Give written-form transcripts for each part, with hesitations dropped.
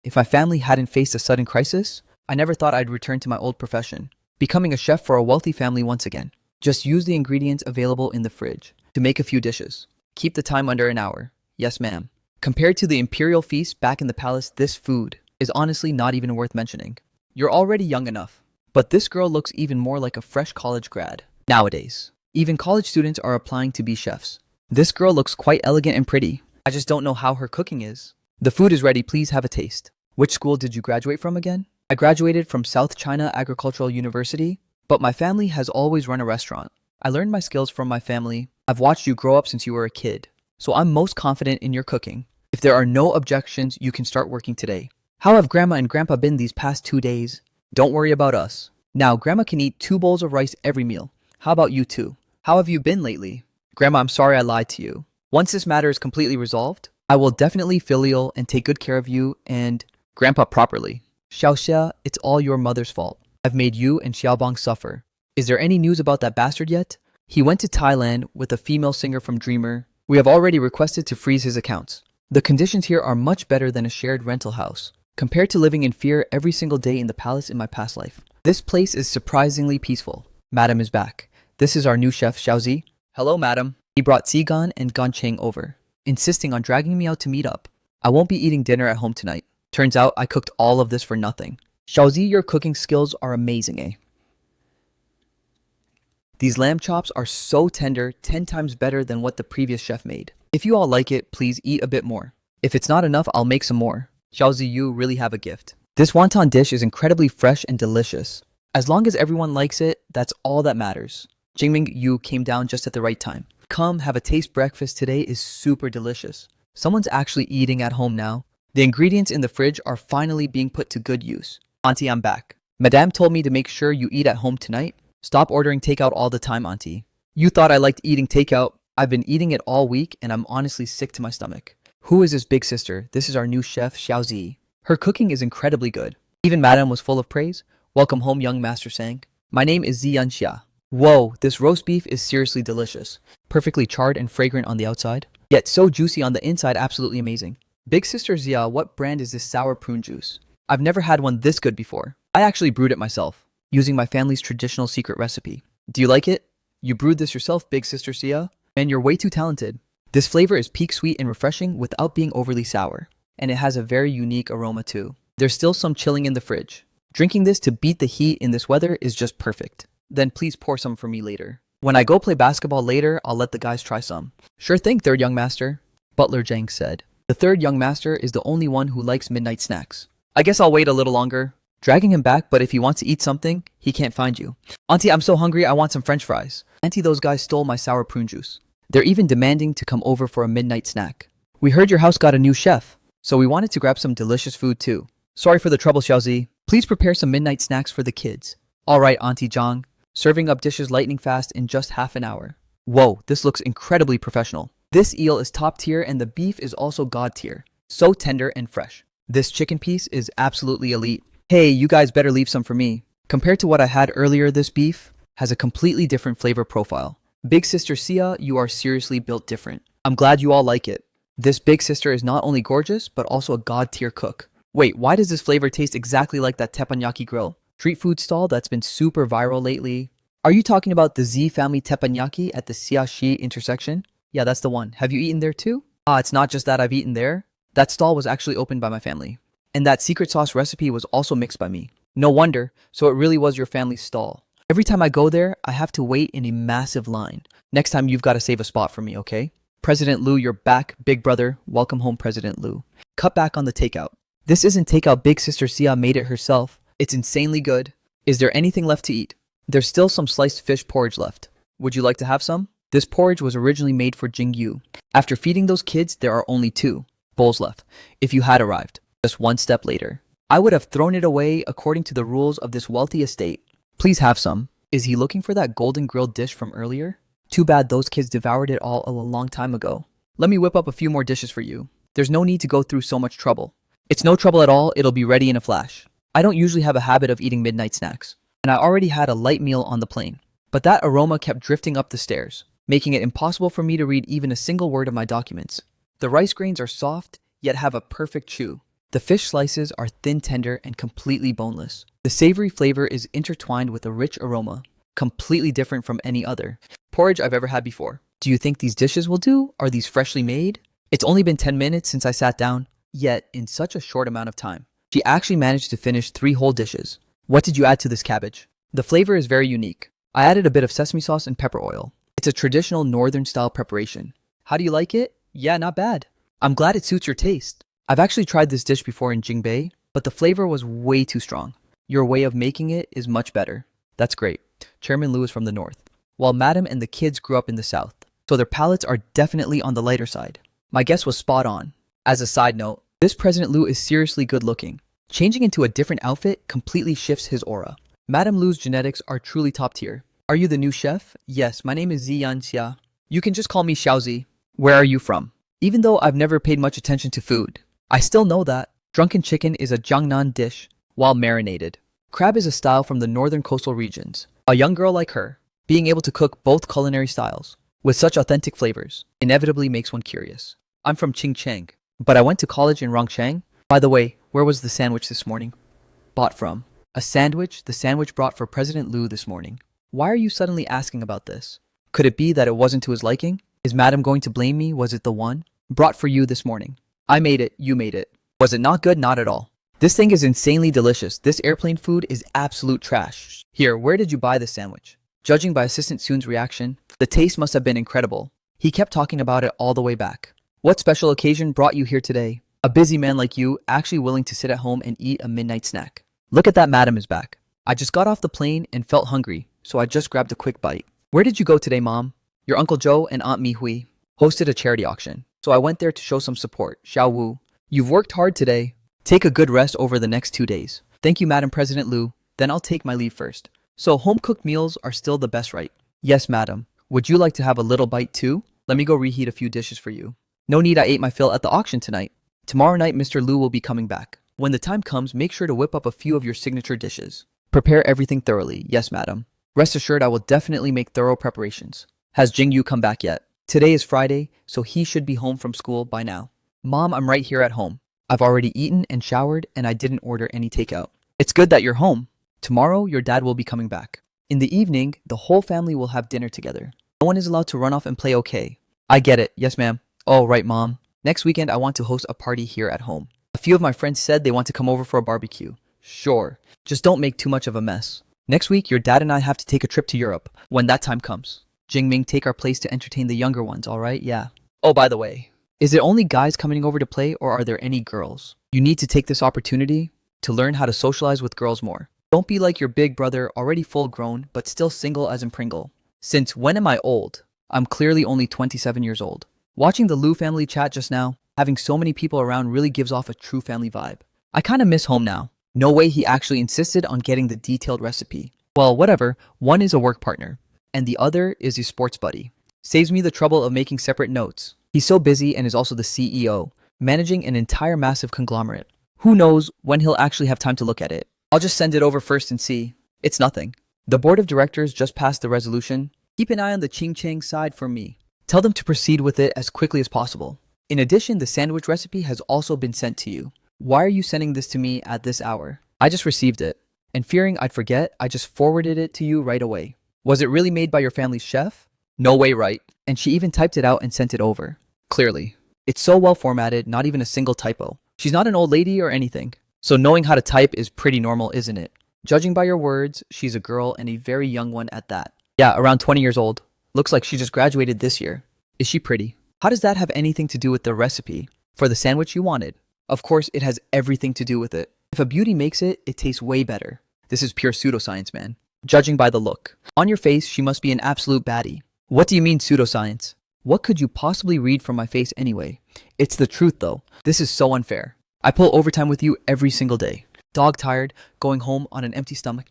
If my family hadn't faced a sudden crisis, I never thought I'd return to my old profession, becoming a chef for a wealthy family once again. Just use the ingredients available in the fridge to make a few dishes. Keep the time under an hour. Yes, ma'am. Compared to the imperial feast back in the palace, this food is honestly not even worth mentioning. You're already young enough, but this girl looks even more like a fresh college grad. Nowadays, even college students are applying to be chefs. This girl looks quite elegant and pretty. I just don't know how her cooking is. The food is ready, please have a taste. Which school did you graduate from again? I graduated from South China Agricultural University, but my family has always run a restaurant. I learned my skills from my family. I've watched you grow up since you were a kid, so I'm most confident in your cooking. If there are no objections, you can start working today. How have Grandma and Grandpa been these past 2 days? Don't worry about us. Now, Grandma can eat 2 bowls of rice every meal. How about you two? How have you been lately? Grandma, I'm sorry I lied to you. Once this matter is completely resolved, I will definitely filial and take good care of you and Grandpa properly. Xiaoxia, it's all your mother's fault. I've made you and Xiaobang suffer. Is there any news about that bastard yet? He went to Thailand with a female singer from Dreamer. We have already requested to freeze his accounts. The conditions here are much better than a shared rental house, compared to living in fear every single day in the palace in my past life. This place is surprisingly peaceful. Madam is back. This is our new chef, Xiaozi. Hello, madam. He brought Zigan and Gancheng over, insisting on dragging me out to meet up. I won't be eating dinner at home tonight. Turns out I cooked all of this for nothing. Xiaozi, your cooking skills are amazing, eh? These lamb chops are so tender, 10 times better than what the previous chef made. If you all like it, please eat a bit more. If it's not enough, I'll make some more. Xiaozi, you really have a gift. This wonton dish is incredibly fresh and delicious. As long as everyone likes it, that's all that matters. Jingming, you came down just at the right time. Come, have a taste. Breakfast today is super delicious. Someone's actually eating at home now. The ingredients in the fridge are finally being put to good use. Auntie, I'm back. Madame told me to make sure you eat at home tonight. Stop ordering takeout all the time, Auntie. You thought I liked eating takeout. I've been eating it all week and I'm honestly sick to my stomach. Who is this big sister? This is our new chef, Xiaozi. Her cooking is incredibly good. Even Madame was full of praise. Welcome home, young master sang. My name is Ziyanxia. Whoa, this roast beef is seriously delicious. Perfectly charred and fragrant on the outside, yet so juicy on the inside, absolutely amazing. Big sister Zia, what brand is this sour prune juice? I've never had one this good before. I actually brewed it myself, using my family's traditional secret recipe. Do you like it? You brewed this yourself, big sister Zia? And you're way too talented. This flavor is peak sweet and refreshing without being overly sour. And it has a very unique aroma too. There's still some chilling in the fridge. Drinking this to beat the heat in this weather is just perfect. Then please pour some for me later. When I go play basketball later, I'll let the guys try some. Sure thing, third young master, Butler Zhang said. The third young master is the only one who likes midnight snacks. I guess I'll wait a little longer. Dragging him back, but if he wants to eat something, he can't find you. Auntie, I'm so hungry, I want some french fries. Auntie, those guys stole my sour prune juice. They're even demanding to come over for a midnight snack. We heard your house got a new chef, so we wanted to grab some delicious food too. Sorry for the trouble, Xiaozi. Please prepare some midnight snacks for the kids. Alright, Auntie Zhang. Serving up dishes lightning fast in just half an hour. Whoa, this looks incredibly professional. This eel is top tier and the beef is also god tier. So tender and fresh. This chicken piece is absolutely elite. Hey, you guys better leave some for me. Compared to what I had earlier, this beef has a completely different flavor profile. Big sister Sia, you are seriously built different. I'm glad you all like it. This big sister is not only gorgeous, but also a god tier cook. Wait, why does this flavor taste exactly like that teppanyaki grill? Street food stall that's been super viral lately. Are you talking about the Z family teppanyaki at the Xiaxi intersection? Yeah, that's the one. Have you eaten there too? It's not just that I've eaten there. That stall was actually opened by my family. And that secret sauce recipe was also mixed by me. No wonder, so it really was your family's stall. Every time I go there, I have to wait in a massive line. Next time you've got to save a spot for me, okay? President Lu, you're back, big brother. Welcome home, President Lu. Cut back on the takeout. This isn't takeout, big sister Sia made it herself. It's insanely good. Is there anything left to eat? There's still some sliced fish porridge left. Would you like to have some? This porridge was originally made for Jingyu. After feeding those kids, there are only 2 bowls left. If you had arrived just 1 step later, I would have thrown it away according to the rules of this wealthy estate. Please have some. Is he looking for that golden grilled dish from earlier? Too bad those kids devoured it all a long time ago. Let me whip up a few more dishes for you. There's no need to go through so much trouble. It's no trouble at all, it'll be ready in a flash. I don't usually have a habit of eating midnight snacks, and I already had a light meal on the plane. But that aroma kept drifting up the stairs, making it impossible for me to read even a single word of my documents. The rice grains are soft, yet have a perfect chew. The fish slices are thin, tender, and completely boneless. The savory flavor is intertwined with a rich aroma, completely different from any other porridge I've ever had before. Do you think these dishes will do? Are these freshly made? It's only been 10 minutes since I sat down, yet in such a short amount of time. She actually managed to finish 3 whole dishes. What did you add to this cabbage? The flavor is very unique. I added a bit of sesame sauce and pepper oil. It's a traditional northern style preparation. How do you like it? Yeah, not bad. I'm glad it suits your taste. I've actually tried this dish before in Jingbei, but the flavor was way too strong. Your way of making it is much better. That's great. Chairman Liu is from the north, while Madam and the kids grew up in the south, so their palates are definitely on the lighter side. My guess was spot on. As a side note, this President Liu is seriously good looking. Changing into a different outfit completely shifts his aura. Madam Liu's genetics are truly top tier. Are you the new chef? Yes, my name is Ziyan Xia. You can just call me Xiaozi. Where are you from? Even though I've never paid much attention to food, I still know that drunken chicken is a Jiangnan dish while marinated. Crab is a style from the northern coastal regions. A young girl like her, being able to cook both culinary styles with such authentic flavors, inevitably makes one curious. I'm from Qingcheng, but I went to college in Rongcheng. By the way, where was the sandwich this morning? Bought from. A sandwich? The sandwich brought for President Liu this morning. Why are you suddenly asking about this? Could it be that it wasn't to his liking? Is Madam going to blame me? Was it the one? Brought for you this morning. I made it, you made it. Was it not good? Not at all. This thing is insanely delicious. This airplane food is absolute trash. Here, where did you buy this sandwich? Judging by Assistant Soon's reaction, the taste must have been incredible. He kept talking about it all the way back. What special occasion brought you here today? A busy man like you, actually willing to sit at home and eat a midnight snack. Look at that, Madam is back. I just got off the plane and felt hungry, so I just grabbed a quick bite. Where did you go today, Mom? Your Uncle Joe and Aunt Mi Hui hosted a charity auction, so I went there to show some support. Xiao Wu, you've worked hard today. Take a good rest over the next 2 days. Thank you, Madam President Liu. Then I'll take my leave first. So home-cooked meals are still the best, right? Yes, Madam. Would you like to have a little bite too? Let me go reheat a few dishes for you. No need, I ate my fill at the auction tonight. Tomorrow night, Mr. Liu will be coming back. When the time comes, make sure to whip up a few of your signature dishes. Prepare everything thoroughly. Yes, Madam. Rest assured, I will definitely make thorough preparations. Has Jing Yu come back yet? Today is Friday, so he should be home from school by now. Mom, I'm right here at home. I've already eaten and showered, and I didn't order any takeout. It's good that you're home. Tomorrow, your dad will be coming back. In the evening, the whole family will have dinner together. No one is allowed to run off and play okay. I get it. Yes, ma'am. Oh, right, Mom. Next weekend, I want to host a party here at home. A few of my friends said they want to come over for a barbecue. Sure. Just don't make too much of a mess. Next week, your dad and I have to take a trip to Europe when that time comes. Jingming, take our place to entertain the younger ones, all right? Yeah. Oh, by the way, is it only guys coming over to play, or are there any girls? You need to take this opportunity to learn how to socialize with girls more. Don't be like your big brother, already full grown, but still single as in Pringle. Since when am I old? I'm clearly only 27 years old. Watching the Liu family chat just now, having so many people around really gives off a true family vibe. I kinda miss home now. No way he actually insisted on getting the detailed recipe. Well, whatever, one is a work partner, and the other is his sports buddy. Saves me the trouble of making separate notes. He's so busy and is also the CEO, managing an entire massive conglomerate. Who knows when he'll actually have time to look at it. I'll just send it over first and see. It's nothing. The board of directors just passed the resolution. Keep an eye on the Qingcheng side for me. Tell them to proceed with it as quickly as possible. In addition, the sandwich recipe has also been sent to you. Why are you sending this to me at this hour? I just received it, and fearing I'd forget, I just forwarded it to you right away. Was it really made by your family's chef? No way, right? And she even typed it out and sent it over. Clearly. It's so well formatted, not even a single typo. She's not an old lady or anything. So knowing how to type is pretty normal, isn't it? Judging by your words, she's a girl and a very young one at that. Yeah, around 20 years old. Looks like she just graduated this year. Is she pretty? How does that have anything to do with the recipe for the sandwich you wanted? Of course, it has everything to do with it. If a beauty makes it, it tastes way better. This is pure pseudoscience, man. Judging by the look. On your face, she must be an absolute baddie. What do you mean pseudoscience? What could you possibly read from my face anyway? It's the truth though. This is so unfair. I pull overtime with you every single day. Dog tired, going home on an empty stomach.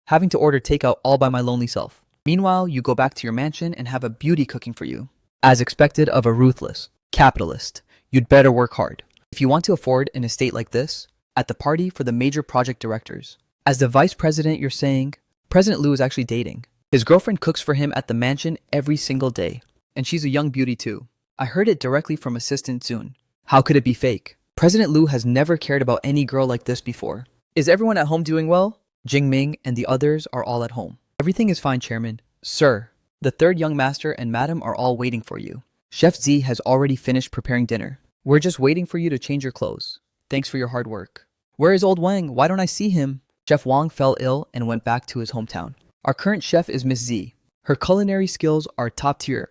Having to order takeout all by my lonely self. Meanwhile, you go back to your mansion and have a beauty cooking for you. As expected of a ruthless capitalist, you'd better work hard. If you want to afford an estate like this, at the party for the major project directors. As the vice president, you're saying, President Liu is actually dating. His girlfriend cooks for him at the mansion every single day. And she's a young beauty too. I heard it directly from Assistant Zun. How could it be fake? President Liu has never cared about any girl like this before. Is everyone at home doing well? Jingming and the others are all at home. Everything is fine, Chairman. Sir, the third young master and madam are all waiting for you. Chef Z has already finished preparing dinner. We're just waiting for you to change your clothes. Thanks for your hard work. Where is old Wang? Why don't I see him? Chef Wang fell ill and went back to his hometown. Our current chef is Miss Z. Her culinary skills are top tier.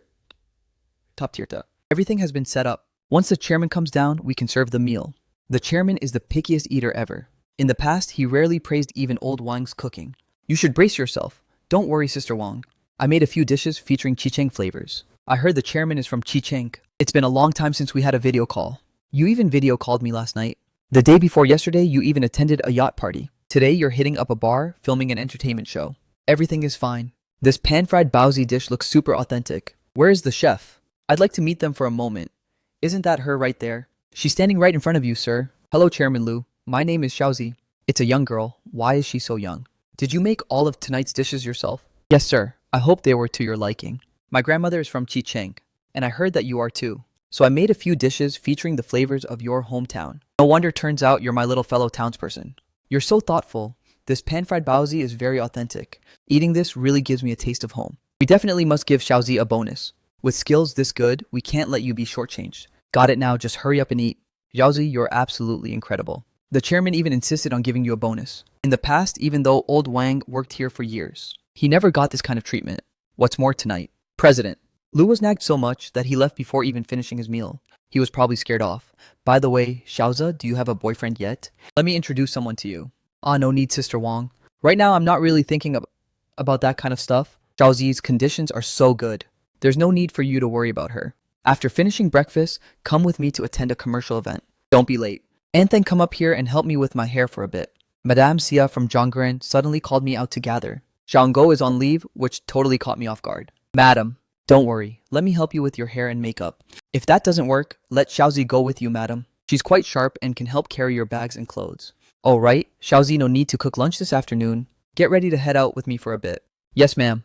Everything has been set up. Once the chairman comes down, we can serve the meal. The chairman is the pickiest eater ever. In the past, he rarely praised even old Wang's cooking. You should brace yourself. Don't worry, Sister Wang. I made a few dishes featuring Chicheng flavors. I heard the chairman is from Chicheng. It's been a long time since we had a video call. You even video called me last night. The day before yesterday, you even attended a yacht party. Today, you're hitting up a bar, filming an entertainment show. Everything is fine. This pan-fried baozi dish looks super authentic. Where is the chef? I'd like to meet them for a moment. Isn't that her right there? She's standing right in front of you, sir. Hello, Chairman Liu. My name is Xiaozi. It's a young girl. Why is she so young? Did you make all of tonight's dishes yourself? Yes, sir. I hope they were to your liking. My grandmother is from Chicheng, and I heard that you are too. So I made a few dishes featuring the flavors of your hometown. No wonder turns out you're my little fellow townsperson. You're so thoughtful. This pan-fried baozi is very authentic. Eating this really gives me a taste of home. We definitely must give Xiaozi a bonus. With skills this good, we can't let you be shortchanged. Got it now, just hurry up and eat. Xiaozi, you're absolutely incredible. The chairman even insisted on giving you a bonus. In the past, even though old Wang worked here for years, he never got this kind of treatment. What's more tonight? President. Liu was nagged so much that he left before even finishing his meal. He was probably scared off. By the way, Xiaozi, do you have a boyfriend yet? Let me introduce someone to you. No need, Sister Wang. Right now, I'm not really thinking about that kind of stuff. Xiaozi's conditions are so good. There's no need for you to worry about her. After finishing breakfast, come with me to attend a commercial event. Don't be late. And then come up here and help me with my hair for a bit. Madame Xia from Zhongren suddenly called me out to gather. Xiaongo is on leave, which totally caught me off guard. Madam, don't worry. Let me help you with your hair and makeup. If that doesn't work, let Xiaozi go with you, madam. She's quite sharp and can help carry your bags and clothes. Oh, right. Xiaozi, no need to cook lunch this afternoon. Get ready to head out with me for a bit. Yes, ma'am.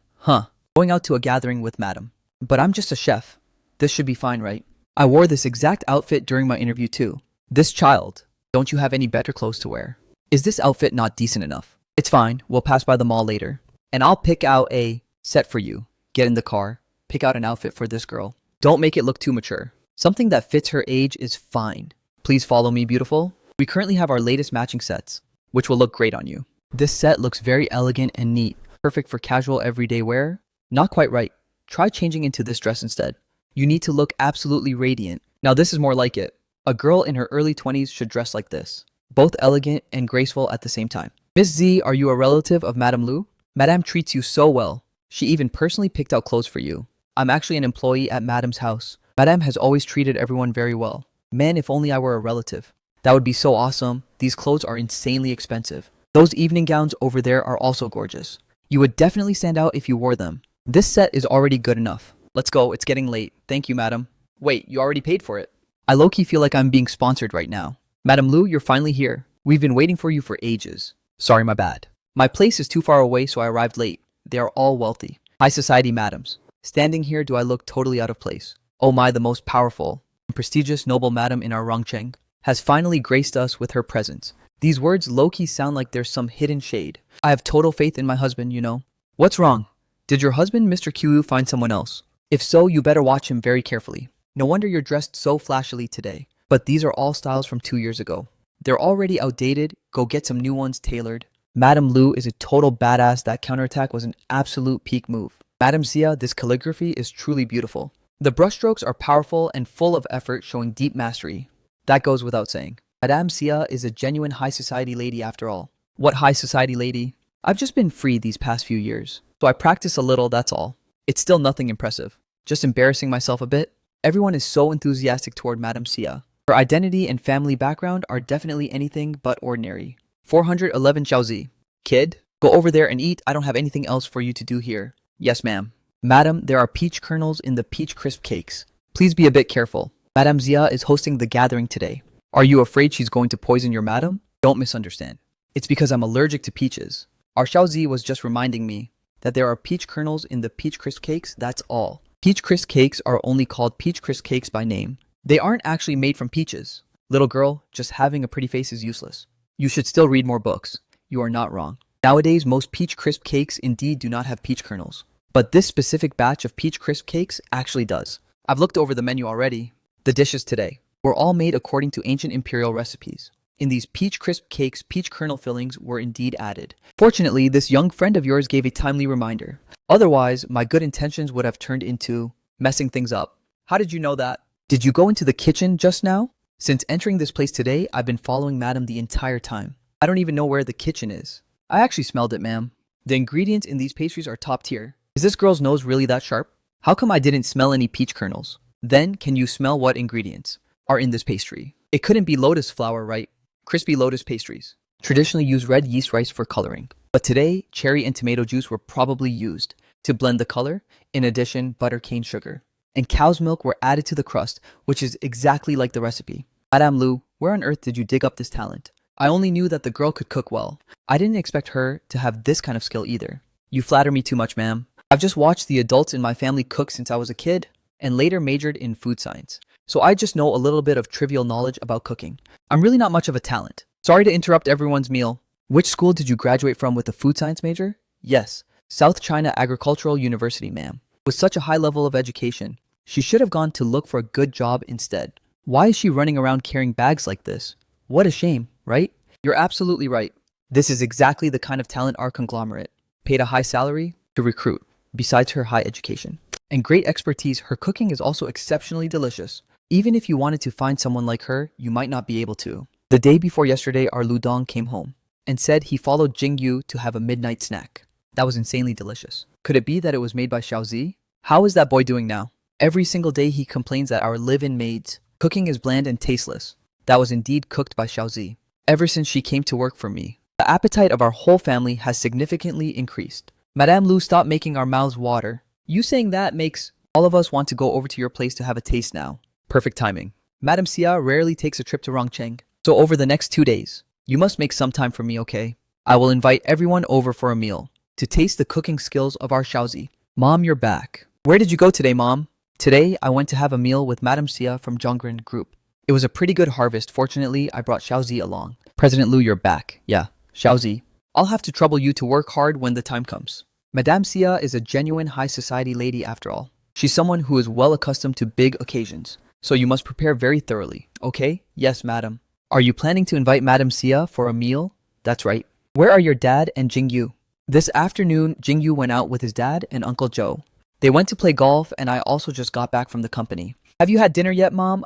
Going out to a gathering with madam. But I'm just a chef. This should be fine, right? I wore this exact outfit during my interview too. This child, don't you have any better clothes to wear? Is this outfit not decent enough? It's fine. We'll pass by the mall later. And I'll pick out a set for you. Get in the car. Pick out an outfit for this girl. Don't make it look too mature. Something that fits her age is fine. Please follow me, beautiful. We currently have our latest matching sets, which will look great on you. This set looks very elegant and neat. Perfect for casual everyday wear. Not quite right. Try changing into this dress instead. You need to look absolutely radiant. Now this is more like it. A girl in her early 20s should dress like this. Both elegant and graceful at the same time. Miss Z, are you a relative of Madame Liu? Madame treats you so well. She even personally picked out clothes for you. I'm actually an employee at Madame's house. Madame has always treated everyone very well. Man, if only I were a relative. That would be so awesome. These clothes are insanely expensive. Those evening gowns over there are also gorgeous. You would definitely stand out if you wore them. This set is already good enough. Let's go, it's getting late. Thank you, madam. Wait, you already paid for it. I low-key feel like I'm being sponsored right now. Madam Liu, you're finally here. We've been waiting for you for ages. Sorry, my bad. My place is too far away, so I arrived late. They are all wealthy. High society madams. Standing here, do I look totally out of place? Oh my, the most powerful and prestigious noble madam in our Rongcheng has finally graced us with her presence. These words low-key sound like there's some hidden shade. I have total faith in my husband, you know. What's wrong? Did your husband, Mr. Qiu, find someone else? If so, you better watch him very carefully. No wonder you're dressed so flashily today. But these are all styles from 2 years ago. They're already outdated. Go get some new ones tailored. Madame Liu is a total badass. That counterattack was an absolute peak move. Madame Xia, this calligraphy is truly beautiful. The brushstrokes are powerful and full of effort, showing deep mastery. That goes without saying. Madame Xia is a genuine high society lady after all. What high society lady? I've just been free these past few years, so I practice a little, that's all. It's still nothing impressive. Just embarrassing myself a bit. Everyone is so enthusiastic toward Madame Xia. Her identity and family background are definitely anything but ordinary. 411 Xiaozi. Kid, go over there and eat. I don't have anything else for you to do here. Yes, ma'am. Madam, there are peach kernels in the peach crisp cakes. Please be a bit careful. Madame Xia is hosting the gathering today. Are you afraid she's going to poison your madam? Don't misunderstand. It's because I'm allergic to peaches. Our Xiaozi was just reminding me that there are peach kernels in the peach crisp cakes, that's all. Peach crisp cakes are only called peach crisp cakes by name. They aren't actually made from peaches. Little girl, just having a pretty face is useless. You should still read more books. You are not wrong. Nowadays, most peach crisp cakes indeed do not have peach kernels. But this specific batch of peach crisp cakes actually does. I've looked over the menu already. The dishes today were all made according to ancient imperial recipes. In these peach crisp cakes, peach kernel fillings were indeed added. Fortunately, this young friend of yours gave a timely reminder. Otherwise, my good intentions would have turned into messing things up. How did you know that? Did you go into the kitchen just now? Since entering this place today, I've been following Madam the entire time. I don't even know where the kitchen is. I actually smelled it, ma'am. The ingredients in these pastries are top tier. Is this girl's nose really that sharp? How come I didn't smell any peach kernels? Then, can you smell what ingredients are in this pastry? It couldn't be lotus flour, right? Crispy lotus pastries traditionally use red yeast rice for coloring. But today, cherry and tomato juice were probably used to blend the color. In addition, butter cane sugar and cow's milk were added to the crust, which is exactly like the recipe. Madame Lu, where on earth did you dig up this talent? I only knew that the girl could cook well. I didn't expect her to have this kind of skill either. You flatter me too much, ma'am. I've just watched the adults in my family cook since I was a kid and later majored in food science. So I just know a little bit of trivial knowledge about cooking. I'm really not much of a talent. Sorry to interrupt everyone's meal. Which school did you graduate from with a food science major? Yes, South China Agricultural University, ma'am. With such a high level of education, she should have gone to look for a good job instead. Why is she running around carrying bags like this? What a shame, right? You're absolutely right. This is exactly the kind of talent our conglomerate paid a high salary to recruit. Besides her high education and great expertise, her cooking is also exceptionally delicious. Even if you wanted to find someone like her, you might not be able to. The day before yesterday, our Ludong came home and said he followed Jing Yu to have a midnight snack. That was insanely delicious. Could it be that it was made by Xiaozi? How is that boy doing now? Every single day he complains that our live-in maids' cooking is bland and tasteless. That was indeed cooked by Xiaozi. Ever since she came to work for me, the appetite of our whole family has significantly increased. Madame Lu, stop making our mouths water. You saying that makes all of us want to go over to your place to have a taste now. Perfect timing. Madame Xia rarely takes a trip to Rongcheng. So over the next 2 days, you must make some time for me, okay? I will invite everyone over for a meal to taste the cooking skills of our Xiaozi. Mom, you're back. Where did you go today, Mom? Today, I went to have a meal with Madame Xia from Zhongren Group. It was a pretty good harvest. Fortunately, I brought Xiaozi along. President Lu, you're back. Yeah, Xiaozi. I'll have to trouble you to work hard when the time comes. Madame Xia is a genuine high society lady after all. She's someone who is well accustomed to big occasions. So you must prepare very thoroughly, okay? Yes, madam. Are you planning to invite Madame Xia for a meal? That's right. Where are your dad and Jing Yu? This afternoon, Jing Yu went out with his dad and Uncle Joe. They went to play golf and I also just got back from the company. Have you had dinner yet, Mom?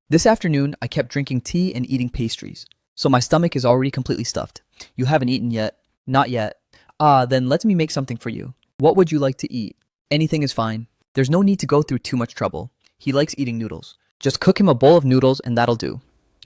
This afternoon, I kept drinking tea and eating pastries. So my stomach is already completely stuffed. You haven't eaten yet? Not yet. Then let me make something for you. What would you like to eat? Anything is fine. There's no need to go through too much trouble. He likes eating noodles. Just cook him a bowl of noodles and that'll do.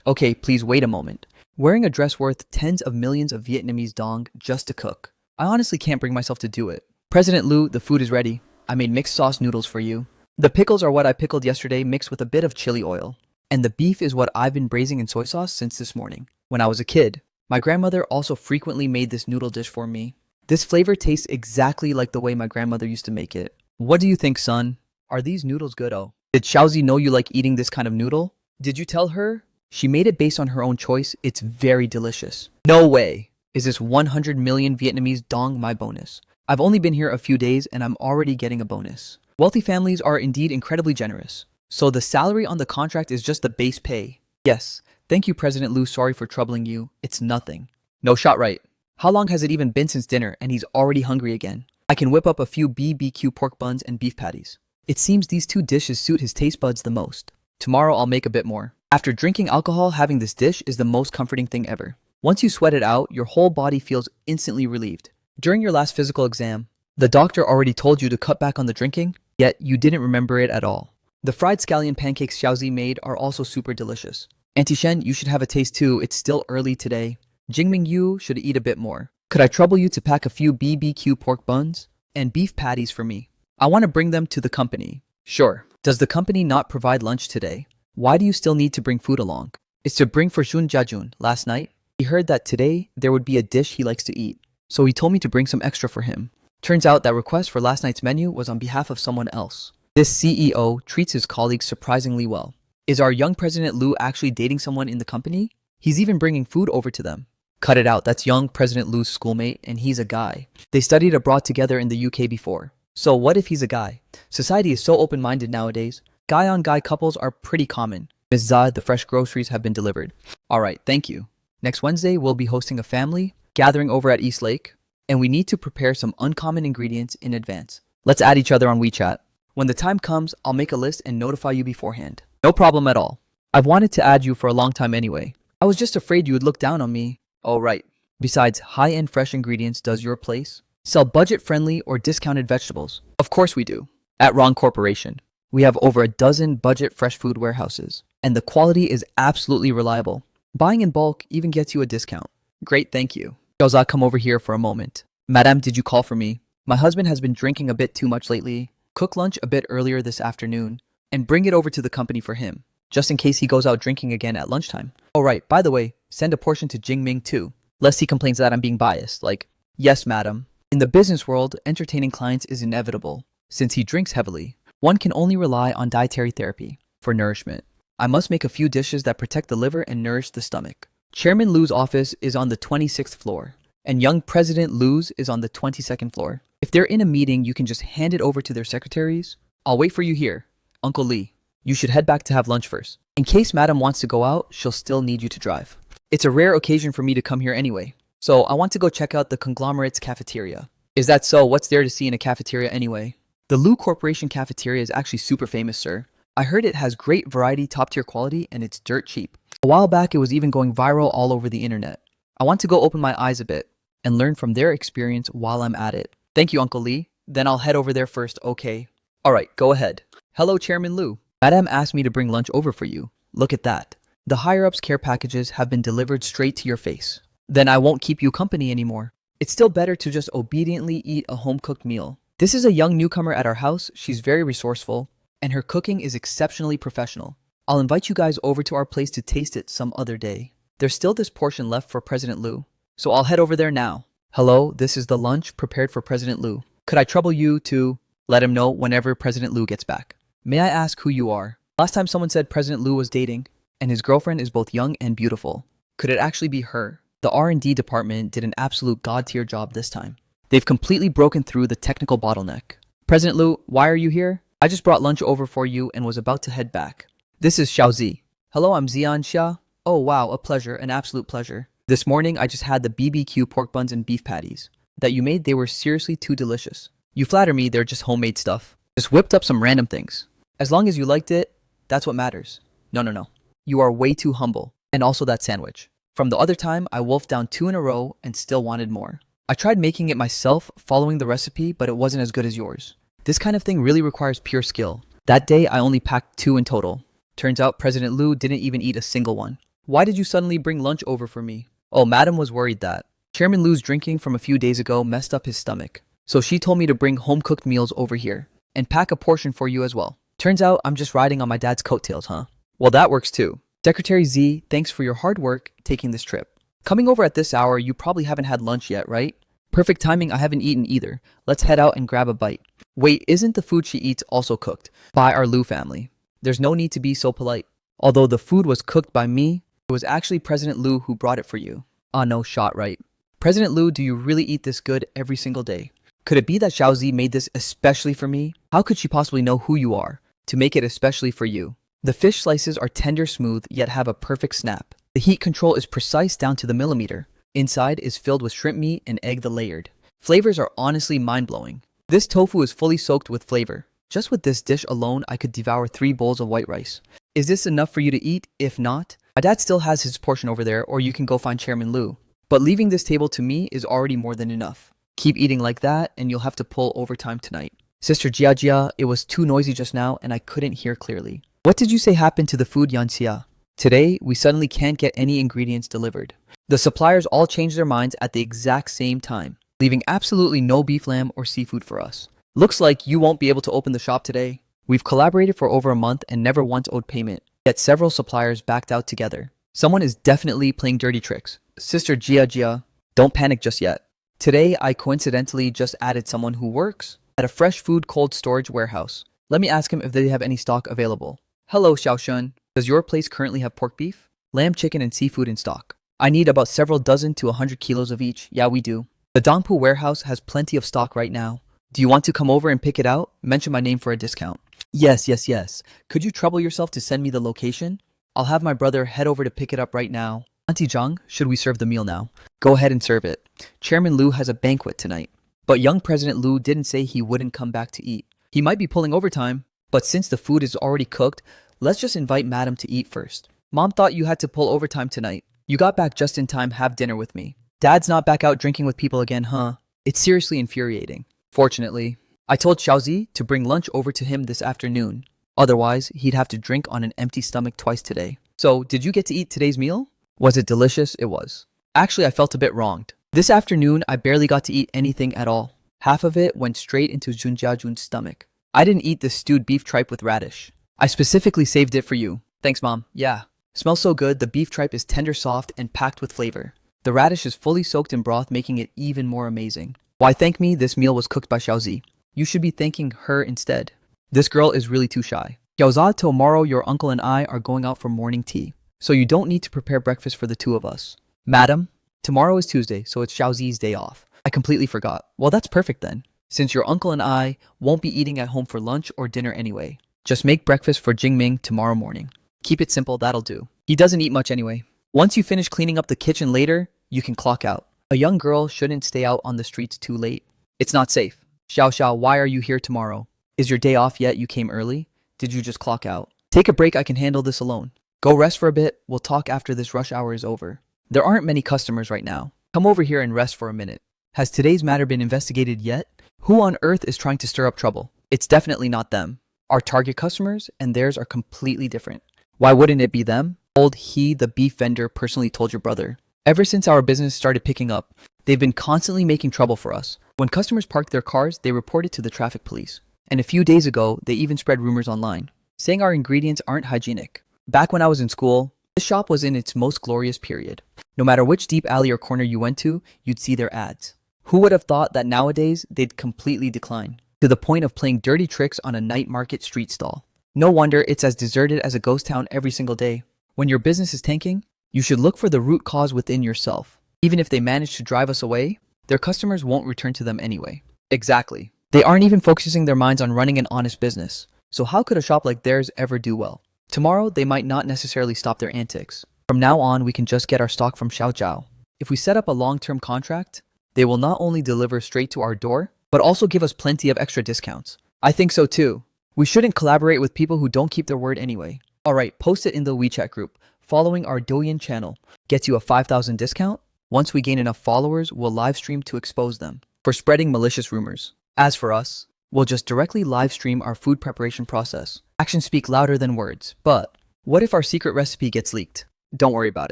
Okay, please wait a moment. Wearing a dress worth tens of millions of Vietnamese dong just to cook. I honestly can't bring myself to do it. President Lu, the food is ready. I made mixed sauce noodles for you. The pickles are what I pickled yesterday mixed with a bit of chili oil. And the beef is what I've been braising in soy sauce since this morning. When I was a kid, my grandmother also frequently made this noodle dish for me. This flavor tastes exactly like the way my grandmother used to make it. What do you think, son? Are these noodles good? Oh, did Xiaozi know you like eating this kind of noodle? Did you tell her? She made it based on her own choice. It's very delicious. No way. Is this 100 million Vietnamese dong my bonus? I've only been here a few days and I'm already getting a bonus. Wealthy families are indeed incredibly generous. So the salary on the contract is just the base pay. Yes. Thank you, President Lu. Sorry for troubling you. It's nothing. No shot right. How long has it even been since dinner and he's already hungry again? I can whip up a few BBQ pork buns and beef patties. It seems these two dishes suit his taste buds the most. Tomorrow I'll make a bit more. After drinking alcohol, having this dish is the most comforting thing ever. Once you sweat it out, your whole body feels instantly relieved. During your last physical exam, the doctor already told you to cut back on the drinking, yet you didn't remember it at all. The fried scallion pancakes Xiaozi made are also super delicious. Auntie Shen, you should have a taste too. It's still early today. Jingming Yu should eat a bit more. Could I trouble you to pack a few BBQ pork buns and beef patties for me? I want to bring them to the company. Sure. Does the company not provide lunch today? Why do you still need to bring food along? It's to bring for Jun Jiajun. Last night, he heard that today there would be a dish he likes to eat. So he told me to bring some extra for him. Turns out that request for last night's menu was on behalf of someone else. This CEO treats his colleagues surprisingly well. Is our young President Lu actually dating someone in the company? He's even bringing food over to them. Cut it out, that's young President Lu's schoolmate, and he's a guy. They studied abroad together in the UK before. So what if he's a guy? Society is so open-minded nowadays. Guy-on-guy couples are pretty common. Ms. Zad, the fresh groceries have been delivered. Alright, thank you. Next Wednesday, we'll be hosting a family gathering over at East Lake, and we need to prepare some uncommon ingredients in advance. Let's add each other on WeChat. When the time comes, I'll make a list and notify you beforehand. No problem at all. I've wanted to add you for a long time anyway. I was just afraid you would look down on me. Oh, right. Besides high-end fresh ingredients, does your place sell budget-friendly or discounted vegetables? Of course we do. At Ron Corporation, we have over a dozen budget fresh food warehouses, and the quality is absolutely reliable. Buying in bulk even gets you a discount. Great, thank you. Xiaoza, come over here for a moment. Madame, did you call for me? My husband has been drinking a bit too much lately. Cook lunch a bit earlier this afternoon, and bring it over to the company for him, just in case he goes out drinking again at lunchtime. Oh right, by the way, send a portion to Jingming too, lest he complains that I'm being biased, like, yes madam. In the business world, entertaining clients is inevitable. Since he drinks heavily, one can only rely on dietary therapy for nourishment. I must make a few dishes that protect the liver and nourish the stomach. Chairman Lu's office is on the 26th floor, and young President Lu's is on the 22nd floor. If they're in a meeting, you can just hand it over to their secretaries. I'll wait for you here. Uncle Lee, you should head back to have lunch first. In case Madam wants to go out, she'll still need you to drive. It's a rare occasion for me to come here anyway, so I want to go check out the conglomerate's cafeteria. Is that so? What's there to see in a cafeteria anyway? The Lu Corporation cafeteria is actually super famous, sir. I heard it has great variety, top-tier quality, and it's dirt cheap. A while back, it was even going viral all over the internet. I want to go open my eyes a bit and learn from their experience while I'm at it. Thank you, Uncle Lee. Then I'll head over there first, okay? Alright, go ahead. Hello, Chairman Lu. Madame asked me to bring lunch over for you. Look at that. The higher-ups care packages have been delivered straight to your face. Then I won't keep you company anymore. It's still better to just obediently eat a home-cooked meal. This is a young newcomer at our house. She's very resourceful, and her cooking is exceptionally professional. I'll invite you guys over to our place to taste it some other day. There's still this portion left for President Lu, so I'll head over there now. Hello, this is the lunch prepared for President Lu. Could I trouble you to let him know whenever President Lu gets back? May I ask who you are? Last time someone said President Lu was dating, and his girlfriend is both young and beautiful. Could it actually be her? The R&D department did an absolute god-tier job this time. They've completely broken through the technical bottleneck. President Lu, why are you here? I just brought lunch over for you and was about to head back. This is Xiaozi. Hello, I'm Xian Xia. Oh wow, a pleasure, an absolute pleasure. This morning, I just had the BBQ pork buns and beef patties that you made. They were seriously too delicious. You flatter me, they're just homemade stuff. Just whipped up some random things. As long as you liked it, that's what matters. No. You are way too humble. And also that sandwich. From the other time, I wolfed down 2 in a row and still wanted more. I tried making it myself, following the recipe, but it wasn't as good as yours. This kind of thing really requires pure skill. That day, I only packed 2 in total. Turns out President Lu didn't even eat a single one. Why did you suddenly bring lunch over for me? Oh, Madam was worried that Chairman Lu's drinking from a few days ago messed up his stomach. So she told me to bring home-cooked meals over here and pack a portion for you as well. Turns out I'm just riding on my dad's coattails, huh? Well, that works too. Secretary Z, thanks for your hard work taking this trip. Coming over at this hour, you probably haven't had lunch yet, right? Perfect timing, I haven't eaten either. Let's head out and grab a bite. Wait, isn't the food she eats also cooked by our Lu family? There's no need to be so polite. Although the food was cooked by me, it was actually President Lu who brought it for you. Ah, no shot, right? President Lu, do you really eat this good every single day? Could it be that Xiaozi made this especially for me? How could she possibly know who you are to make it especially for you? The fish slices are tender smooth yet have a perfect snap. The heat control is precise down to the millimeter. Inside is filled with shrimp meat and egg the layered. Flavors are honestly mind-blowing. This tofu is fully soaked with flavor. Just with this dish alone, I could devour 3 bowls of white rice. Is this enough for you to eat? If not, my dad still has his portion over there, or you can go find Chairman Lu. But leaving this table to me is already more than enough. Keep eating like that, and you'll have to pull overtime tonight. Sister Jia, it was too noisy just now, and I couldn't hear clearly. What did you say happened to the food, Yanxia? Today, we suddenly can't get any ingredients delivered. The suppliers all changed their minds at the exact same time, leaving absolutely no beef, lamb, or seafood for us. Looks like you won't be able to open the shop today. We've collaborated for over a month and never once owed payment, yet several suppliers backed out together. Someone is definitely playing dirty tricks. Sister Jia, don't panic just yet. Today, I coincidentally just added someone who works at a fresh food cold storage warehouse. Let me ask him if they have any stock available. Hello, Xiaoshun. Does your place currently have pork beef, lamb, chicken, and seafood in stock? I need about several dozen to 100 kilos of each. Yeah, we do. The Dongpu warehouse has plenty of stock right now. Do you want to come over and pick it out? Mention my name for a discount. Yes. Could you trouble yourself to send me the location? I'll have my brother head over to pick it up right now. Auntie Zhang, should we serve the meal now? Go ahead and serve it. Chairman Liu has a banquet tonight. But young President Liu didn't say he wouldn't come back to eat. He might be pulling overtime, but since the food is already cooked, let's just invite Madam to eat first. Mom thought you had to pull overtime tonight. You got back just in time. Have dinner with me. Dad's not back out drinking with people again, huh? It's seriously infuriating. Fortunately, I told Xiaozi to bring lunch over to him this afternoon. Otherwise, he'd have to drink on an empty stomach twice today. So, did you get to eat today's meal? Was it delicious? It was. Actually, I felt a bit wronged. This afternoon, I barely got to eat anything at all. Half of it went straight into Junjiajun's stomach. I didn't eat the stewed beef tripe with radish. I specifically saved it for you. Thanks, Mom. Yeah. Smells so good. The beef tripe is tender, soft, and packed with flavor. The radish is fully soaked in broth, making it even more amazing. Why thank me? This meal was cooked by Xiaozi. You should be thanking her instead. This girl is really too shy. Xiaoza, tomorrow your uncle and I are going out for morning tea, so you don't need to prepare breakfast for the two of us. Madam, tomorrow is Tuesday, so it's Xiaozi's day off. I completely forgot. Well, that's perfect then, since your uncle and I won't be eating at home for lunch or dinner anyway. Just make breakfast for Jingming tomorrow morning. Keep it simple, that'll do. He doesn't eat much anyway. Once you finish cleaning up the kitchen later, you can clock out. A young girl shouldn't stay out on the streets too late. It's not safe. Xiao, why are you here tomorrow? Is your day off yet? You came early? Did you just clock out? Take a break, I can handle this alone. Go rest for a bit, we'll talk after this rush hour is over. There aren't many customers right now. Come over here and rest for a minute. Has today's matter been investigated yet? Who on earth is trying to stir up trouble? It's definitely not them. Our target customers and theirs are completely different. Why wouldn't it be them? He, the beef vendor, personally told your brother. Ever since our business started picking up, they've been constantly making trouble for us. When customers park their cars, they report it to the traffic police. And a few days ago, they even spread rumors online, saying our ingredients aren't hygienic. Back when I was in school, this shop was in its most glorious period. No matter which deep alley or corner you went to, you'd see their ads. Who would have thought that nowadays, they'd completely decline, to the point of playing dirty tricks on a night market street stall. No wonder it's as deserted as a ghost town every single day. When your business is tanking, you should look for the root cause within yourself. Even if they manage to drive us away, their customers won't return to them anyway. Exactly. They aren't even focusing their minds on running an honest business. So how could a shop like theirs ever do well? Tomorrow, they might not necessarily stop their antics. From now on, we can just get our stock from Xiaojiao. If we set up a long-term contract, they will not only deliver straight to our door, but also give us plenty of extra discounts. I think so too. We shouldn't collaborate with people who don't keep their word anyway. Alright, post it in the WeChat group. Following our Douyin channel gets you a 5,000 discount. Once we gain enough followers, we'll live stream to expose them for spreading malicious rumors. As for us, we'll just directly live stream our food preparation process. Actions speak louder than words, but what if our secret recipe gets leaked? Don't worry about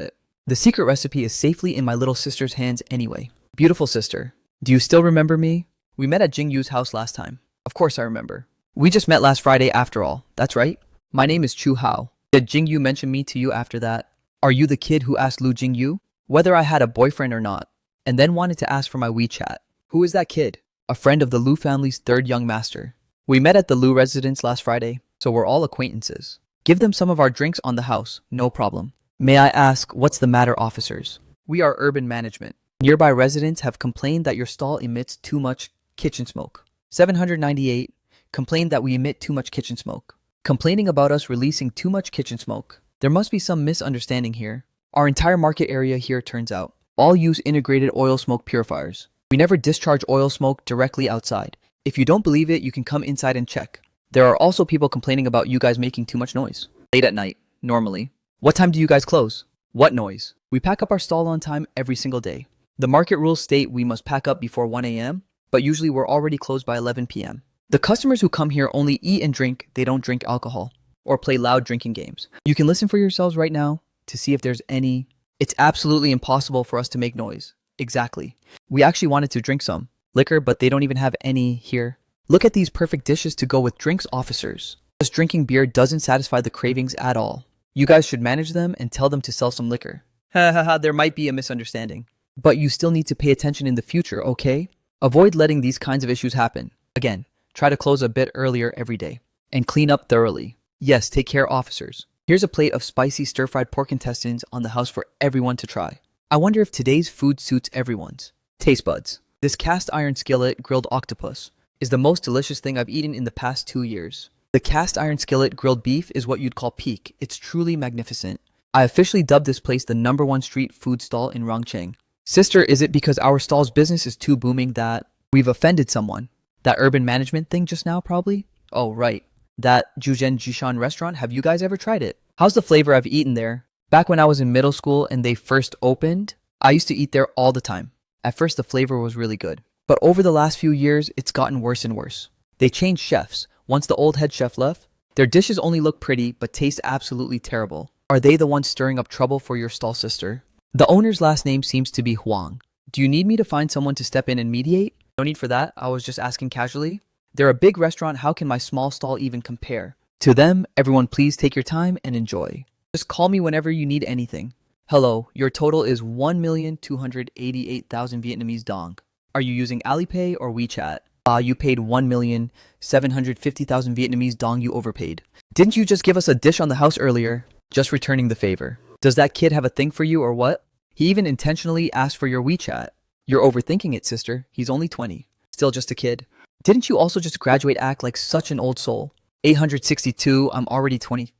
it. The secret recipe is safely in my little sister's hands anyway. Beautiful sister, do you still remember me? We met at Jingyu's house last time. Of course I remember. We just met last Friday after all, that's right. My name is Chu Hao. Did Jingyu mention me to you after that? Are you the kid who asked Lu Jingyu whether I had a boyfriend or not, and then wanted to ask for my WeChat? Who is that kid? A friend of the Lu family's third young master. We met at the Lu residence last Friday, so we're all acquaintances. Give them some of our drinks on the house, no problem. May I ask, what's the matter, officers? We are urban management. Nearby residents have complained that your stall emits too much kitchen smoke. 798 complained that we emit too much kitchen smoke. Complaining about us releasing too much kitchen smoke. There must be some misunderstanding here. Our entire market area here, turns out, all use integrated oil smoke purifiers. We never discharge oil smoke directly outside. If you don't believe it, you can come inside and check. There are also people complaining about you guys making too much noise. Late at night, normally. What time do you guys close? What noise? We pack up our stall on time every single day. The market rules state we must pack up before 1 a.m., but usually we're already closed by 11 p.m. The customers who come here only eat and drink, they don't drink alcohol or play loud drinking games. You can listen for yourselves right now to see if there's any. It's absolutely impossible for us to make noise. Exactly. We actually wanted to drink some liquor, but they don't even have any here. Look at these perfect dishes to go with drinks, officers. Just drinking beer doesn't satisfy the cravings at all. You guys should manage them and tell them to sell some liquor. There might be a misunderstanding. But you still need to pay attention in the future, okay? Avoid letting these kinds of issues happen. Again, try to close a bit earlier every day. And clean up thoroughly. Yes, take care, officers. Here's a plate of spicy stir-fried pork intestines on the house for everyone to try. I wonder if today's food suits everyone's taste buds. This cast iron skillet grilled octopus is the most delicious thing I've eaten in the past 2 years. The cast iron skillet grilled beef is what you'd call peak. It's truly magnificent. I officially dubbed this place the #1 street food stall in Rongcheng. Sister, is it because our stall's business is too booming that we've offended someone? That urban management thing just now, probably? Oh, right. That Juzhen Jishan restaurant, have you guys ever tried it? How's the flavor? I've eaten there. Back when I was in middle school and they first opened, I used to eat there all the time. At first, the flavor was really good. But over the last few years, it's gotten worse and worse. They changed chefs. Once the old head chef left, their dishes only look pretty but taste absolutely terrible. Are they the ones stirring up trouble for your stall, sister? The owner's last name seems to be Huang. Do you need me to find someone to step in and mediate? No need for that. I was just asking casually. They're a big restaurant. How can my small stall even compare to them? Everyone, please take your time and enjoy. Just call me whenever you need anything. Hello, your total is 1,288,000 Vietnamese dong. Are you using Alipay or WeChat? You paid 1,750,000 Vietnamese dong. You overpaid. Didn't you just give us a dish on the house earlier? Just returning the favor. Does that kid have a thing for you or what? He even intentionally asked for your WeChat. You're overthinking it, sister. He's only 20. Still just a kid. Didn't you also just graduate? Act like such an old soul. 862, I'm already 23.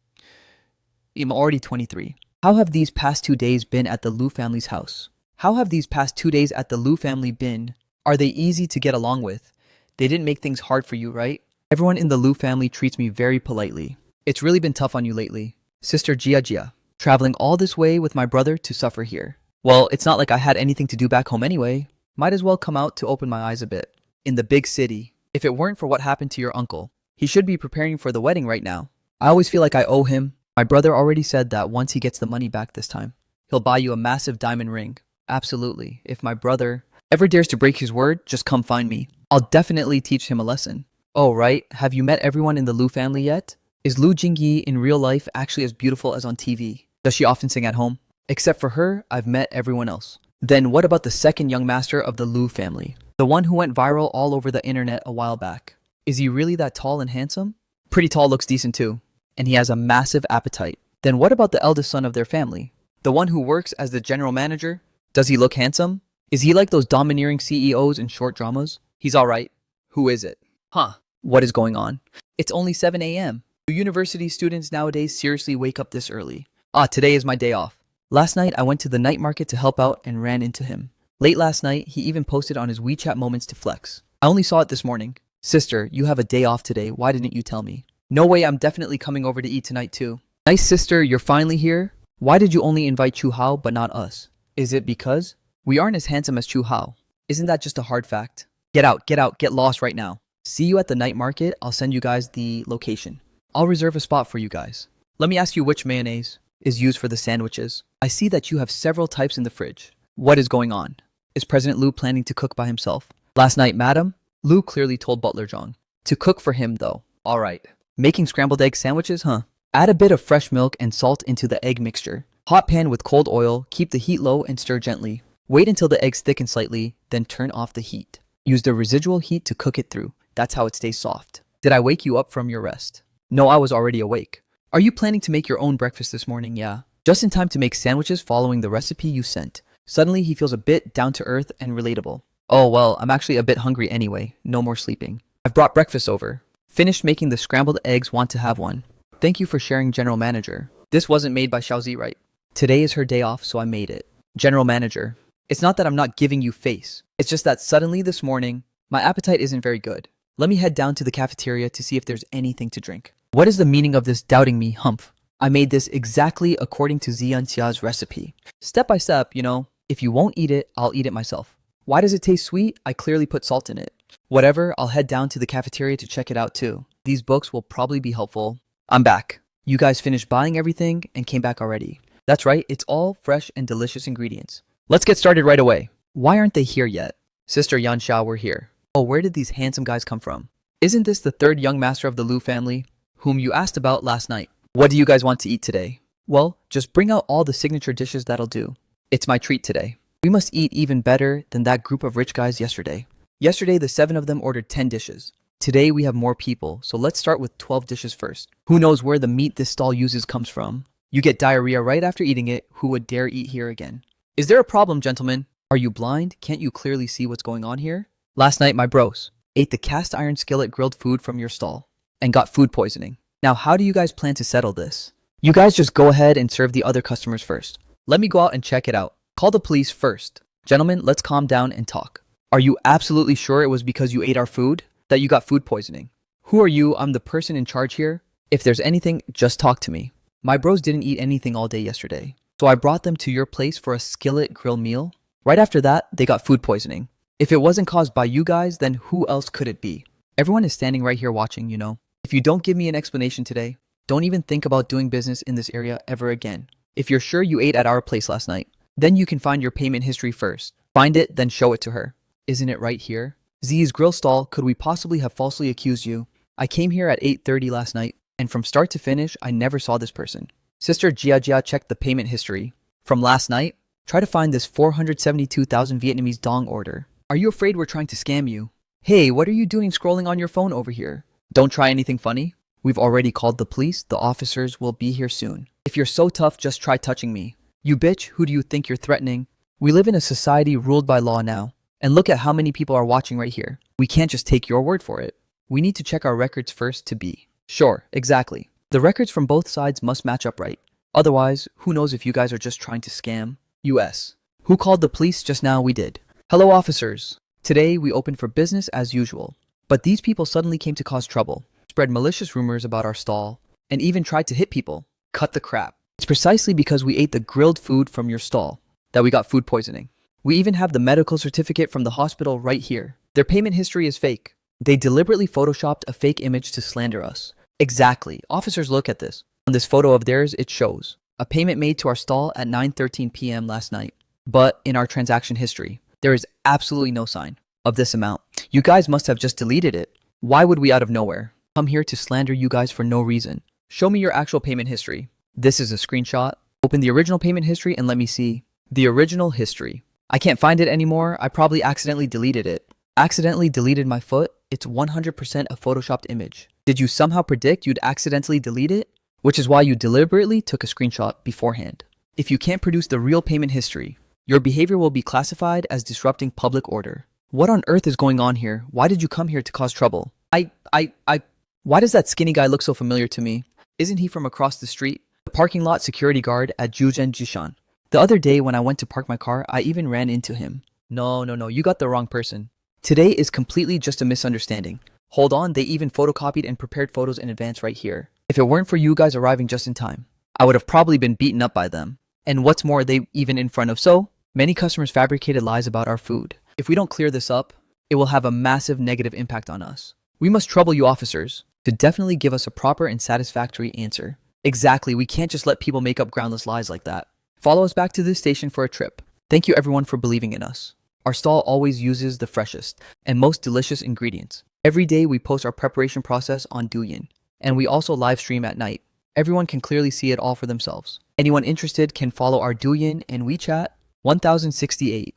How have these past 2 days been at the Lu family's house? How have these past 2 days at the Lu family been? Are they easy to get along with? They didn't make things hard for you, right? Everyone in the Lu family treats me very politely. It's really been tough on you lately. Sister Jia, traveling all this way with my brother to suffer here. Well, it's not like I had anything to do back home anyway. Might as well come out to open my eyes a bit. In the big city. If it weren't for what happened to your uncle, he should be preparing for the wedding right now. I always feel like I owe him. My brother already said that once he gets the money back this time, he'll buy you a massive diamond ring. Absolutely. If my brother ever dares to break his word, just come find me. I'll definitely teach him a lesson. Oh, right. Have you met everyone in the Lu family yet? Is Lu Jingyi in real life actually as beautiful as on TV? Does she often sing at home? Except for her, I've met everyone else. Then what about the second young master of the Lu family? The one who went viral all over the internet a while back. Is he really that tall and handsome? Pretty tall, looks decent too. And he has a massive appetite. Then what about the eldest son of their family? The one who works as the general manager? Does he look handsome? Is he like those domineering CEOs in short dramas? He's alright. Who is it? Huh. What is going on? It's only 7 a.m. Do university students nowadays seriously wake up this early? Today is my day off. Last night I went to the night market to help out and ran into him. Late last night, he even posted on his WeChat moments to flex. I only saw it this morning. Sister, you have a day off today. Why didn't you tell me? No way, I'm definitely coming over to eat tonight too. Nice sister, you're finally here? Why did you only invite Chu Hao but not us? Is it because we aren't as handsome as Chu Hao? Isn't that just a hard fact? Get out, get lost right now. See you at the night market. I'll send you guys the location. I'll reserve a spot for you guys. Let me ask you, which mayonnaise is used for the sandwiches? I see that you have several types in the fridge. What is going on? Is President Lu planning to cook by himself? Last night, madam, Lu clearly told Butler Zhang to cook for him though. Alright. Making scrambled egg sandwiches, huh? Add a bit of fresh milk and salt into the egg mixture. Hot pan with cold oil, keep the heat low and stir gently. Wait until the eggs thicken slightly, then turn off the heat. Use the residual heat to cook it through. That's how it stays soft. Did I wake you up from your rest? No, I was already awake. Are you planning to make your own breakfast this morning? Yeah. Just in time to make sandwiches following the recipe you sent. Suddenly he feels a bit down to earth and relatable. Oh well, I'm actually a bit hungry anyway. No more sleeping. I've brought breakfast over. Finished making the scrambled eggs. Want to have one? Thank you for sharing, General Manager. This wasn't made by Xiaozi, right? Today is her day off, so I made it. General Manager, it's not that I'm not giving you face. It's just that suddenly this morning, my appetite isn't very good. Let me head down to the cafeteria to see if there's anything to drink. What is the meaning of this doubting me, humph? I made this exactly according to Ziyan Xia's recipe. Step by step, you know. If you won't eat it, I'll eat it myself. Why does it taste sweet? I clearly put salt in it. Whatever, I'll head down to the cafeteria to check it out too. These books will probably be helpful. I'm back. You guys finished buying everything and came back already. That's right, it's all fresh and delicious ingredients. Let's get started right away. Why aren't they here yet? Sister Yan Xia, we're here. Oh, where did these handsome guys come from? Isn't this the third young master of the Lu family, whom you asked about last night? What do you guys want to eat today? Well, just bring out all the signature dishes, that'll do. It's my treat today. We must eat even better than that group of rich guys yesterday. Yesterday, the 7 of them ordered 10 dishes. Today we have more people, so let's start with 12 dishes first. Who knows where the meat this stall uses comes from? You get diarrhea right after eating it. Who would dare eat here again? Is there a problem, gentlemen? Are you blind? Can't you clearly see what's going on here? Last night, my bros ate the cast iron skillet grilled food from your stall and got food poisoning. Now, how do you guys plan to settle this? You guys just go ahead and serve the other customers first. Let me go out and check it out. Call the police first. Gentlemen, let's calm down and talk. Are you absolutely sure it was because you ate our food that you got food poisoning? Who are you? I'm the person in charge here. If there's anything, just talk to me. My bros didn't eat anything all day yesterday, so I brought them to your place for a skillet grill meal. Right after that, they got food poisoning. If it wasn't caused by you guys, then who else could it be? Everyone is standing right here watching, you know. If you don't give me an explanation today, don't even think about doing business in this area ever again. If you're sure you ate at our place last night, then you can find your payment history first. Find it, then show it to her. Isn't it right here? Z's grill stall, could we possibly have falsely accused you? I came here at 8:30 last night, and from start to finish, I never saw this person. Sister Jia checked the payment history. From last night, try to find this 472,000 Vietnamese dong order. Are you afraid we're trying to scam you? Hey, what are you doing scrolling on your phone over here? Don't try anything funny. We've already called the police. The officers will be here soon. If you're so tough, just try touching me. You bitch, who do you think you're threatening? We live in a society ruled by law now. And look at how many people are watching right here. We can't just take your word for it. We need to check our records first to be sure. Exactly. The records from both sides must match up right. Otherwise, who knows if you guys are just trying to scam? US. Who called the police just now? We did. Hello, officers. Today, we opened for business as usual. But these people suddenly came to cause trouble, spread malicious rumors about our stall, and even tried to hit people. Cut the crap. It's precisely because we ate the grilled food from your stall that we got food poisoning. We even have the medical certificate from the hospital right here. Their payment history is fake. They deliberately photoshopped a fake image to slander us. Exactly. Officers, look at this. On this photo of theirs, it shows a payment made to our stall at 9:13 p.m. last night. But in our transaction history, there is absolutely no sign of this amount. You guys must have just deleted it. Why would we out of nowhere come here to slander you guys for no reason? Show me your actual payment history. This is a screenshot. Open the original payment history and let me see the original history. I can't find it anymore. I probably accidentally deleted it. Accidentally deleted my foot. It's 100% a photoshopped image. Did you somehow predict you'd accidentally delete it? Which is why you deliberately took a screenshot beforehand. If you can't produce the real payment history, your behavior will be classified as disrupting public order. What on earth is going on here? Why did you come here to cause trouble? Why does that skinny guy look so familiar to me? Isn't he from across the street? The parking lot security guard at Juzhen Jishan. The other day when I went to park my car, I even ran into him. No, you got the wrong person. Today is completely just a misunderstanding. Hold on, they even photocopied and prepared photos in advance right here. If it weren't for you guys arriving just in time, I would have probably been beaten up by them. And what's more, they even in front of so many customers fabricated lies about our food. If we don't clear this up, it will have a massive negative impact on us. We must trouble you officers to definitely give us a proper and satisfactory answer. Exactly, we can't just let people make up groundless lies like that. Follow us back to this station for a trip. Thank you everyone for believing in us. Our stall always uses the freshest and most delicious ingredients. Every day we post our preparation process on Douyin, and we also live stream at night. Everyone can clearly see it all for themselves. Anyone interested can follow our Douyin and WeChat 1068.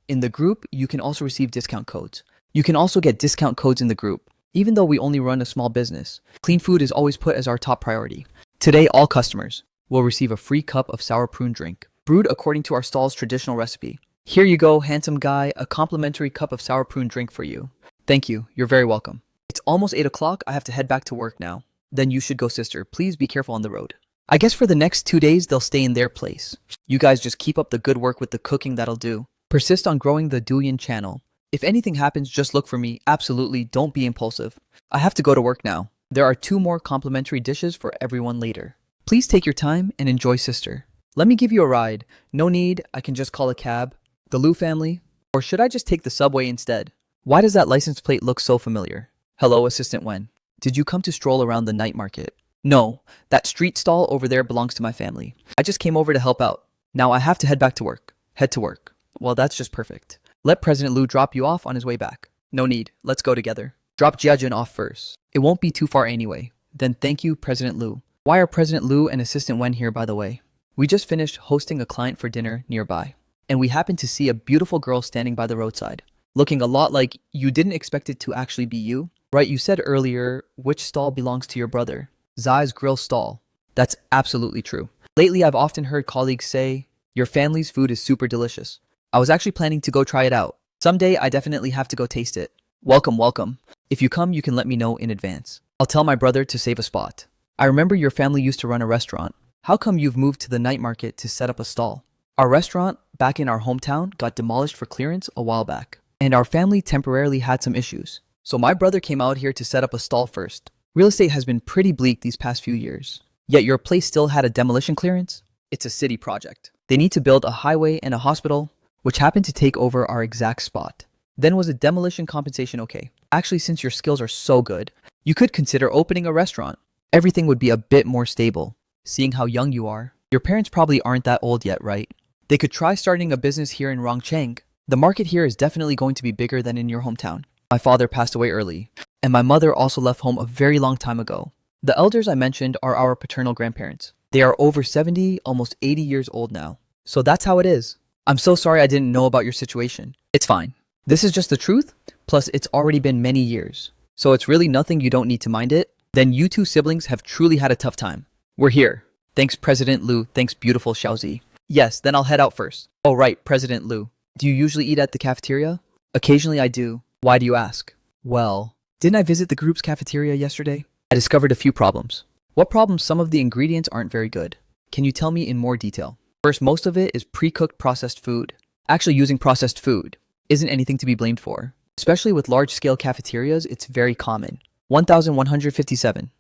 In the group, you can also receive discount codes. You can also get discount codes in the group. Even though we only run a small business, clean food is always put as our top priority. Today, all customers will receive a free cup of sour prune drink, brewed according to our stall's traditional recipe. Here you go, handsome guy, a complimentary cup of sour prune drink for you. Thank you, you're very welcome. It's almost 8 o'clock, I have to head back to work now. Then you should go, sister. Please be careful on the road. I guess for the next 2 days, they'll stay in their place. You guys just keep up the good work with the cooking, that'll do. Persist on growing the Douyin channel. If anything happens, just look for me. Absolutely, don't be impulsive. I have to go to work now. There are 2 more complimentary dishes for everyone later. Please take your time and enjoy, sister. Let me give you a ride. No need, I can just call a cab. The Liu family? Or should I just take the subway instead? Why does that license plate look so familiar? Hello, Assistant Wen. Did you come to stroll around the night market? No, that street stall over there belongs to my family. I just came over to help out. Now I have to head back to work. Head to work. Well, that's just perfect. Let President Liu drop you off on his way back. No need. Let's go together. Drop Jiajun off first. It won't be too far anyway. Then thank you, President Liu. Why are President Liu and Assistant Wen here, by the way? We just finished hosting a client for dinner nearby, and we happened to see a beautiful girl standing by the roadside, looking a lot like you didn't expect it to actually be you. Right, you said earlier which stall belongs to your brother. Zai's grill stall. That's absolutely true. Lately, I've often heard colleagues say, your family's food is super delicious. I was actually planning to go try it out. Someday, I definitely have to go taste it. Welcome, welcome. If you come, you can let me know in advance. I'll tell my brother to save a spot. I remember your family used to run a restaurant. How come you've moved to the night market to set up a stall? Our restaurant, back in our hometown, got demolished for clearance a while back. And our family temporarily had some issues. So my brother came out here to set up a stall first. Real estate has been pretty bleak these past few years. Yet your place still had a demolition clearance? It's a city project. They need to build a highway and a hospital, which happened to take over our exact spot. Then was a demolition compensation okay? Actually, since your skills are so good, you could consider opening a restaurant. Everything would be a bit more stable. Seeing how young you are, your parents probably aren't that old yet, right? They could try starting a business here in Rongcheng. The market here is definitely going to be bigger than in your hometown. My father passed away early, and my mother also left home a very long time ago. The elders I mentioned are our paternal grandparents. They are over 70, almost 80 years old now. So that's how it is. I'm so sorry I didn't know about your situation. It's fine. This is just the truth, plus it's already been many years. So it's really nothing, you don't need to mind it. Then you two siblings have truly had a tough time. We're here. Thanks, President Liu. Thanks, beautiful Xiaozi. Yes, then I'll head out first. Oh right, President Liu. Do you usually eat at the cafeteria? Occasionally I do. Why do you ask? Well, didn't I visit the group's cafeteria yesterday? I discovered a few problems. What problems? Some of the ingredients aren't very good. Can you tell me in more detail? First, most of it is pre-cooked processed food. Actually, using processed food isn't anything to be blamed for. Especially with large-scale cafeterias, it's very common. 1157.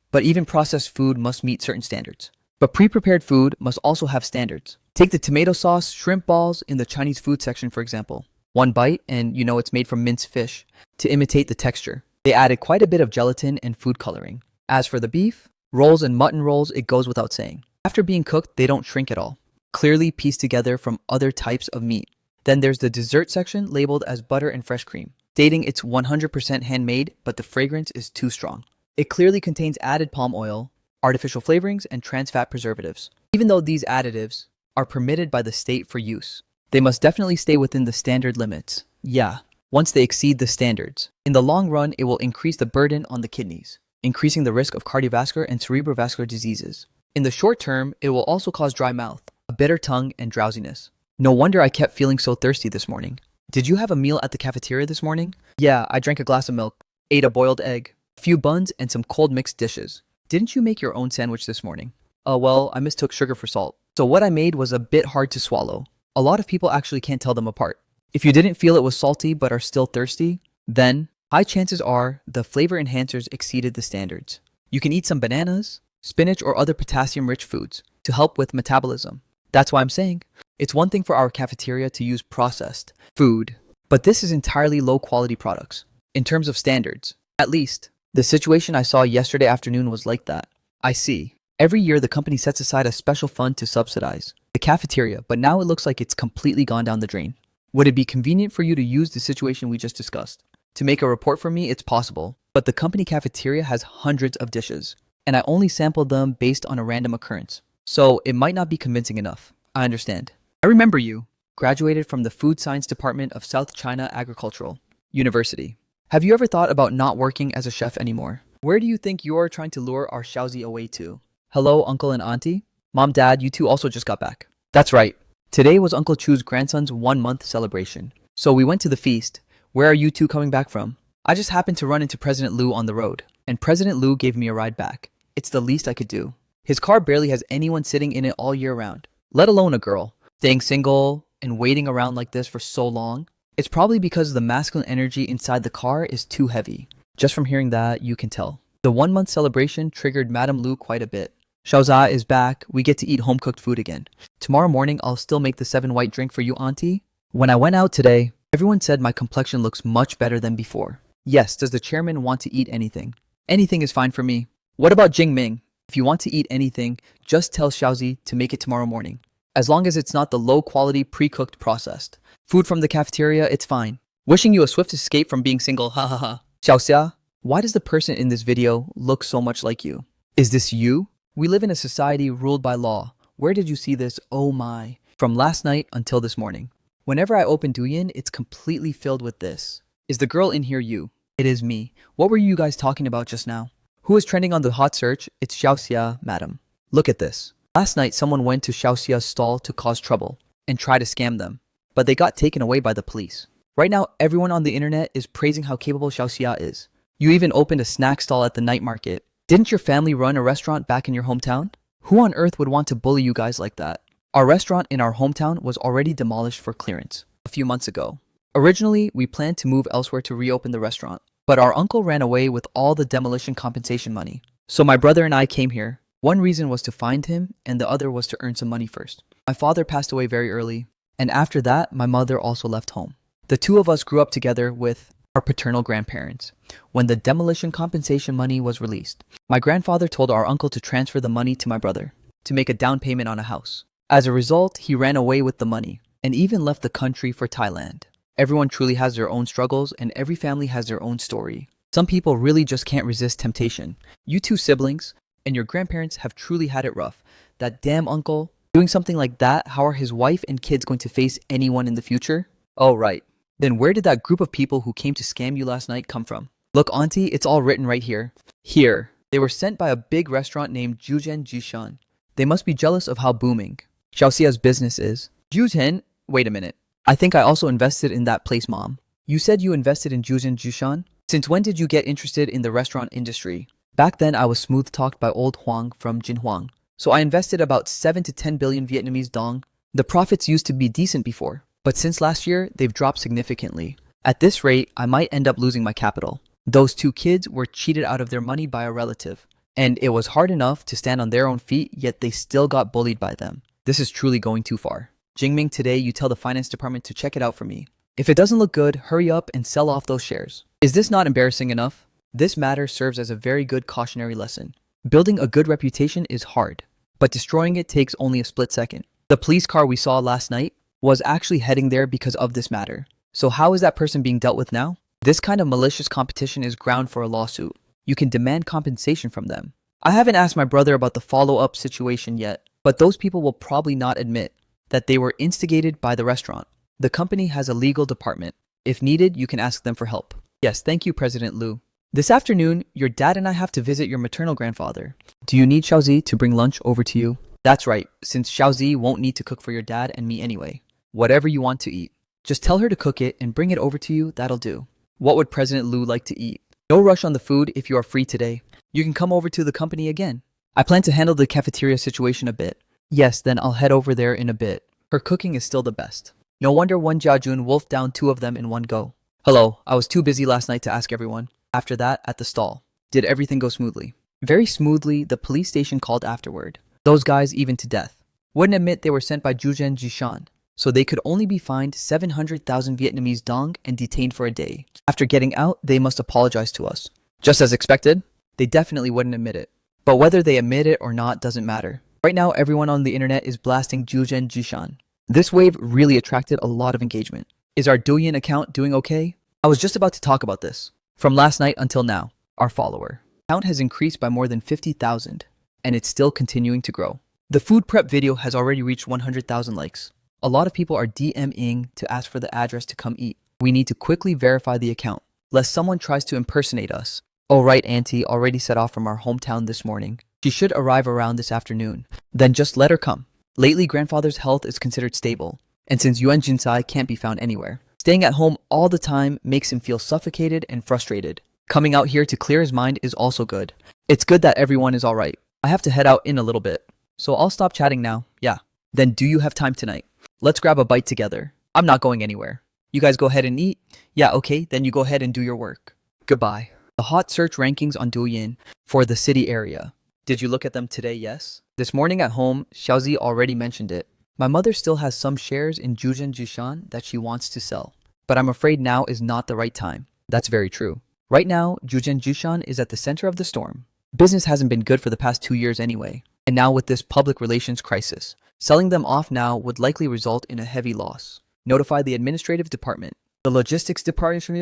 But even processed food must meet certain standards. But pre-prepared food must also have standards. Take the tomato sauce, shrimp balls in the Chinese food section, for example. One bite, and you know it's made from minced fish. To imitate the texture, they added quite a bit of gelatin and food coloring. As for the beef, rolls and mutton rolls, it goes without saying. After being cooked, they don't shrink at all. Clearly pieced together from other types of meat. Then there's the dessert section labeled as butter and fresh cream, stating it's 100% handmade, but the fragrance is too strong. It clearly contains added palm oil, artificial flavorings, and trans fat preservatives. Even though these additives are permitted by the state for use, they must definitely stay within the standard limits. Yeah, once they exceed the standards. In the long run, it will increase the burden on the kidneys, increasing the risk of cardiovascular and cerebrovascular diseases. In the short term, it will also cause dry mouth, a bitter tongue, and drowsiness. No wonder I kept feeling so thirsty this morning. Did you have a meal at the cafeteria this morning? Yeah, I drank a glass of milk, ate a boiled egg, a few buns, and some cold mixed dishes. Didn't you make your own sandwich this morning? Well, I mistook sugar for salt. So what I made was a bit hard to swallow. A lot of people actually can't tell them apart. If you didn't feel it was salty but are still thirsty, then high chances are the flavor enhancers exceeded the standards. You can eat some bananas, spinach, or other potassium-rich foods to help with metabolism. That's why I'm saying it's one thing for our cafeteria to use processed food, but this is entirely low-quality products. In terms of standards, at least, the situation I saw yesterday afternoon was like that. I see. Every year, the company sets aside a special fund to subsidize the cafeteria, but now it looks like it's completely gone down the drain. Would it be convenient for you to use the situation we just discussed? To make a report for me, it's possible, but the company cafeteria has hundreds of dishes, and I only sampled them based on a random occurrence. So it might not be convincing enough. I understand. I remember you. Graduated from the Food Science Department of South China Agricultural University. Have you ever thought about not working as a chef anymore? Where do you think you're trying to lure our Xiaozi away to? Hello, uncle and auntie? Mom, dad, you two also just got back. That's right. Today was Uncle Chu's grandson's 1-month celebration. So we went to the feast. Where are you two coming back from? I just happened to run into President Liu on the road, and President Liu gave me a ride back. It's the least I could do. His car barely has anyone sitting in it all year round, let alone a girl. Staying single and waiting around like this for so long, it's probably because the masculine energy inside the car is too heavy. Just from hearing that, you can tell. The 1-month celebration triggered Madame Liu quite a bit. Xiaoza is back, we get to eat home-cooked food again. Tomorrow morning, I'll still make the 7 white drink for you, auntie. When I went out today, everyone said my complexion looks much better than before. Yes, does the chairman want to eat anything? Anything is fine for me. What about Jingming? If you want to eat anything, just tell Xiaozi to make it tomorrow morning. As long as it's not the low-quality, pre-cooked processed food from the cafeteria, it's fine. Wishing you a swift escape from being single, ha ha ha. Xiaoxia, why does the person in this video look so much like you? Is this you? We live in a society ruled by law. Where did you see this? Oh my. From last night until this morning. Whenever I open Douyin, it's completely filled with this. Is the girl in here you? It is me. What were you guys talking about just now? Who is trending on the hot search? It's Xiaoxia, madam. Look at this. Last night, someone went to Xiaoxia's stall to cause trouble and try to scam them, but they got taken away by the police. Right now, everyone on the internet is praising how capable Xiaoxia is. You even opened a snack stall at the night market. Didn't your family run a restaurant back in your hometown? Who on earth would want to bully you guys like that? Our restaurant in our hometown was already demolished for clearance a few months ago. Originally, we planned to move elsewhere to reopen the restaurant, but our uncle ran away with all the demolition compensation money. So my brother and I came here. One reason was to find him, and the other was to earn some money first. My father passed away very early, and after that, my mother also left home. The two of us grew up together with our paternal grandparents. When the demolition compensation money was released, my grandfather told our uncle to transfer the money to my brother to make a down payment on a house. As a result, he ran away with the money and even left the country for Thailand. Everyone truly has their own struggles and every family has their own story. Some people really just can't resist temptation. You two siblings and your grandparents have truly had it rough. That damn uncle doing something like that, how are his wife and kids going to face anyone in the future? Oh, right. Then where did that group of people who came to scam you last night come from? Look, auntie, it's all written right here. Here. They were sent by a big restaurant named Jujen Jishan. They must be jealous of how booming Xiaoxia's business is. Jujen, wait a minute. I think I also invested in that place, Mom. You said you invested in Jujen Jishan? Since when did you get interested in the restaurant industry? Back then, I was smooth-talked by old Huang from Jinhuang. So I invested about 7 to 10 billion Vietnamese dong. The profits used to be decent before, but since last year, they've dropped significantly. At this rate, I might end up losing my capital. Those two kids were cheated out of their money by a relative, and it was hard enough to stand on their own feet, yet they still got bullied by them. This is truly going too far. Jingming, today you tell the finance department to check it out for me. If it doesn't look good, hurry up and sell off those shares. Is this not embarrassing enough? This matter serves as a very good cautionary lesson. Building a good reputation is hard, but destroying it takes only a split second. The police car we saw last night was actually heading there because of this matter. So how is that person being dealt with now? This kind of malicious competition is ground for a lawsuit. You can demand compensation from them. I haven't asked my brother about the follow-up situation yet, but those people will probably not admit that they were instigated by the restaurant. The company has a legal department. If needed, you can ask them for help. Yes, thank you, President Liu. This afternoon, your dad and I have to visit your maternal grandfather. Do you need Xiaozi to bring lunch over to you? That's right, since Xiaozi won't need to cook for your dad and me anyway. Whatever you want to eat. Just tell her to cook it and bring it over to you, that'll do. What would President Liu like to eat? No rush on the food if you are free today. You can come over to the company again. I plan to handle the cafeteria situation a bit. Yes, then I'll head over there in a bit. Her cooking is still the best. No wonder Wen Jiajun wolfed down 2 of them in one go. Hello, I was too busy last night to ask everyone. After that, at the stall. Did everything go smoothly? Very smoothly, the police station called afterward. Those guys even to death. Wouldn't admit they were sent by Jujen Jishan, so they could only be fined 700,000 Vietnamese dong and detained for a day. After getting out, they must apologize to us. Just as expected, they definitely wouldn't admit it. But whether they admit it or not doesn't matter. Right now, everyone on the internet is blasting Jujen Jishan. This wave really attracted a lot of engagement. Is our Douyin account doing okay? I was just about to talk about this. From last night until now, our follower count has increased by more than 50,000, and it's still continuing to grow. The food prep video has already reached 100,000 likes. A lot of people are DMing to ask for the address to come eat. We need to quickly verify the account, lest someone tries to impersonate us. Oh right, Auntie already set off from our hometown this morning. She should arrive around this afternoon. Then just let her come. Lately, grandfather's health is considered stable, and since Yuan Jinsai can't be found anywhere, staying at home all the time makes him feel suffocated and frustrated. Coming out here to clear his mind is also good. It's good that everyone is alright. I have to head out in a little bit, so I'll stop chatting now. Yeah. Then do you have time tonight? Let's grab a bite together. I'm not going anywhere. You guys go ahead and eat? Yeah, okay, then you go ahead and do your work. Goodbye. The hot search rankings on Douyin for the city area. Did you look at them today? Yes. This morning at home, Xiaozi already mentioned it. My mother still has some shares in Jujen Jishan that she wants to sell, but I'm afraid now is not the right time. That's very true. Right now, Jujen Jishan is at the center of the storm. Business hasn't been good for the past 2 years anyway, and now with this public relations crisis, selling them off now would likely result in a heavy loss. Notify the administrative department, the logistics department,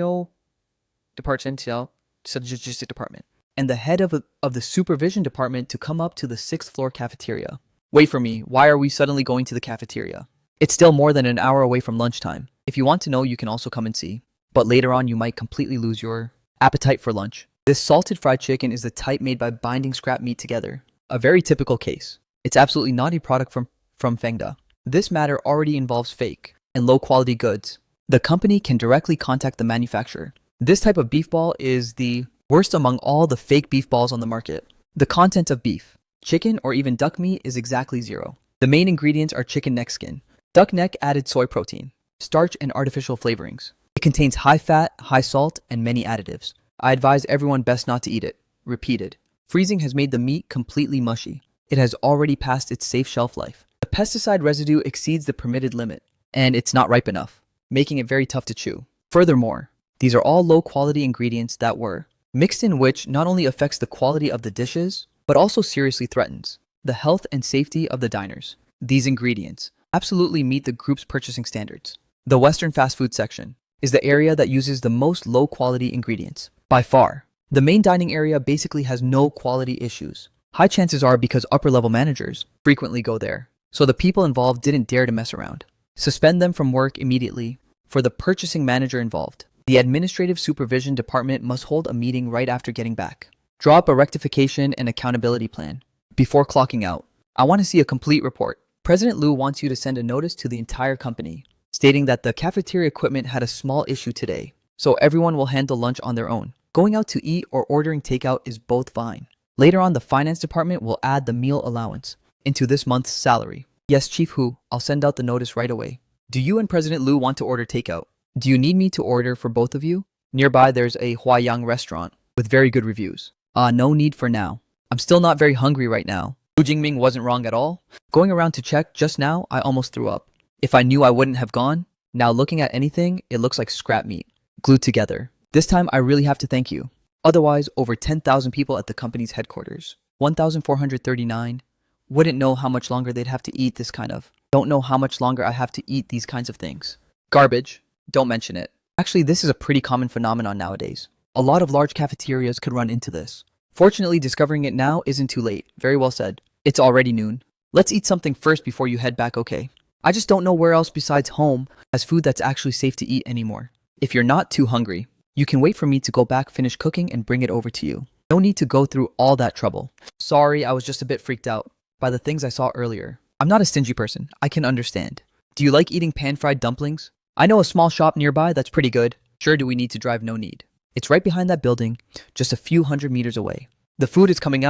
and the head of the supervision department to come up to the 6th floor cafeteria. Wait for me, why are we suddenly going to the cafeteria? It's still more than an hour away from lunchtime. If you want to know, you can also come and see. But later on, you might completely lose your Appetite for lunch. This salted fried chicken is the type made by binding scrap meat together. A very typical case. It's absolutely not a product from Fengda. This matter already involves fake and low quality goods. The company can directly contact the manufacturer. This type of beef ball is the worst among all the fake beef balls on the market. The content of beef, chicken, or even duck meat is exactly zero. The main ingredients are chicken neck skin, duck neck added soy protein, starch, and artificial flavorings. It contains high fat, high salt, and many additives. I advise everyone best not to eat it. Repeated. Freezing has made the meat completely mushy. It has already passed its safe shelf life. The pesticide residue exceeds the permitted limit, and it's not ripe enough, making it very tough to chew. Furthermore, these are all low-quality ingredients that were mixed in, which not only affects the quality of the dishes, but also seriously threatens the health and safety of the diners. These ingredients absolutely meet the group's purchasing standards. The Western fast food section is the area that uses the most low-quality ingredients. By far, the main dining area basically has no quality issues. High chances are because upper-level managers frequently go there, so the people involved didn't dare to mess around. Suspend them from work immediately. For the purchasing manager involved, the administrative supervision department must hold a meeting right after getting back. Draw up a rectification and accountability plan. Before clocking out, I want to see a complete report. President Liu wants you to send a notice to the entire company, stating that the cafeteria equipment had a small issue today, so everyone will handle lunch on their own. Going out to eat or ordering takeout is both fine. Later on, the finance department will add the meal allowance into this month's salary. Yes, Chief Hu, I'll send out the notice right away. Do you and President Liu want to order takeout? Do you need me to order for both of you? Nearby, there's a Huayang restaurant with very good reviews. No need for now. I'm still not very hungry right now. Lu Jingming wasn't wrong at all. Going around to check just now, I almost threw up. If I knew, I wouldn't have gone. Now looking at anything, it looks like scrap meat, glued together. This time, I really have to thank you. Otherwise, over 10,000 people at the company's headquarters, 1,439, wouldn't know how much longer they'd have to eat this kind of. Don't know how much longer I have to eat these kinds of things. Garbage. Don't mention it. Actually, this is a pretty common phenomenon nowadays. A lot of large cafeterias could run into this. Fortunately, discovering it now isn't too late. Very well said. It's already noon. Let's eat something first before you head back, okay? I just don't know where else besides home has food that's actually safe to eat anymore. If you're not too hungry, you can wait for me to go back, finish cooking, and bring it over to you. No need to go through all that trouble. Sorry, I was just a bit freaked out by the things I saw earlier. I'm not a stingy person. I can understand. Do you like eating pan-fried dumplings? I know a small shop nearby that's pretty good. Sure, do we need to drive? No need. It's right behind that building, just a few hundred meters away. The food is coming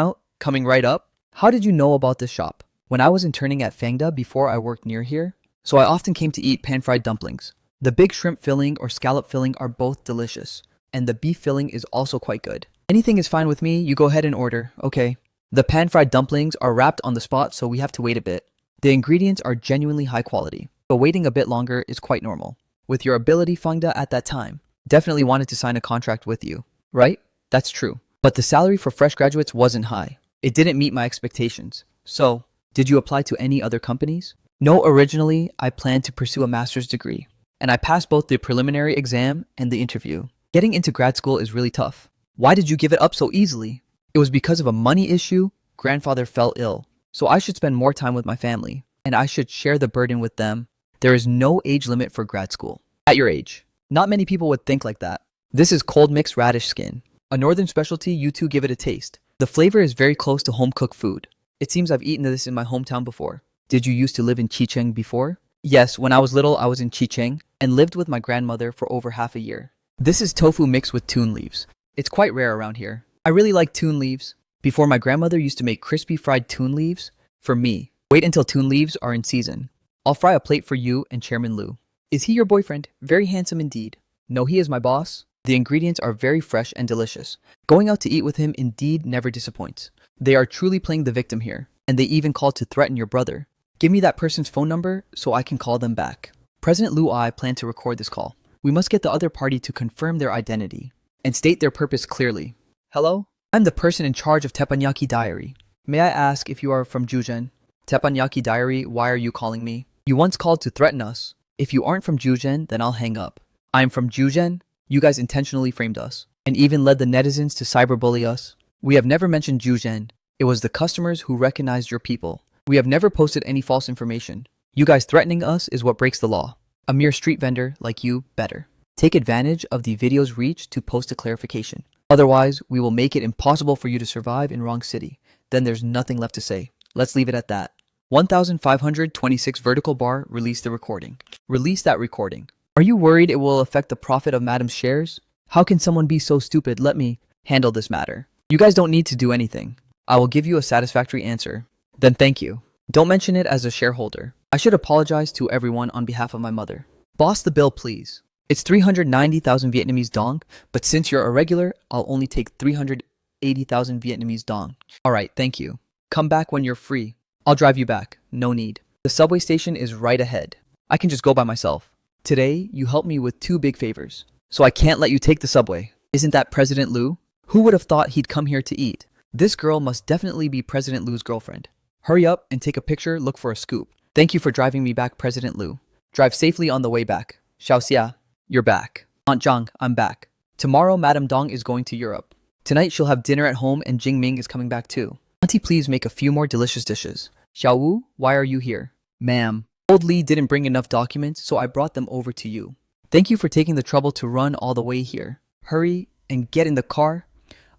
right up. How did you know about this shop? When I was interning at Fangda before I worked near here, so I often came to eat pan-fried dumplings. The big shrimp filling or scallop filling are both delicious, and the beef filling is also quite good. Anything is fine with me, you go ahead and order, okay? The pan-fried dumplings are wrapped on the spot, so we have to wait a bit. The ingredients are genuinely high quality, but waiting a bit longer is quite normal. With your ability, Fangda, at that time, definitely wanted to sign a contract with you, right? That's true. But the salary for fresh graduates wasn't high. It didn't meet my expectations. So, did you apply to any other companies? No, originally, I planned to pursue a master's degree, and I passed both the preliminary exam and the interview. Getting into grad school is really tough. Why did you give it up so easily? It was because of a money issue. Grandfather fell ill, so I should spend more time with my family, and I should share the burden with them. There is no age limit for grad school. At your age, not many people would think like that. This is cold mixed radish skin, a northern specialty. You two give it a taste. The flavor is very close to home-cooked food. It seems I've eaten this in my hometown before. Did you used to live in Chicheng before? Yes, when I was little, I was in Chicheng and lived with my grandmother for over half a year. This is tofu mixed with tune leaves. It's quite rare around here. I really like tune leaves. Before, my grandmother used to make crispy fried tune leaves for me. Wait until tune leaves are in season. I'll fry a plate for you and Chairman Liu. Is he your boyfriend? Very handsome indeed. No, he is my boss. The ingredients are very fresh and delicious. Going out to eat with him indeed never disappoints. They are truly playing the victim here, and they even called to threaten your brother. Give me that person's phone number so I can call them back. President Liu I plan to record this call. We must get the other party to confirm their identity and state their purpose clearly. Hello? I'm the person in charge of Teppanyaki Diary. May I ask if you are from Juzhen? Teppanyaki Diary, why are you calling me? You once called to threaten us. If you aren't from Juzhen, then I'll hang up. I'm from Juzhen? You guys intentionally framed us and even led the netizens to cyberbully us. We have never mentioned Juzhen. It was the customers who recognized your people. We have never posted any false information. You guys threatening us is what breaks the law. A mere street vendor like you, better. Take advantage of the video's reach to post a clarification. Otherwise, we will make it impossible for you to survive in wrong city. Then there's nothing left to say. Let's leave it at that. 1526 vertical bar, release the recording. Release that recording. Are you worried it will affect the profit of Madam's shares? How can someone be so stupid? Let me handle this matter. You guys don't need to do anything. I will give you a satisfactory answer. Then thank you. Don't mention it as a shareholder. I should apologize to everyone on behalf of my mother. Boss the bill, please. It's 390,000 Vietnamese dong, but since you're a regular, I'll only take 380,000 Vietnamese dong. Alright, thank you. Come back when you're free. I'll drive you back. No need. The subway station is right ahead. I can just go by myself. Today, you helped me with 2 big favors, so I can't let you take the subway. Isn't that President Liu? Who would have thought he'd come here to eat? This girl must definitely be President Liu's girlfriend. Hurry up and take a picture, look for a scoop. Thank you for driving me back, President Liu. Drive safely on the way back. Xiaoxia, you're back. Aunt Zhang, I'm back. Tomorrow, Madame Dong is going to Europe. Tonight, she'll have dinner at home and Jingming is coming back too. Auntie, please make a few more delicious dishes. Xiao Wu, why are you here? Ma'am, old Li didn't bring enough documents, so I brought them over to you. Thank you for taking the trouble to run all the way here. Hurry and get in the car.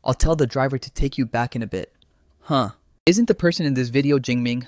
I'll tell the driver to take you back in a bit. Huh. Isn't the person in this video Jingming?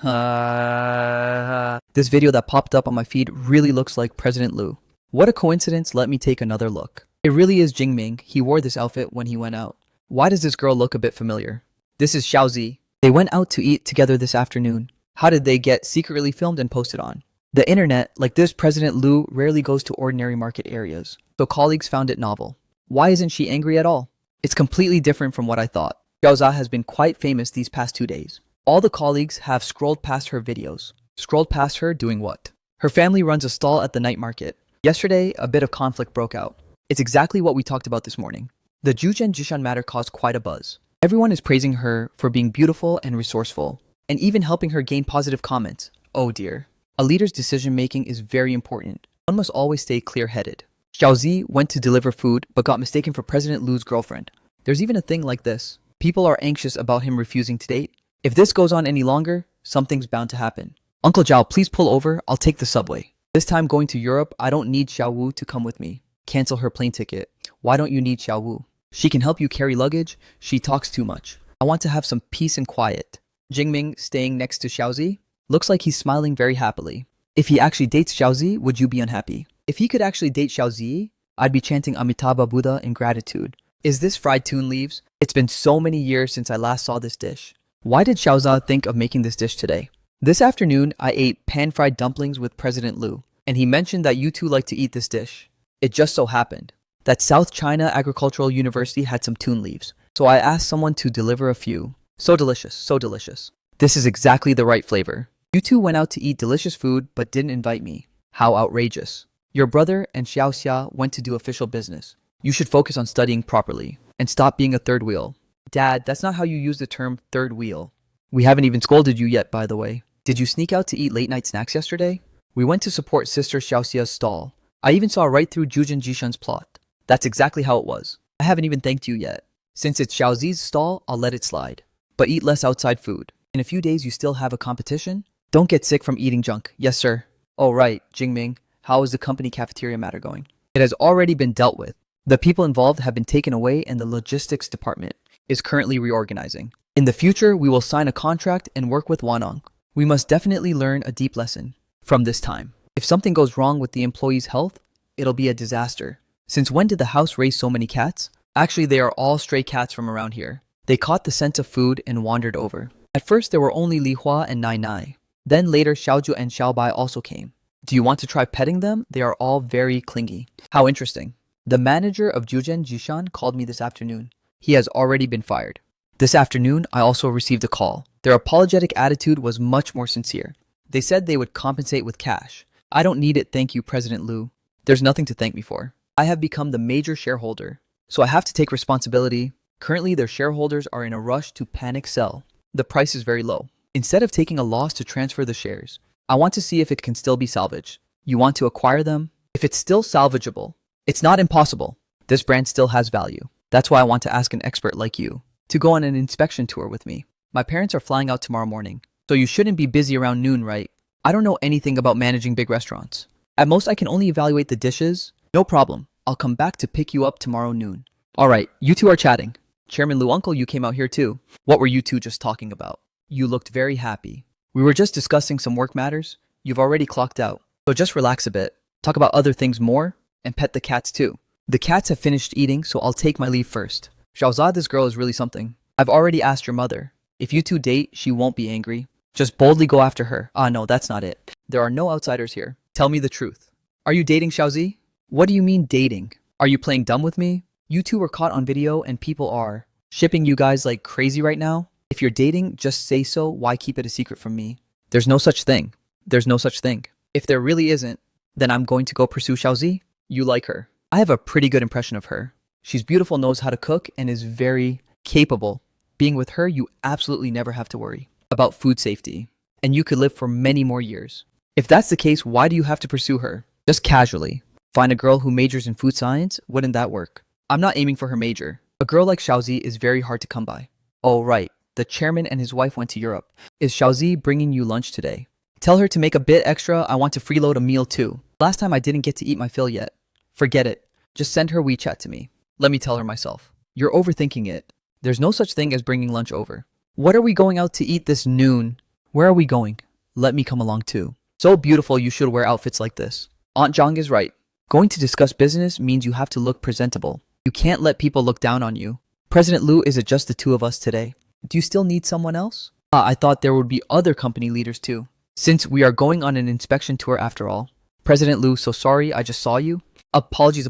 This video that popped up on my feed really looks like President Liu. What a coincidence, let me take another look. It really is Jingming. He wore this outfit when he went out. Why does this girl look a bit familiar? This is Xiaozi. They went out to eat together this afternoon. How did they get secretly filmed and posted on the internet? Like this, President Liu rarely goes to ordinary market areas, so colleagues found it novel. Why isn't she angry at all? It's completely different from what I thought. Xiaoza has been quite famous these past 2 days. All the colleagues have scrolled past her videos. Scrolled past her doing what? Her family runs a stall at the night market. Yesterday, a bit of conflict broke out. It's exactly what we talked about this morning. The Juzhen Jishan matter caused quite a buzz. Everyone is praising her for being beautiful and resourceful, and even helping her gain positive comments. Oh dear. A leader's decision-making is very important. One must always stay clear-headed. Xiaozi went to deliver food, but got mistaken for President Liu's girlfriend. There's even a thing like this. People are anxious about him refusing to date. If this goes on any longer, something's bound to happen. Uncle Zhao, please pull over. I'll take the subway. This time going to Europe, I don't need Xiao Wu to come with me. Cancel her plane ticket. Why don't you need Xiao Wu? She can help you carry luggage. She talks too much. I want to have some peace and quiet. Jingming staying next to Xiaozi? Looks like he's smiling very happily. If he actually dates Xiaozi, would you be unhappy? If he could actually date Xiaozi, I'd be chanting Amitabha Buddha in gratitude. Is this fried tune leaves? It's been so many years since I last saw this dish. Why did Xiaoza think of making this dish today? This afternoon, I ate pan-fried dumplings with President Liu, and he mentioned that you two like to eat this dish. It just so happened that South China Agricultural University had some tune leaves, so I asked someone to deliver a few. So delicious, so delicious. This is exactly the right flavor. You two went out to eat delicious food but didn't invite me. How outrageous. Your brother and Xiao Xia went to do official business. You should focus on studying properly and stop being a third wheel. Dad, that's not how you use the term third wheel. We haven't even scolded you yet, by the way. Did you sneak out to eat late night snacks yesterday? We went to support Sister Xiao Xia's stall. I even saw right through Juzhen Jishan's plot. That's exactly how it was. I haven't even thanked you yet. Since it's Xiaozi's stall, I'll let it slide. But eat less outside food. In a few days, you still have a competition? Don't get sick from eating junk. Yes, sir. Oh, right, Jingming. How is the company cafeteria matter going? It has already been dealt with. The people involved have been taken away and the logistics department is currently reorganizing. In the future, we will sign a contract and work with Wanong. We must definitely learn a deep lesson from this time. If something goes wrong with the employee's health, it'll be a disaster. Since when did the house raise so many cats? Actually, they are all stray cats from around here. They caught the scent of food and wandered over. At first, there were only Li Hua and Nai Nai. Then later, Xiaoju and Xiaobai also came. Do you want to try petting them? They are all very clingy. How interesting. The manager of Juzhen Jishan called me this afternoon. He has already been fired. This afternoon, I also received a call. Their apologetic attitude was much more sincere. They said they would compensate with cash. I don't need it, thank you, President Liu. There's nothing to thank me for. I have become the major shareholder, so I have to take responsibility. Currently, their shareholders are in a rush to panic sell. The price is very low. Instead of taking a loss to transfer the shares, I want to see if it can still be salvaged. You want to acquire them? If it's still salvageable, it's not impossible. This brand still has value. That's why I want to ask an expert like you to go on an inspection tour with me. My parents are flying out tomorrow morning, so you shouldn't be busy around noon, right? I don't know anything about managing big restaurants. At most, I can only evaluate the dishes. No problem. I'll come back to pick you up tomorrow noon. Alright, you two are chatting. Chairman Lu, uncle, you came out here too. What were you two just talking about? You looked very happy. We were just discussing some work matters. You've already clocked out. So just relax a bit. Talk about other things more, and pet the cats too. The cats have finished eating, so I'll take my leave first. Xiaozha, this girl is really something. I've already asked your mother. If you two date, she won't be angry. Just boldly go after her. Ah, no, that's not it. There are no outsiders here. Tell me the truth. Are you dating Xiaozi? What do you mean dating? Are you playing dumb with me? You two were caught on video and people are shipping you guys like crazy right now. If you're dating, just say so. Why keep it a secret from me? There's no such thing. There's no such thing. If there really isn't, then I'm going to go pursue Xiaozi. You like her. I have a pretty good impression of her. She's beautiful, knows how to cook, and is very capable. Being with her, you absolutely never have to worry about food safety. And you could live for many more years. If that's the case, why do you have to pursue her? Just casually. Find a girl who majors in food science? Wouldn't that work? I'm not aiming for her major. A girl like Xiaozi is very hard to come by. Oh, right. The chairman and his wife went to Europe. Is Xiaozi bringing you lunch today? Tell her to make a bit extra. I want to freeload a meal too. Last time I didn't get to eat my fill yet. Forget it. Just send her WeChat to me. Let me tell her myself. You're overthinking it. There's no such thing as bringing lunch over. What are we going out to eat this noon? Where are we going? Let me come along too. So beautiful, you should wear outfits like this. Aunt Zhang is right. Going to discuss business means you have to look presentable. You can't let people look down on you. President Lu, is it just the two of us today? Do you still need someone else? I thought there would be other company leaders too. Since we are going on an inspection tour after all. President Lu, so sorry, I just saw you. Apologies.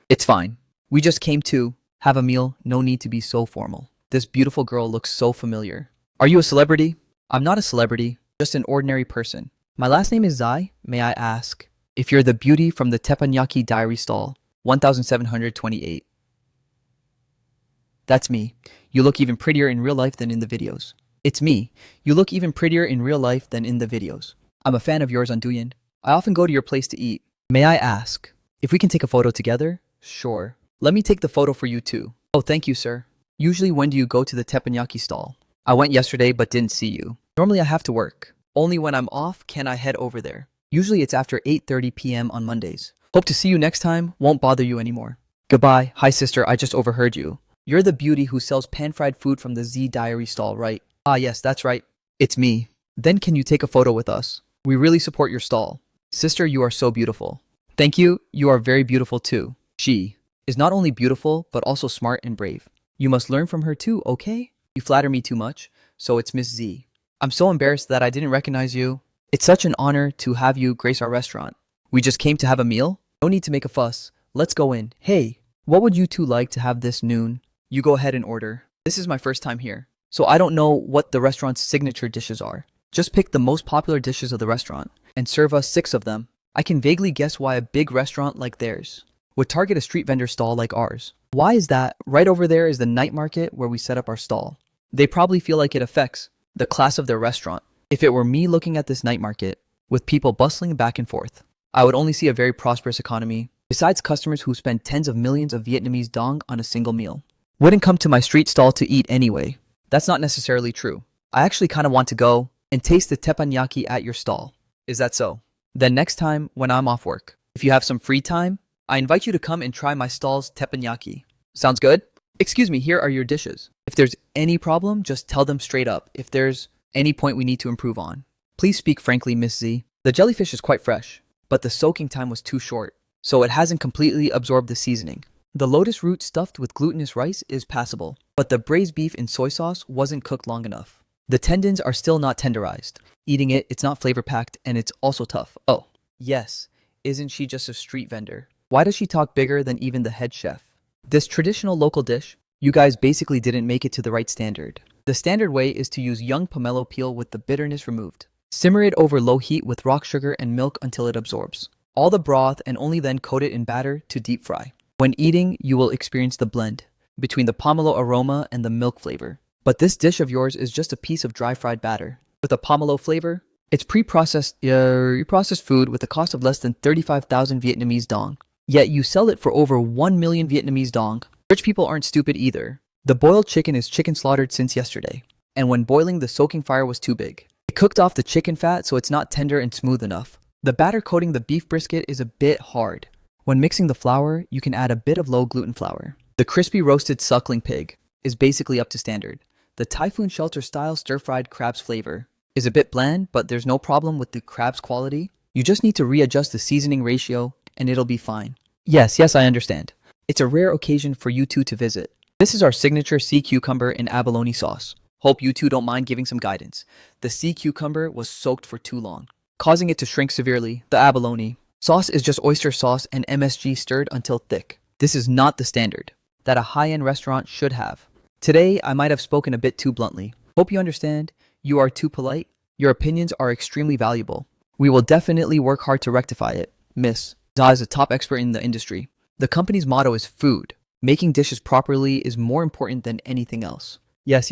It's fine. We just came to have a meal. No need to be so formal. This beautiful girl looks so familiar. Are you a celebrity? I'm not a celebrity, just an ordinary person. My last name is Zai. May I ask if you're the beauty from the Teppanyaki diary stall, 1728? That's me. You look even prettier in real life than in the videos. It's me. You look even prettier in real life than in the videos. I'm a fan of yours on Douyin. I often go to your place to eat. May I ask if we can take a photo together? Sure. Let me take the photo for you too. Oh, thank you, sir. Usually when do you go to the teppanyaki stall? I went yesterday but didn't see you. Normally I have to work. Only when I'm off can I head over there. Usually it's after 8:30 p.m. on Mondays. Hope to see you next time. Won't bother you anymore. Goodbye. Hi sister, I just overheard you. You're the beauty who sells pan-fried food from the Z Diary stall, right? Ah yes, that's right. It's me. Then can you take a photo with us? We really support your stall. Sister, you are so beautiful. Thank you. You are very beautiful too. She is not only beautiful, but also smart and brave. You must learn from her too, okay? You flatter me too much, so it's Miss Z. I'm so embarrassed that I didn't recognize you. It's such an honor to have you grace our restaurant. We just came to have a meal? No need to make a fuss. Let's go in. Hey, what would you two like to have this noon? You go ahead and order. This is my first time here, so I don't know what the restaurant's signature dishes are. Just pick the most popular dishes of the restaurant and serve us 6 of them. I can vaguely guess why a big restaurant like theirs would target a street vendor stall like ours. Why is that? Right over there is the night market where we set up our stall. They probably feel like it affects the class of their restaurant. If it were me looking at this night market, with people bustling back and forth, I would only see a very prosperous economy, besides customers who spend tens of millions of Vietnamese dong on a single meal. Wouldn't come to my street stall to eat anyway. That's not necessarily true. I actually kind of want to go and taste the teppanyaki at your stall. Is that so? Then next time when I'm off work, if you have some free time, I invite you to come and try my stall's teppanyaki. Sounds good? Excuse me, here are your dishes. If there's any problem, just tell them straight up. If there's any point we need to improve on. Please speak frankly, Miss Z. The jellyfish is quite fresh, but the soaking time was too short, so it hasn't completely absorbed the seasoning. The lotus root stuffed with glutinous rice is passable, but the braised beef in soy sauce wasn't cooked long enough. The tendons are still not tenderized. Eating it, it's not flavor-packed, and it's also tough. Oh, yes. Isn't she just a street vendor? Why does she talk bigger than even the head chef? This traditional local dish, you guys basically didn't make it to the right standard. The standard way is to use young pomelo peel with the bitterness removed. Simmer it over low heat with rock sugar and milk until it absorbs all the broth and only then coat it in batter to deep fry. When eating, you will experience the blend between the pomelo aroma and the milk flavor. But this dish of yours is just a piece of dry fried batter with a pomelo flavor. It's processed food with a cost of less than 35,000 Vietnamese dong. Yet you sell it for over 1 million Vietnamese dong. Rich people aren't stupid either. The boiled chicken is chicken slaughtered since yesterday. And when boiling, the soaking fire was too big. It cooked off the chicken fat so it's not tender and smooth enough. The batter coating the beef brisket is a bit hard, When mixing the flour, you can add a bit of low gluten flour. The crispy roasted suckling pig is basically up to standard. The typhoon shelter style stir-fried crab's flavor is a bit bland, but there's no problem with the crab's quality. You just need to readjust the seasoning ratio and it'll be fine. Yes, I understand. It's a rare occasion for you two to visit. This is our signature sea cucumber in abalone sauce. Hope you two don't mind giving some guidance. The sea cucumber was soaked for too long, causing it to shrink severely. The abalone sauce is just oyster sauce and MSG stirred until thick. This is not the standard that a high-end restaurant should have. Today, I might have spoken a bit too bluntly. Hope you understand. You are too polite. Your opinions are extremely valuable. We will definitely work hard to rectify it. Miss Za is a top expert in the industry. The company's motto is food. Making dishes properly is more important than anything else. Yes.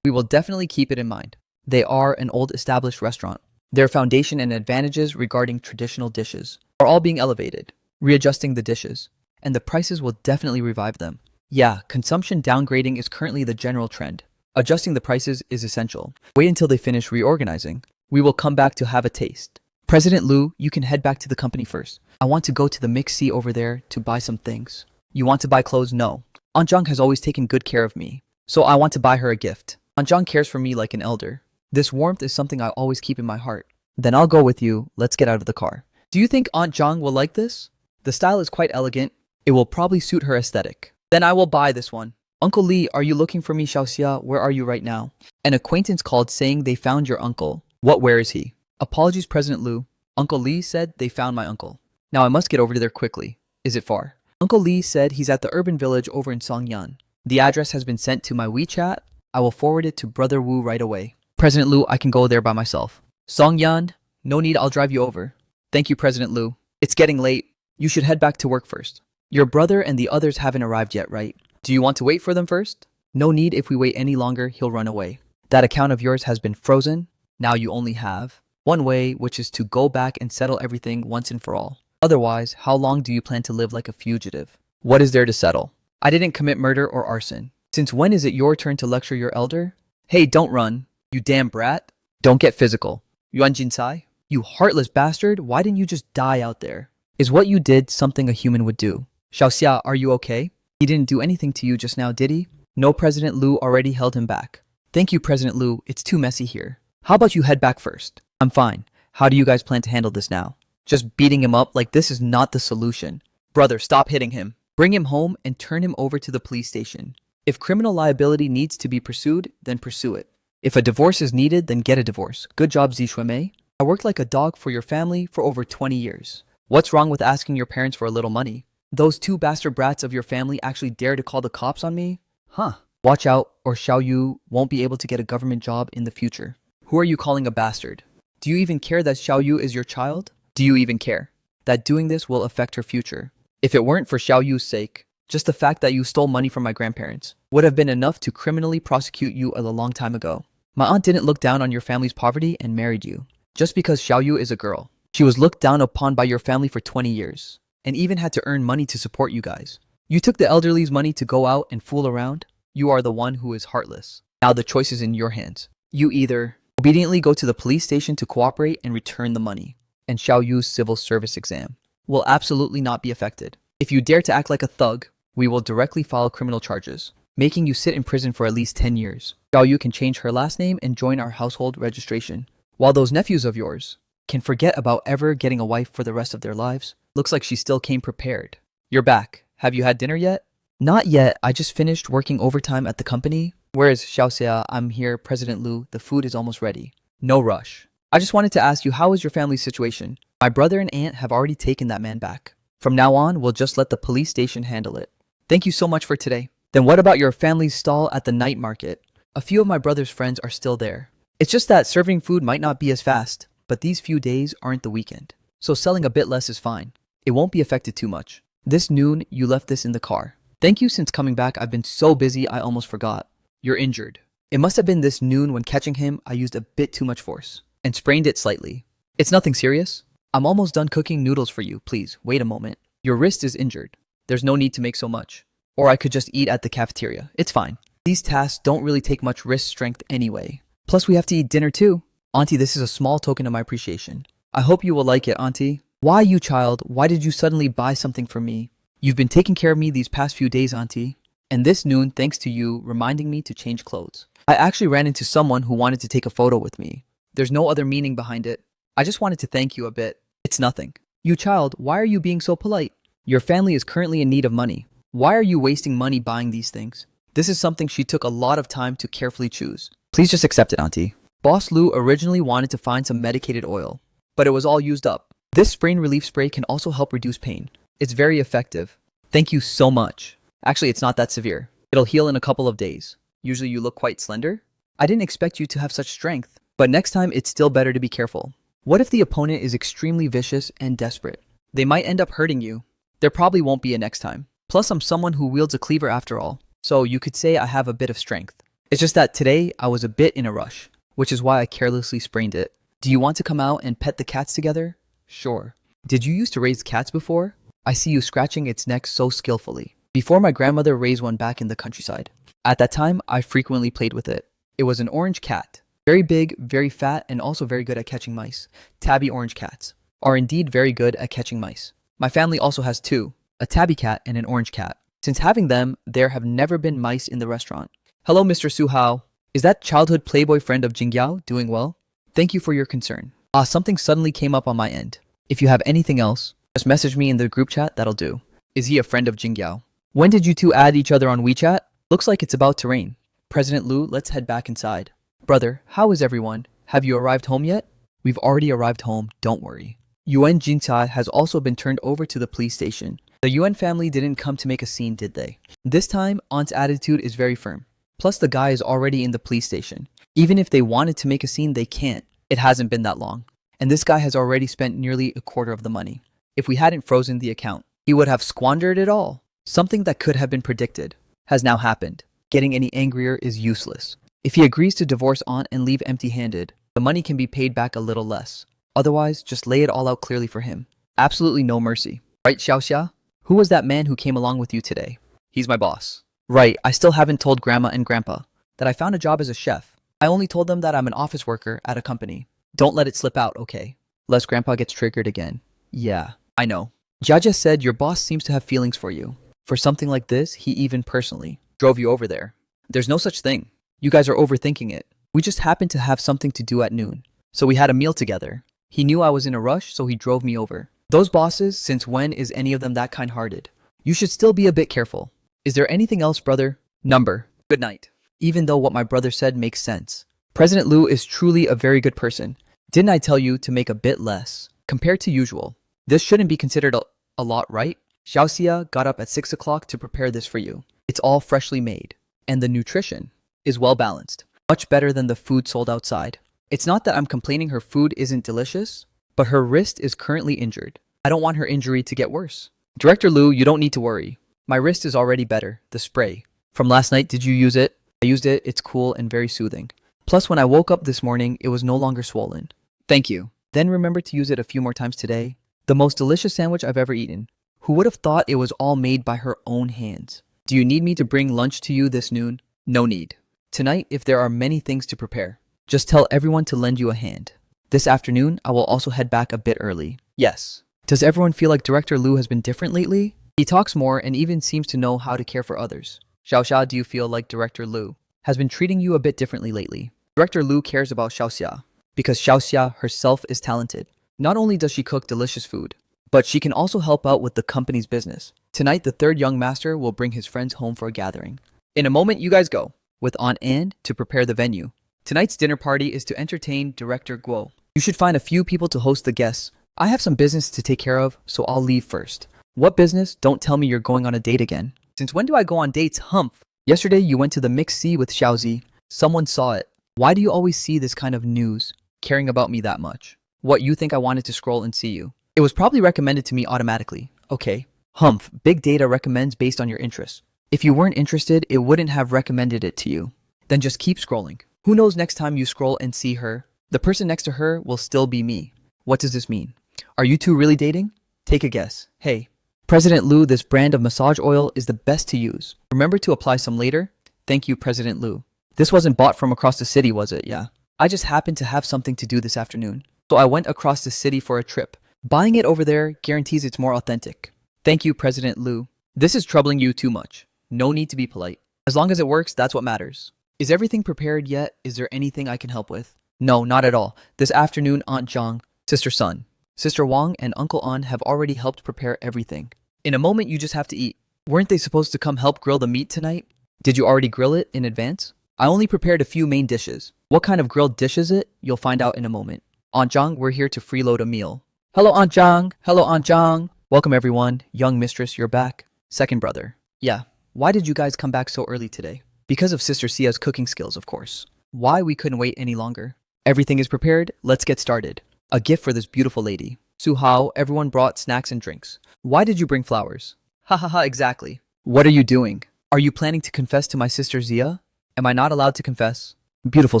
We will definitely keep it in mind. They are an old established restaurant. Their foundation and advantages regarding traditional dishes are all being elevated, readjusting the dishes, and the prices will definitely revive them. Yeah, consumption downgrading is currently the general trend. Adjusting the prices is essential. Wait until they finish reorganizing. We will come back to have a taste. President Liu, you can head back to the company first. I want to go to the mixed sea over there to buy some things. You want to buy clothes? No. Aunt Zhang has always taken good care of me, so I want to buy her a gift. Aunt Zhang cares for me like an elder. This warmth is something I always keep in my heart. Then I'll go with you. Let's get out of the car. Do you think Aunt Zhang will like this? The style is quite elegant. It will probably suit her aesthetic. Then I will buy this one. Uncle Lee, are you looking for me, Xiaoxia? Where are you right now? An acquaintance called saying they found your uncle. What, where is he? Apologies, President Liu. Uncle Lee said they found my uncle. Now I must get over there quickly. Is it far? Uncle Lee said he's at the urban village over in Songyan. The address has been sent to my WeChat. I will forward it to Brother Wu right away. President Liu, I can go there by myself. Songyan, no need, I'll drive you over. Thank you, President Liu. It's getting late. You should head back to work first. Your brother and the others haven't arrived yet, right? Do you want to wait for them first? No need, if we wait any longer, he'll run away. That account of yours has been frozen. Now you only have one way, which is to go back and settle everything once and for all. Otherwise, how long do you plan to live like a fugitive? What is there to settle? I didn't commit murder or arson. Since when is it your turn to lecture your elder? Hey, don't run. You damn brat. Don't get physical. Yuan Jinsai? You heartless bastard, why didn't you just die out there? Is what you did something a human would do? Xiaoxia, are you okay? He didn't do anything to you just now, did he? No, President Liu already held him back. Thank you, President Liu. It's too messy here. How about you head back first? I'm fine. How do you guys plan to handle this now? Just beating him up like this is not the solution. Brother, stop hitting him. Bring him home and turn him over to the police station. If criminal liability needs to be pursued, then pursue it. If a divorce is needed, then get a divorce. Good job, Zishuemei. I worked like a dog for your family for over 20 years. What's wrong with asking your parents for a little money? Those two bastard brats of your family actually dare to call the cops on me? Huh. Watch out, or Xiao Yu won't be able to get a government job in the future. Who are you calling a bastard? Do you even care that Xiao Yu is your child? Do you even care that doing this will affect her future? If it weren't for Xiao Yu's sake, just the fact that you stole money from my grandparents would have been enough to criminally prosecute you a long time ago. My aunt didn't look down on your family's poverty and married you just because Xiao Yu is a girl. She was looked down upon by your family for 20 years and even had to earn money to support you guys. You took the elderly's money to go out and fool around. You are the one who is heartless. Now the choice is in your hands. You either obediently go to the police station to cooperate and return the money, and Xiao Yu's civil service exam will absolutely not be affected. If you dare to act like a thug, we will directly file criminal charges, making you sit in prison for at least 10 years. Xiao Yu can change her last name and join our household registration, while those nephews of yours can forget about ever getting a wife for the rest of their lives. Looks like she still came prepared. You're back. Have you had dinner yet? Not yet. I just finished working overtime at the company. Where is Xiaoxia? I'm here, President Liu. The food is almost ready. No rush. I just wanted to ask you, how is your family's situation? My brother and aunt have already taken that man back. From now on, we'll just let the police station handle it. Thank you so much for today. Then what about your family's stall at the night market? A few of my brother's friends are still there. It's just that serving food might not be as fast, but these few days aren't the weekend. So selling a bit less is fine. It won't be affected too much. This noon, you left this in the car. Thank you. Since coming back, I've been so busy I almost forgot. You're injured. It must have been this noon when catching him, I used a bit too much force and sprained it slightly. It's nothing serious. I'm almost done cooking noodles for you. Please, wait a moment. Your wrist is injured. There's no need to make so much. Or I could just eat at the cafeteria. It's fine. These tasks don't really take much wrist strength anyway. Plus, we have to eat dinner too. Auntie, this is a small token of my appreciation. I hope you will like it, Auntie. Why, you child? Why did you suddenly buy something for me? You've been taking care of me these past few days, auntie. And this noon, thanks to you reminding me to change clothes. I actually ran into someone who wanted to take a photo with me. There's no other meaning behind it. I just wanted to thank you a bit. It's nothing. You child, why are you being so polite? Your family is currently in need of money. Why are you wasting money buying these things? This is something she took a lot of time to carefully choose. Please just accept it, auntie. Boss Lou originally wanted to find some medicated oil, but it was all used up. This sprain relief spray can also help reduce pain. It's very effective. Thank you so much. Actually, it's not that severe. It'll heal in a couple of days. Usually you look quite slender. I didn't expect you to have such strength, but next time it's still better to be careful. What if the opponent is extremely vicious and desperate? They might end up hurting you. There probably won't be a next time. Plus, I'm someone who wields a cleaver after all, so you could say I have a bit of strength. It's just that today I was a bit in a rush, which is why I carelessly sprained it. Do you want to come out and pet the cats together? Sure. Did you used to raise cats before? I see you scratching its neck so skillfully. Before, my grandmother raised one back in the countryside. At that time, I frequently played with it. It was an orange cat. Very big, very fat, and also very good at catching mice. Tabby orange cats are indeed very good at catching mice. My family also has two, a tabby cat and an orange cat. Since having them, there have never been mice in the restaurant. Hello, Mr. Su Hao. Is that childhood playboy friend of Jingyao doing well? Thank you for your concern. Something suddenly came up on my end. If you have anything else, just message me in the group chat, that'll do. Is he a friend of Jingyao? When did you two add each other on WeChat? Looks like it's about to rain. President Lu, let's head back inside. Brother, how is everyone? Have you arrived home yet? We've already arrived home, don't worry. Yuan Jintai has also been turned over to the police station. The Yuan family didn't come to make a scene, did they? This time, Aunt's attitude is very firm. Plus, the guy is already in the police station. Even if they wanted to make a scene, they can't. It hasn't been that long. And this guy has already spent nearly a quarter of the money. If we hadn't frozen the account, he would have squandered it all. Something that could have been predicted has now happened. Getting any angrier is useless. If he agrees to divorce Aunt and leave empty-handed, the money can be paid back a little less. Otherwise, just lay it all out clearly for him. Absolutely no mercy. Right, Xiaoxia? Who was that man who came along with you today? He's my boss. Right, I still haven't told Grandma and Grandpa that I found a job as a chef. I only told them that I'm an office worker at a company. Don't let it slip out, okay? Lest Grandpa gets triggered again. Yeah, I know. Jaja said your boss seems to have feelings for you. For something like this, he even personally drove you over there. There's no such thing. You guys are overthinking it. We just happened to have something to do at noon. So we had a meal together. He knew I was in a rush, so he drove me over. Those bosses, since when is any of them that kind-hearted? You should still be a bit careful. Is there anything else, brother? Number. Good night. Even though what my brother said makes sense. President Lu is truly a very good person. Didn't I tell you to make a bit less? Compared to usual. This shouldn't be considered a lot, right? Xiaoxia got up at 6 o'clock to prepare this for you. It's all freshly made. And the nutrition is well balanced. Much better than the food sold outside. It's not that I'm complaining her food isn't delicious, but her wrist is currently injured. I don't want her injury to get worse. Director Lu, you don't need to worry. My wrist is already better. The spray. From last night, did you use it? I used it. It's cool and very soothing. Plus, when I woke up this morning, it was no longer swollen. Thank you. Then remember to use it a few more times today. The most delicious sandwich I've ever eaten. Who would have thought it was all made by her own hands? Do you need me to bring lunch to you this noon? No need. Tonight, if there are many things to prepare, just tell everyone to lend you a hand. This afternoon, I will also head back a bit early. Yes. Does everyone feel like Director Lu has been different lately? He talks more and even seems to know how to care for others. Xiaoxia, do you feel like Director Lu has been treating you a bit differently lately? Director Lu cares about Xiaoxia because Xiaoxia herself is talented. Not only does she cook delicious food, but she can also help out with the company's business. Tonight, the third young master will bring his friends home for a gathering. In a moment, you guys go with Aunt Anne to prepare the venue. Tonight's dinner party is to entertain Director Guo. You should find a few people to host the guests. I have some business to take care of, so I'll leave first. What business? Don't tell me you're going on a date again. Since when do I go on dates, humph? Yesterday you went to the mixed sea with Xiaozi. Someone saw it. Why do you always see this kind of news, caring about me that much? What, you think I wanted to scroll and see you? It was probably recommended to me automatically. Okay. Humph, big data recommends based on your interests. If you weren't interested, it wouldn't have recommended it to you. Then just keep scrolling. Who knows, next time you scroll and see her, the person next to her will still be me. What does this mean? Are you two really dating? Take a guess. Hey, President Lu, this brand of massage oil is the best to use. Remember to apply some later? Thank you, President Lu. This wasn't bought from across the city, was it? Yeah. I just happened to have something to do this afternoon. So I went across the city for a trip. Buying it over there guarantees it's more authentic. Thank you, President Liu. This is troubling you too much. No need to be polite. As long as it works, that's what matters. Is everything prepared yet? Is there anything I can help with? No, not at all. This afternoon, Aunt Zhang, Sister Sun, Sister Wang, and Uncle An have already helped prepare everything. In a moment, you just have to eat. Weren't they supposed to come help grill the meat tonight? Did you already grill it in advance? I only prepared a few main dishes. What kind of grilled dish is it? You'll find out in a moment. Aunt Zhang, we're here to freeload a meal. Hello, Aunt Zhang. Hello, Aunt Zhang. Welcome, everyone. Young mistress, you're back. Second brother. Yeah. Why did you guys come back so early today? Because of Sister Sia's cooking skills, of course. Why we couldn't wait any longer. Everything is prepared. Let's get started. A gift for this beautiful lady. Su Hao, everyone brought snacks and drinks. Why did you bring flowers? Ha ha ha, exactly. What are you doing? Are you planning to confess to my sister Zia? Am I not allowed to confess? Beautiful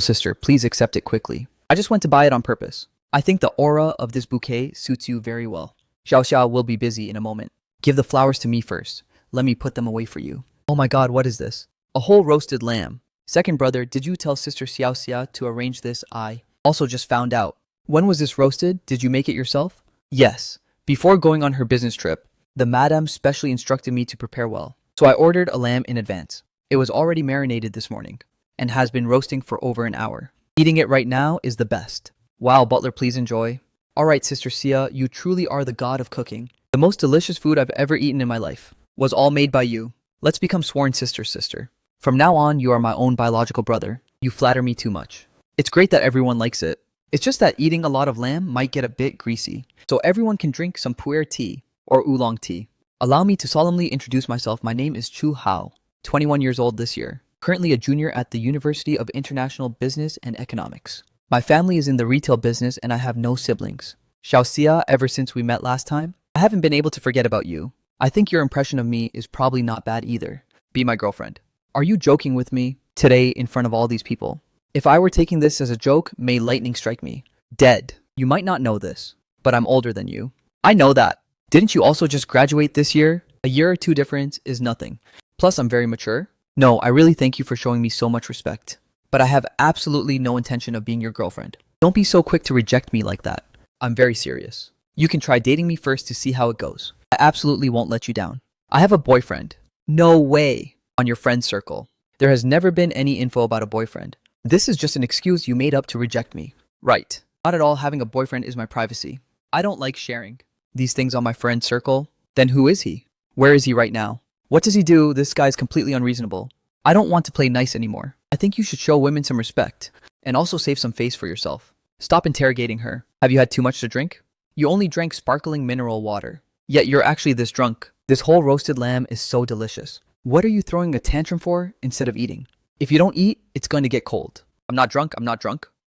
sister, please accept it quickly. I just went to buy it on purpose. I think the aura of this bouquet suits you very well. Xiao Xiao will be busy in a moment. Give the flowers to me first. Let me put them away for you. Oh my god, what is this? A whole roasted lamb. Second brother, did you tell Sister Xiao Xia to arrange this? I also just found out. When was this roasted? Did you make it yourself? Yes. Before going on her business trip, the madam specially instructed me to prepare well. So I ordered a lamb in advance. It was already marinated this morning and has been roasting for over an hour. Eating it right now is the best. Wow, butler, please enjoy. Alright, Sister Sia, you truly are the god of cooking. The most delicious food I've ever eaten in my life was all made by you. Let's become sworn sister. From now on, you are my own biological brother. You flatter me too much. It's great that everyone likes it. It's just that eating a lot of lamb might get a bit greasy. So everyone can drink some pu'er tea or oolong tea. Allow me to solemnly introduce myself. My name is Chu Hao, 21 years old this year. Currently a junior at the University of International Business and Economics. My family is in the retail business and I have no siblings. Xiao Xia, ever since we met last time, I haven't been able to forget about you. I think your impression of me is probably not bad either. Be my girlfriend. Are you joking with me today in front of all these people? If I were taking this as a joke, may lightning strike me. Dead. You might not know this, but I'm older than you. I know that. Didn't you also just graduate this year? A year or two difference is nothing. Plus, I'm very mature. No, I really thank you for showing me so much respect. But I have absolutely no intention of being your girlfriend. Don't be so quick to reject me like that. I'm very serious. You can try dating me first to see how it goes. I absolutely won't let you down. I have a boyfriend. No way. On your friend circle. There has never been any info about a boyfriend. This is just an excuse you made up to reject me. Right. Not at all. Having a boyfriend is my privacy. I don't like sharing these things on my friend circle. Then who is he? Where is he right now? What does he do? This guy is completely unreasonable. I don't want to play nice anymore. I think you should show women some respect and also save some face for yourself. Stop interrogating her. Have you had too much to drink? You only drank sparkling mineral water. Yet you're actually this drunk. This whole roasted lamb is so delicious. What are you throwing a tantrum for instead of eating? If you don't eat, it's going to get cold. I'm not drunk.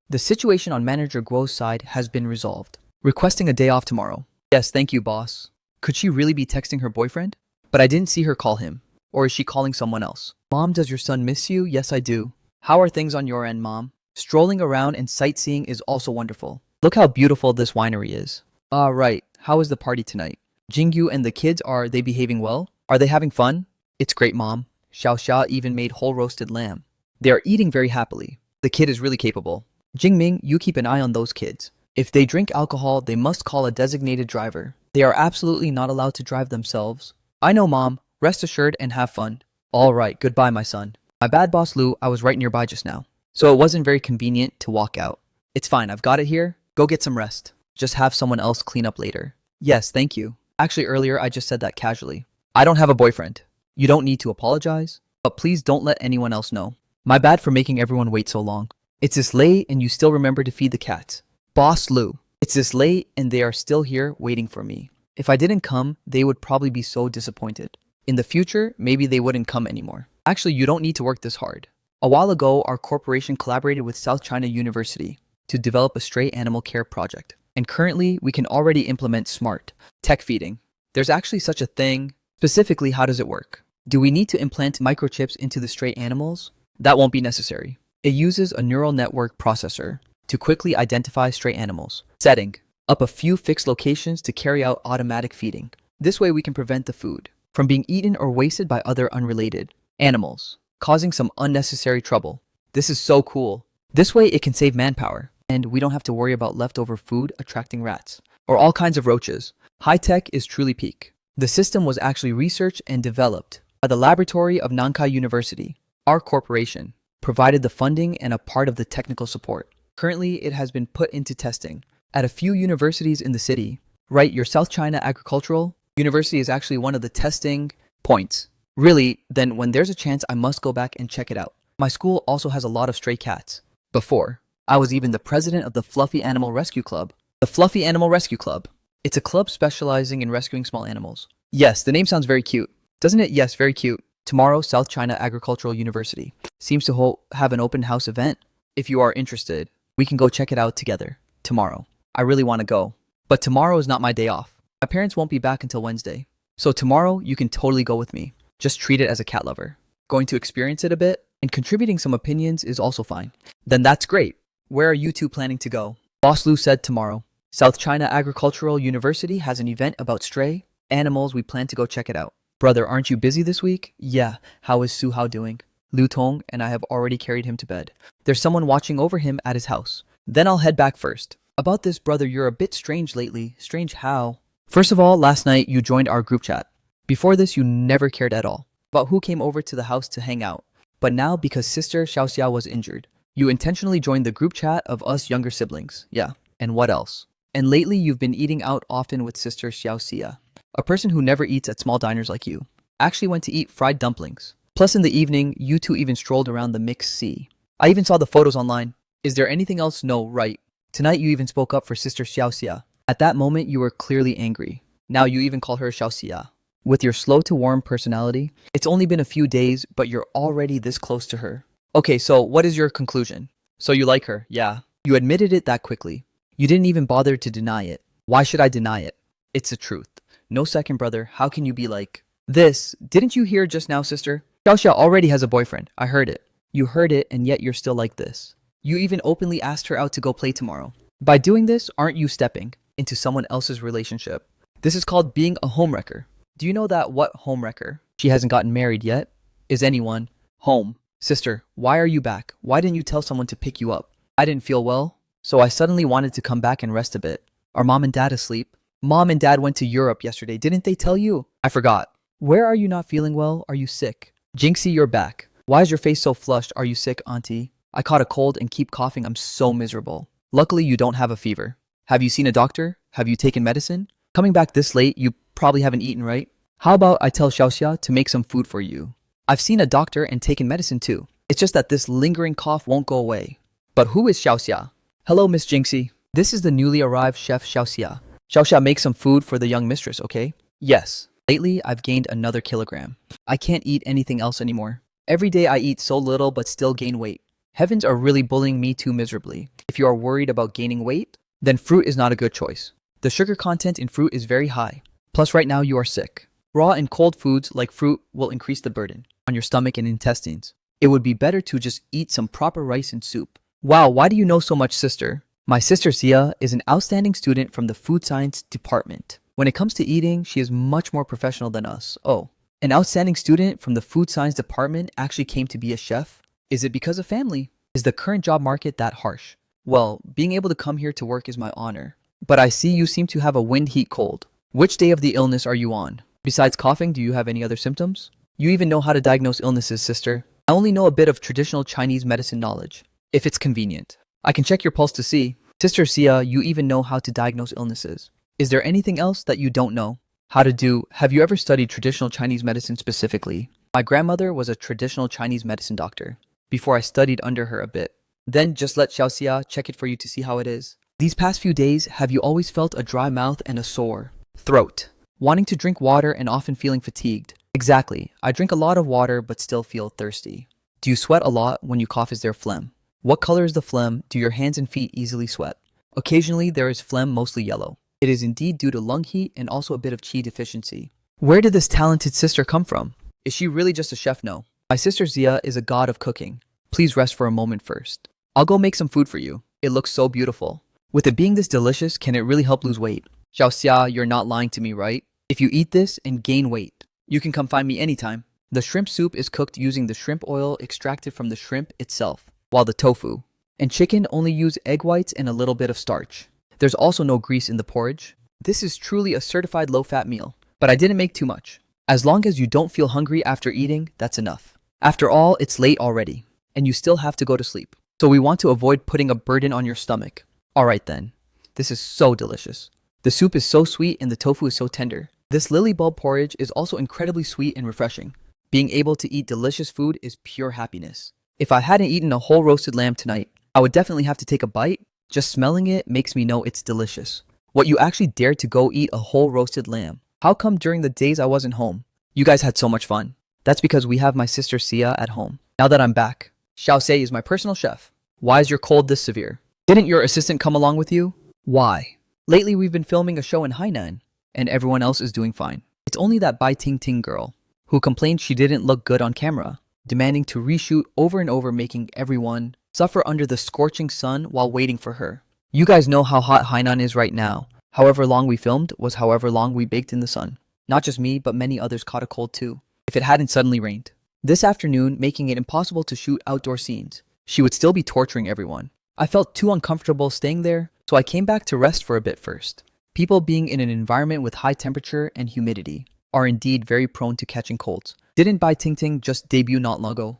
The situation on Manager Guo's side has been resolved. Requesting a day off tomorrow. Yes, thank you, boss. Could she really be texting her boyfriend? But I didn't see her call him. Or is she calling someone else? Mom, does your son miss you? Yes, I do. How are things on your end, Mom? Strolling around and sightseeing is also wonderful. Look how beautiful this winery is. Right. How is the party tonight? Jingyu and the kids, are they behaving well? Are they having fun? It's great, Mom. Xiao Xia even made whole roasted lamb. They are eating very happily. The kid is really capable. Jingming, you keep an eye on those kids. If they drink alcohol, they must call a designated driver. They are absolutely not allowed to drive themselves. I know, Mom. Rest assured and have fun. All right, goodbye, my son. My bad, Boss Lu. I was right nearby just now. So it wasn't very convenient to walk out. It's fine. I've got it here. Go get some rest. Just have someone else clean up later. Yes, thank you. Actually, earlier I just said that casually. I don't have a boyfriend. You don't need to apologize, but please don't let anyone else know. My bad for making everyone wait so long. It's this late and you still remember to feed the cats. Boss Lu. It's this late and they are still here waiting for me. If I didn't come, they would probably be so disappointed. In the future, maybe they wouldn't come anymore. Actually, you don't need to work this hard. A while ago, our corporation collaborated with South China University to develop a stray animal care project. And currently, we can already implement smart tech feeding. There's actually such a thing. Specifically, how does it work? Do we need to implant microchips into the stray animals? That won't be necessary. It uses a neural network processor to quickly identify stray animals. Setting up a few fixed locations to carry out automatic feeding. This way we can prevent the food from being eaten or wasted by other unrelated animals, causing some unnecessary trouble. This is so cool. This way it can save manpower, and we don't have to worry about leftover food attracting rats. or all kinds of roaches. High tech is truly peak. The system was actually researched and developed by the laboratory of Nankai University. Our corporation provided the funding and a part of the technical support. Currently, it has been put into testing at a few universities in the city. Right, your South China Agricultural University is actually one of the testing points. Really, then when there's a chance, I must go back and check it out. My school also has a lot of stray cats. Before, I was even the president of the Fluffy Animal Rescue Club. The Fluffy Animal Rescue Club. It's a club specializing in rescuing small animals. Yes, the name sounds very cute. Doesn't it? Yes, very cute. Tomorrow, South China Agricultural University seems to have an open house event. If you are interested, we can go check it out together. Tomorrow. I really want to go. But tomorrow is not my day off. My parents won't be back until Wednesday. So tomorrow, you can totally go with me. Just treat it as a cat lover. Going to experience it a bit and contributing some opinions is also fine. Then that's great. Where are you two planning to go? Boss Lu said tomorrow. South China Agricultural University has an event about stray animals. We plan to go check it out. Brother, aren't you busy this week? Yeah. How is Su Hao doing? Lu Tong and I have already carried him to bed. There's someone watching over him at his house. Then I'll head back first. About this, brother, you're a bit strange lately. Strange how? First of all, last night you joined our group chat. Before this, you never cared at all about who came over to the house to hang out. But now, because sister Xiaoxia was injured, you intentionally joined the group chat of us younger siblings. Yeah, and what else? And lately, you've been eating out often with sister Xiaoxia, a person who never eats at small diners like you. Actually went to eat fried dumplings. Plus, in the evening, you two even strolled around the mixed sea. I even saw the photos online. Is there anything else? No, right. Tonight, you even spoke up for sister Xiaoxia. At that moment, you were clearly angry. Now you even call her Xiaoxia. With your slow to warm personality, it's only been a few days, but you're already this close to her. Okay, so what is your conclusion? So you like her, yeah. You admitted it that quickly. You didn't even bother to deny it. Why should I deny it? It's the truth. No second, brother. How can you be like this? Didn't you hear just now, sister? Xiaoxia already has a boyfriend. I heard it. You heard it, and yet you're still like this. You even openly asked her out to go play tomorrow. By doing this, aren't you stepping into someone else's relationship? This is called being a homewrecker. Do you know that what homewrecker? She hasn't gotten married yet. Is anyone home? Sister, why are you back? Why didn't you tell someone to pick you up? I didn't feel well, so I suddenly wanted to come back and rest a bit. Are mom and dad asleep? Mom and dad went to Europe yesterday. Didn't they tell you? I forgot. Where are you not feeling well? Are you sick? Jinxie, you're back. Why is your face so flushed? Are you sick, auntie? I caught a cold and keep coughing. I'm so miserable. Luckily, you don't have a fever. Have you seen a doctor? Have you taken medicine? Coming back this late, you probably haven't eaten, right? How about I tell Xiaoxia to make some food for you? I've seen a doctor and taken medicine too. It's just that this lingering cough won't go away. But who is Xiaoxia? Hello, Miss Jinxie. This is the newly arrived chef Xiaoxia. Xiaoxia, make some food for the young mistress, okay? Yes. Lately, I've gained another kilogram. I can't eat anything else anymore. Every day I eat so little but still gain weight. Heavens are really bullying me too miserably. If you are worried about gaining weight, then fruit is not a good choice. The sugar content in fruit is very high. Plus right now you are sick. Raw and cold foods like fruit will increase the burden on your stomach and intestines. It would be better to just eat some proper rice and soup. Wow, why do you know so much, sister? My sister Xia is an outstanding student from the food science department. When it comes to eating, she is much more professional than us. Oh, an outstanding student from the food science department actually came to be a chef? Is it because of family? Is the current job market that harsh? Well, being able to come here to work is my honor. But I see you seem to have a wind heat cold. Which day of the illness are you on? Besides coughing, do you have any other symptoms? You even know how to diagnose illnesses, sister. I only know a bit of traditional Chinese medicine knowledge. If it's convenient, I can check your pulse to see. Sister Xia, you even know how to diagnose illnesses. Is there anything else that you don't know how to do? Have you ever studied traditional Chinese medicine specifically? My grandmother was a traditional Chinese medicine doctor before I studied under her a bit. Then just let Xiaoxia check it for you to see how it is. These past few days, have you always felt a dry mouth and a sore throat? Wanting to drink water and often feeling fatigued? Exactly. I drink a lot of water but still feel thirsty. Do you sweat a lot when you cough? Is there phlegm? What color is the phlegm? Do your hands and feet easily sweat? Occasionally there is phlegm, mostly yellow. It is indeed due to lung heat and also a bit of qi deficiency. Where did this talented sister come from? Is she really just a chef? No. My sister Xia is a god of cooking. Please rest for a moment first. I'll go make some food for you. It looks so beautiful. With it being this delicious, can it really help lose weight? Xiaoxia, you're not lying to me, right? If you eat this and gain weight, you can come find me anytime. The shrimp soup is cooked using the shrimp oil extracted from the shrimp itself, while the tofu and chicken only use egg whites and a little bit of starch. There's also no grease in the porridge. This is truly a certified low-fat meal, but I didn't make too much. As long as you don't feel hungry after eating, that's enough. After all, it's late already, and you still have to go to sleep. So we want to avoid putting a burden on your stomach. Alright then. This is so delicious. The soup is so sweet and the tofu is so tender. This lily bulb porridge is also incredibly sweet and refreshing. Being able to eat delicious food is pure happiness. If I hadn't eaten a whole roasted lamb tonight, I would definitely have to take a bite. Just smelling it makes me know it's delicious. What, you actually dared to go eat a whole roasted lamb? How come during the days I wasn't home, you guys had so much fun? That's because we have my sister Sia at home. Now that I'm back, Xiaosei is my personal chef. Why is your cold this severe? Didn't your assistant come along with you? Why? Lately we've been filming a show in Hainan, and everyone else is doing fine. It's only that Bai Ting Ting girl, who complained she didn't look good on camera, demanding to reshoot over and over, making everyone suffer under the scorching sun while waiting for her. You guys know how hot Hainan is right now. However long we filmed was however long we baked in the sun. Not just me, but many others caught a cold too, if it hadn't suddenly rained. This afternoon, making it impossible to shoot outdoor scenes, she would still be torturing everyone. I felt too uncomfortable staying there, so I came back to rest for a bit first. People being in an environment with high temperature and humidity are indeed very prone to catching colds. Didn't Bai Ting Ting just debut not long ago?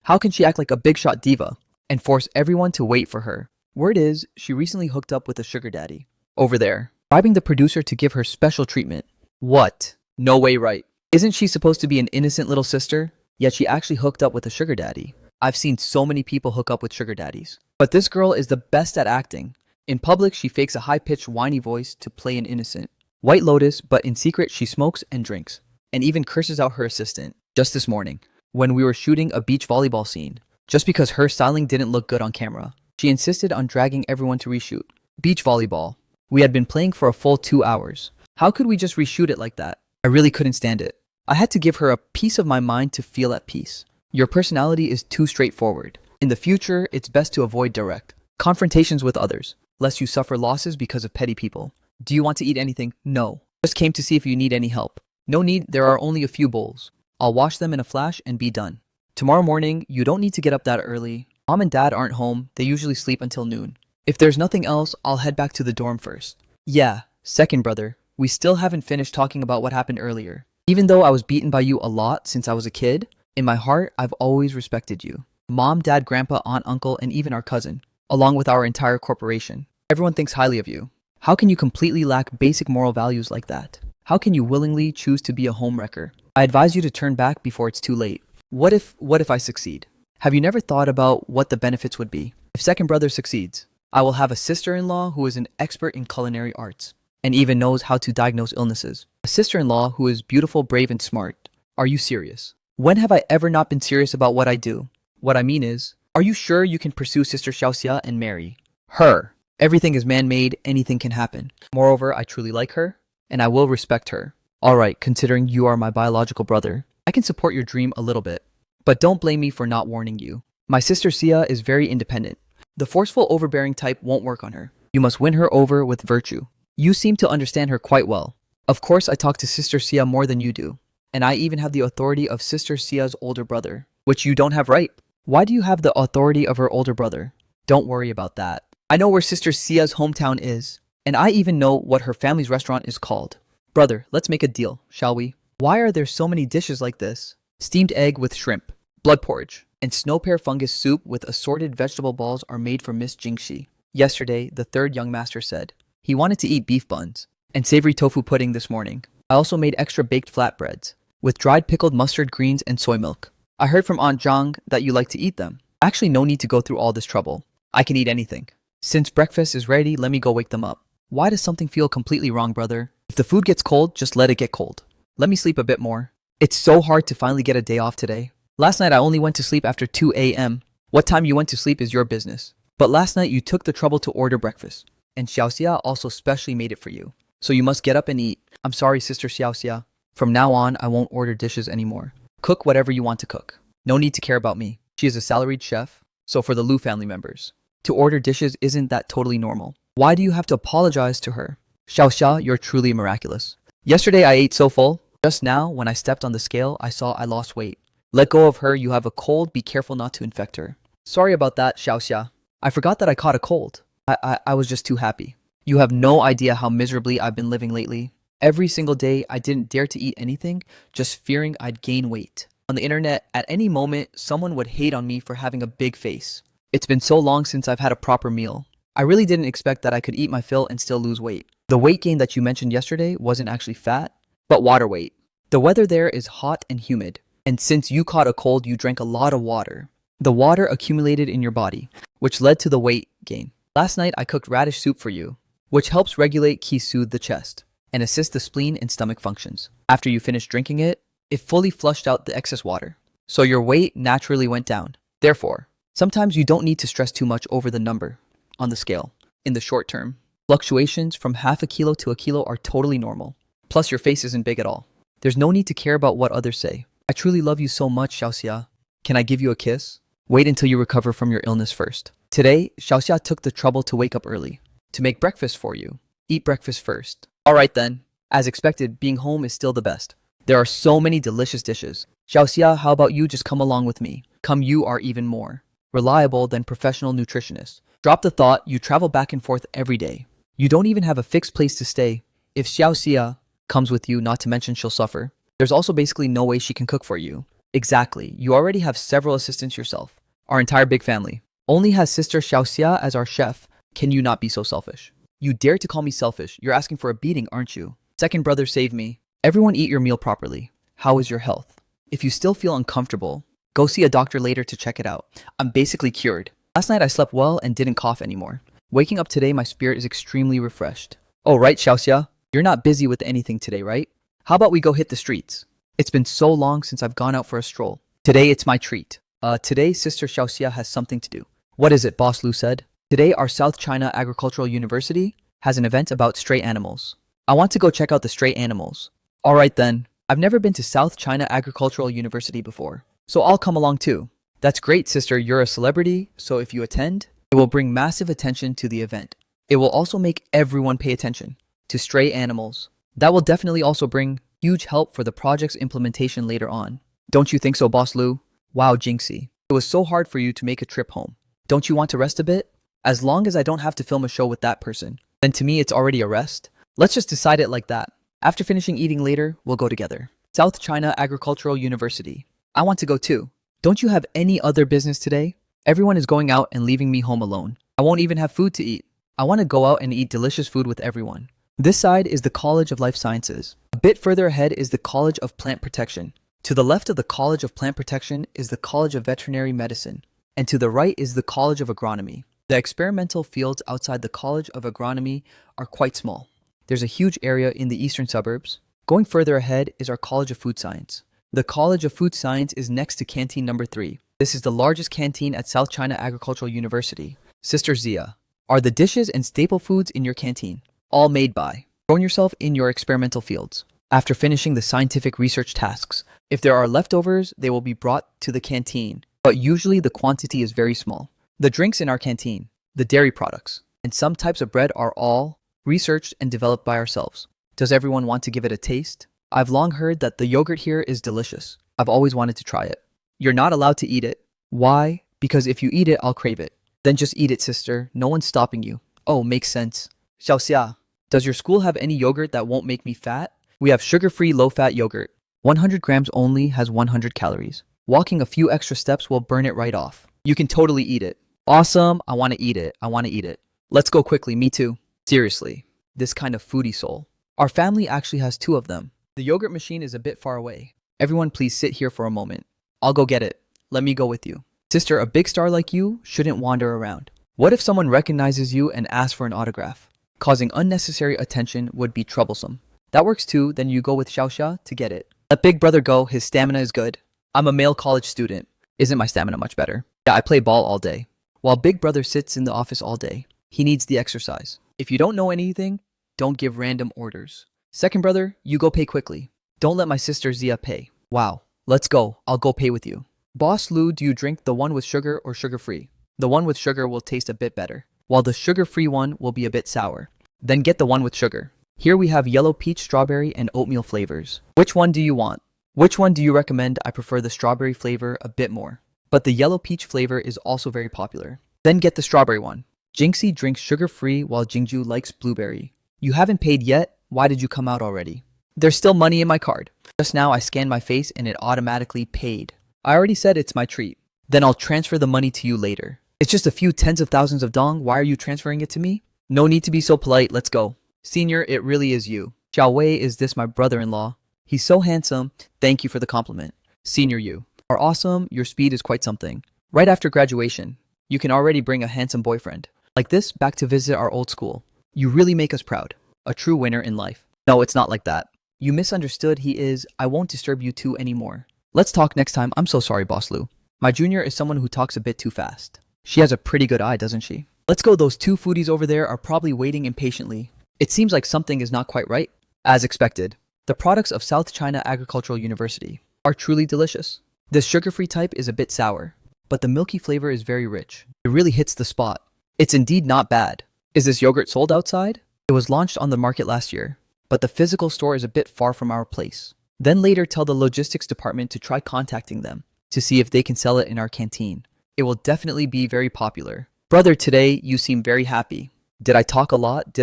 How can she act like a big shot diva and force everyone to wait for her? Word is, she recently hooked up with a sugar daddy over there, bribing the producer to give her special treatment. What? No way, right? Isn't she supposed to be an innocent little sister? Yet she actually hooked up with a sugar daddy. I've seen so many people hook up with sugar daddies. But this girl is the best at acting. In public, she fakes a high-pitched whiny voice to play an innocent White Lotus, but in secret she smokes and drinks, and even curses out her assistant. Just this morning, when we were shooting a beach volleyball scene, just because her styling didn't look good on camera, she insisted on dragging everyone to reshoot. Beach volleyball. We had been playing for a full 2 hours. How could we just reshoot it like that? I really couldn't stand it. I had to give her a piece of my mind to feel at peace. Your personality is too straightforward. In the future, it's best to avoid direct confrontations with others, lest you suffer losses because of petty people. Do you want to eat anything? No. Just came to see if you need any help. No need, there are only a few bowls. I'll wash them in a flash and be done. Tomorrow morning, you don't need to get up that early. Mom and Dad aren't home, they usually sleep until noon. If there's nothing else, I'll head back to the dorm first. Yeah, second brother, we still haven't finished talking about what happened earlier. Even though I was beaten by you a lot since I was a kid, in my heart, I've always respected you. Mom, Dad, Grandpa, Aunt, Uncle, and even our cousin, along with our entire corporation. Everyone thinks highly of you. How can you completely lack basic moral values like that? How can you willingly choose to be a homewrecker? I advise you to turn back before it's too late. What if I succeed? Have you never thought about what the benefits would be? If second brother succeeds, I will have a sister-in-law who is an expert in culinary arts and even knows how to diagnose illnesses. A sister-in-law who is beautiful, brave, and smart. Are you serious? When have I ever not been serious about what I do? What I mean is, are you sure you can pursue Sister Xiaoxia and marry her? Everything is man-made, anything can happen. Moreover, I truly like her, and I will respect her. Alright, considering you are my biological brother, I can support your dream a little bit. But don't blame me for not warning you. My sister Sia is very independent. The forceful, overbearing type won't work on her. You must win her over with virtue. You seem to understand her quite well. Of course, I talk to Sister Sia more than you do. And I even have the authority of Sister Sia's older brother, which you don't have, right? Why do you have the authority of her older brother? Don't worry about that. I know where Sister Sia's hometown is, and I even know what her family's restaurant is called. Brother, let's make a deal, shall we? Why are there so many dishes like this? Steamed egg with shrimp, blood porridge, and snow pear fungus soup with assorted vegetable balls are made for Miss Jingxi. Yesterday, the third young master said he wanted to eat beef buns and savory tofu pudding this morning. I also made extra baked flatbreads with dried pickled mustard greens and soy milk. I heard from Aunt Zhang that you like to eat them. Actually, no need to go through all this trouble. I can eat anything. Since breakfast is ready, let me go wake them up. Why does something feel completely wrong, brother? If the food gets cold, just let it get cold. Let me sleep a bit more. It's so hard to finally get a day off today. Last night I only went to sleep after 2 a.m. What time you went to sleep is your business. But last night you took the trouble to order breakfast. And Xiaoxia also specially made it for you. So you must get up and eat. I'm sorry, Sister Xiaoxia. From now on, I won't order dishes anymore. Cook whatever you want to cook. No need to care about me. She is a salaried chef, so for the Lu family members, to order dishes isn't that totally normal. Why do you have to apologize to her? Xiaoxia, you're truly miraculous. Yesterday I ate so full. Just now, when I stepped on the scale, I saw I lost weight. Let go of her, you have a cold, be careful not to infect her. Sorry about that, Xiaoxia. I forgot that I caught a cold. I was just too happy. You have no idea how miserably I've been living lately. Every single day, I didn't dare to eat anything, just fearing I'd gain weight. On the internet, at any moment, someone would hate on me for having a big face. It's been so long since I've had a proper meal. I really didn't expect that I could eat my fill and still lose weight. The weight gain that you mentioned yesterday wasn't actually fat, but water weight. The weather there is hot and humid, and since you caught a cold, you drank a lot of water. The water accumulated in your body, which led to the weight gain. Last night, I cooked radish soup for you, which helps regulate ki soothe the chest and assist the spleen and stomach functions. After you finish drinking it, it fully flushed out the excess water, so your weight naturally went down. Therefore, sometimes you don't need to stress too much over the number on the scale. In the short term, fluctuations from half a kilo to a kilo are totally normal. Plus, your face isn't big at all. There's no need to care about what others say. I truly love you so much, Xiaoxia. Can I give you a kiss? Wait until you recover from your illness first. Today, Xiaoxia took the trouble to wake up early to make breakfast for you. Eat breakfast first. Alright then. As expected, being home is still the best. There are so many delicious dishes. Xiaoxia, how about you just come along with me? Come, you are even more reliable than professional nutritionists. Drop the thought, you travel back and forth every day. You don't even have a fixed place to stay. If Xiaoxia comes with you, not to mention she'll suffer. There's also basically no way she can cook for you. Exactly. You already have several assistants yourself. Our entire big family only has sister Xiaoxia as our chef. Can you not be so selfish? You dare to call me selfish. You're asking for a beating, aren't you? Second brother, save me. Everyone eat your meal properly. How is your health? If you still feel uncomfortable, go see a doctor later to check it out. I'm basically cured. Last night I slept well and didn't cough anymore. Waking up today, my spirit is extremely refreshed. Oh, right, Xiaoxia. You're not busy with anything today, right? How about we go hit the streets? It's been so long since I've gone out for a stroll. Today it's my treat. Today Sister Xiaoxia has something to do. What is it, Boss Lu said? Today our South China Agricultural University has an event about stray animals. I want to go check out the stray animals. Alright then. I've never been to South China Agricultural University before, so I'll come along too. That's great, sister. You're a celebrity, so if you attend, it will bring massive attention to the event. It will also make everyone pay attention to stray animals. That will definitely also bring huge help for the project's implementation later on. Don't you think so, Boss Lu? Wow, Jinxie. It was so hard for you to make a trip home. Don't you want to rest a bit? As long as I don't have to film a show with that person, then to me it's already a rest. Let's just decide it like that. After finishing eating later, we'll go together. South China Agricultural University. I want to go too. Don't you have any other business today? Everyone is going out and leaving me home alone. I won't even have food to eat. I want to go out and eat delicious food with everyone. This side is the College of Life Sciences. A bit further ahead is the College of Plant Protection. To the left of the College of Plant Protection is the College of Veterinary Medicine. And to the right is the College of Agronomy. The experimental fields outside the College of Agronomy are quite small. There's a huge area in the eastern suburbs. Going further ahead is our College of Food Science. The College of Food Science is next to Canteen Number 3. This is the largest canteen at South China Agricultural University. Sister Zia, are the dishes and staple foods in your canteen all made by? Grown yourself in your experimental fields. After finishing the scientific research tasks, if there are leftovers, they will be brought to the canteen, but usually the quantity is very small. The drinks in our canteen, the dairy products, and some types of bread are all researched and developed by ourselves. Does everyone want to give it a taste? I've long heard that the yogurt here is delicious. I've always wanted to try it. You're not allowed to eat it. Why? Because if you eat it, I'll crave it. Then just eat it, sister. No one's stopping you. Oh, makes sense. Xiaoxia, does your school have any yogurt that won't make me fat? We have sugar-free, low-fat yogurt. 100 grams only has 100 calories. Walking a few extra steps will burn it right off. You can totally eat it. Awesome. I want to eat it. I want to eat it. Let's go quickly. Me too. Seriously. This kind of foodie soul. Our family actually has 2 of them. The yogurt machine is a bit far away. Everyone please sit here for a moment. I'll go get it. Let me go with you. Sister, a big star like you shouldn't wander around. What if someone recognizes you and asks for an autograph? Causing unnecessary attention would be troublesome. That works too, then you go with Xiaoxia to get it. Let big brother go, his stamina is good. I'm a male college student. Isn't my stamina much better? Yeah, I play ball all day. While big brother sits in the office all day. He needs the exercise. If you don't know anything, don't give random orders. Second brother, you go pay quickly. Don't let my sister Zia pay. Wow, let's go. I'll go pay with you. Boss Lu, do you drink the one with sugar or sugar-free? The one with sugar will taste a bit better, while the sugar-free one will be a bit sour. Then get the one with sugar. Here we have yellow peach, strawberry, and oatmeal flavors. Which one do you want? Which one do you recommend? I prefer the strawberry flavor a bit more, but the yellow peach flavor is also very popular. Then get the strawberry one. Jinxie drinks sugar-free while Jingju likes blueberry. You haven't paid yet? Why did you come out already? There's still money in my card. Just now I scanned my face and it automatically paid. I already said it's my treat. Then I'll transfer the money to you later. It's just a few tens of thousands of dong. Why are you transferring it to me? No need to be so polite. Let's go. Senior, it really is you. Xiao Wei, is this my brother-in-law? He's so handsome. Thank you for the compliment. Senior, you are awesome. Your speed is quite something. Right after graduation, you can already bring a handsome boyfriend like this back to visit our old school. You really make us proud. A true winner in life. No, it's not like that. You misunderstood. He is. I won't disturb you two anymore. Let's talk next time. I'm so sorry, Boss Lu. My junior is someone who talks a bit too fast. She has a pretty good eye, doesn't she? Let's go. Those two foodies over there are probably waiting impatiently. It seems like something is not quite right. As expected, the products of South China Agricultural University are truly delicious. The sugar-free type is a bit sour, but the milky flavor is very rich. It really hits the spot. It's indeed not bad. Is this yogurt sold outside? It was launched on the market last year, but the physical store is a bit far from our place. Then later tell the logistics department to try contacting them to see if they can sell it in our canteen. It will definitely be very popular. Brother, today you seem very happy. Did I talk a lot?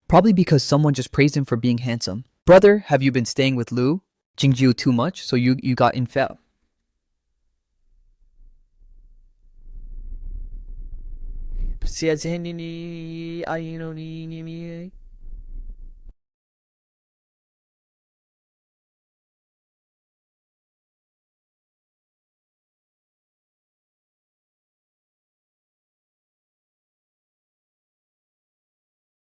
Probably because someone just praised him for being handsome. Brother, have you been staying with Lu Jingju too much, so you got infected?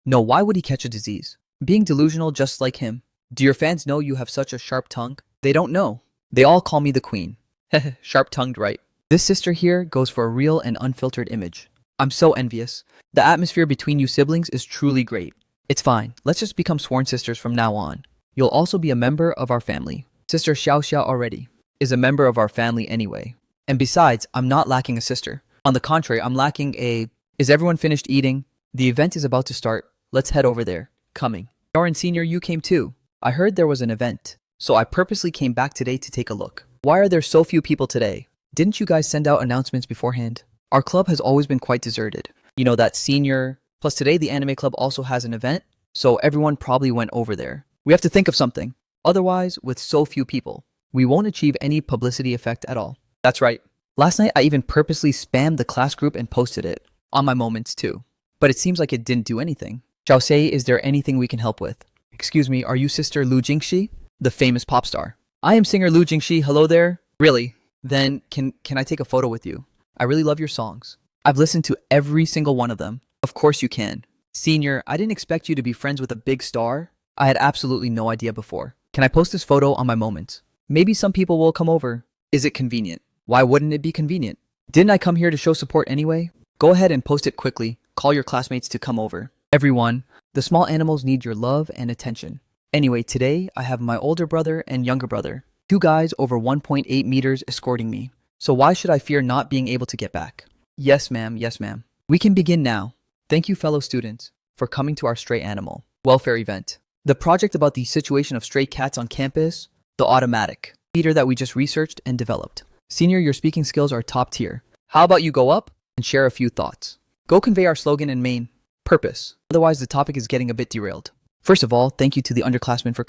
No, why would he catch a disease? Being delusional just like him. Do your fans know you have such a sharp tongue? They don't know. They all call me the queen. Heh, sharp-tongued, right? This sister here goes for a real and unfiltered image. I'm so envious. The atmosphere between you siblings is truly great. It's fine. Let's just become sworn sisters from now on. You'll also be a member of our family. Sister Xiao Xiao already is a member of our family anyway. And besides, I'm not lacking a sister. On the contrary, I'm lacking a... Is everyone finished eating? The event is about to start. Let's head over there. Coming. Norin Senior, you came too. I heard there was an event, so I purposely came back today to take a look. Why are there so few people today? Didn't you guys send out announcements beforehand? Our club has always been quite deserted. You know, that senior... Plus today the anime club also has an event, so everyone probably went over there. We have to think of something. Otherwise, with so few people, we won't achieve any publicity effect at all. That's right. Last night I even purposely spammed the class group and posted it. On my moments too. But it seems like it didn't do anything. Xiao Sei, is there anything we can help with? Excuse me, are you Sister Lu Jingxi? The famous pop star. I am singer Lu Jingxi. Hello there. Really? Then can I take a photo with you? I really love your songs. I've listened to every single one of them. Of course you can. Senior, I didn't expect you to be friends with a big star. I had absolutely no idea before. Can I post this photo on my moments? Maybe some people will come over. Is it convenient? Why wouldn't it be convenient? Didn't I come here to show support anyway? Go ahead and post it quickly. Call your classmates to come over. Everyone, the small animals need your love and attention. Anyway, today I have my older brother and younger brother, two guys over 1.8 meters escorting me. So why should I fear not being able to get back? Yes, ma'am. Yes, ma'am. We can begin now. Thank you, fellow students, for coming to our stray animal welfare event. The project about the situation of stray cats on campus, the automatic feeder that we just researched and developed. Senior, your speaking skills are top tier. How about you go up and share a few thoughts? Go convey our slogan and main purpose. Otherwise, the topic is getting a bit derailed. First of all, thank you to the underclassmen for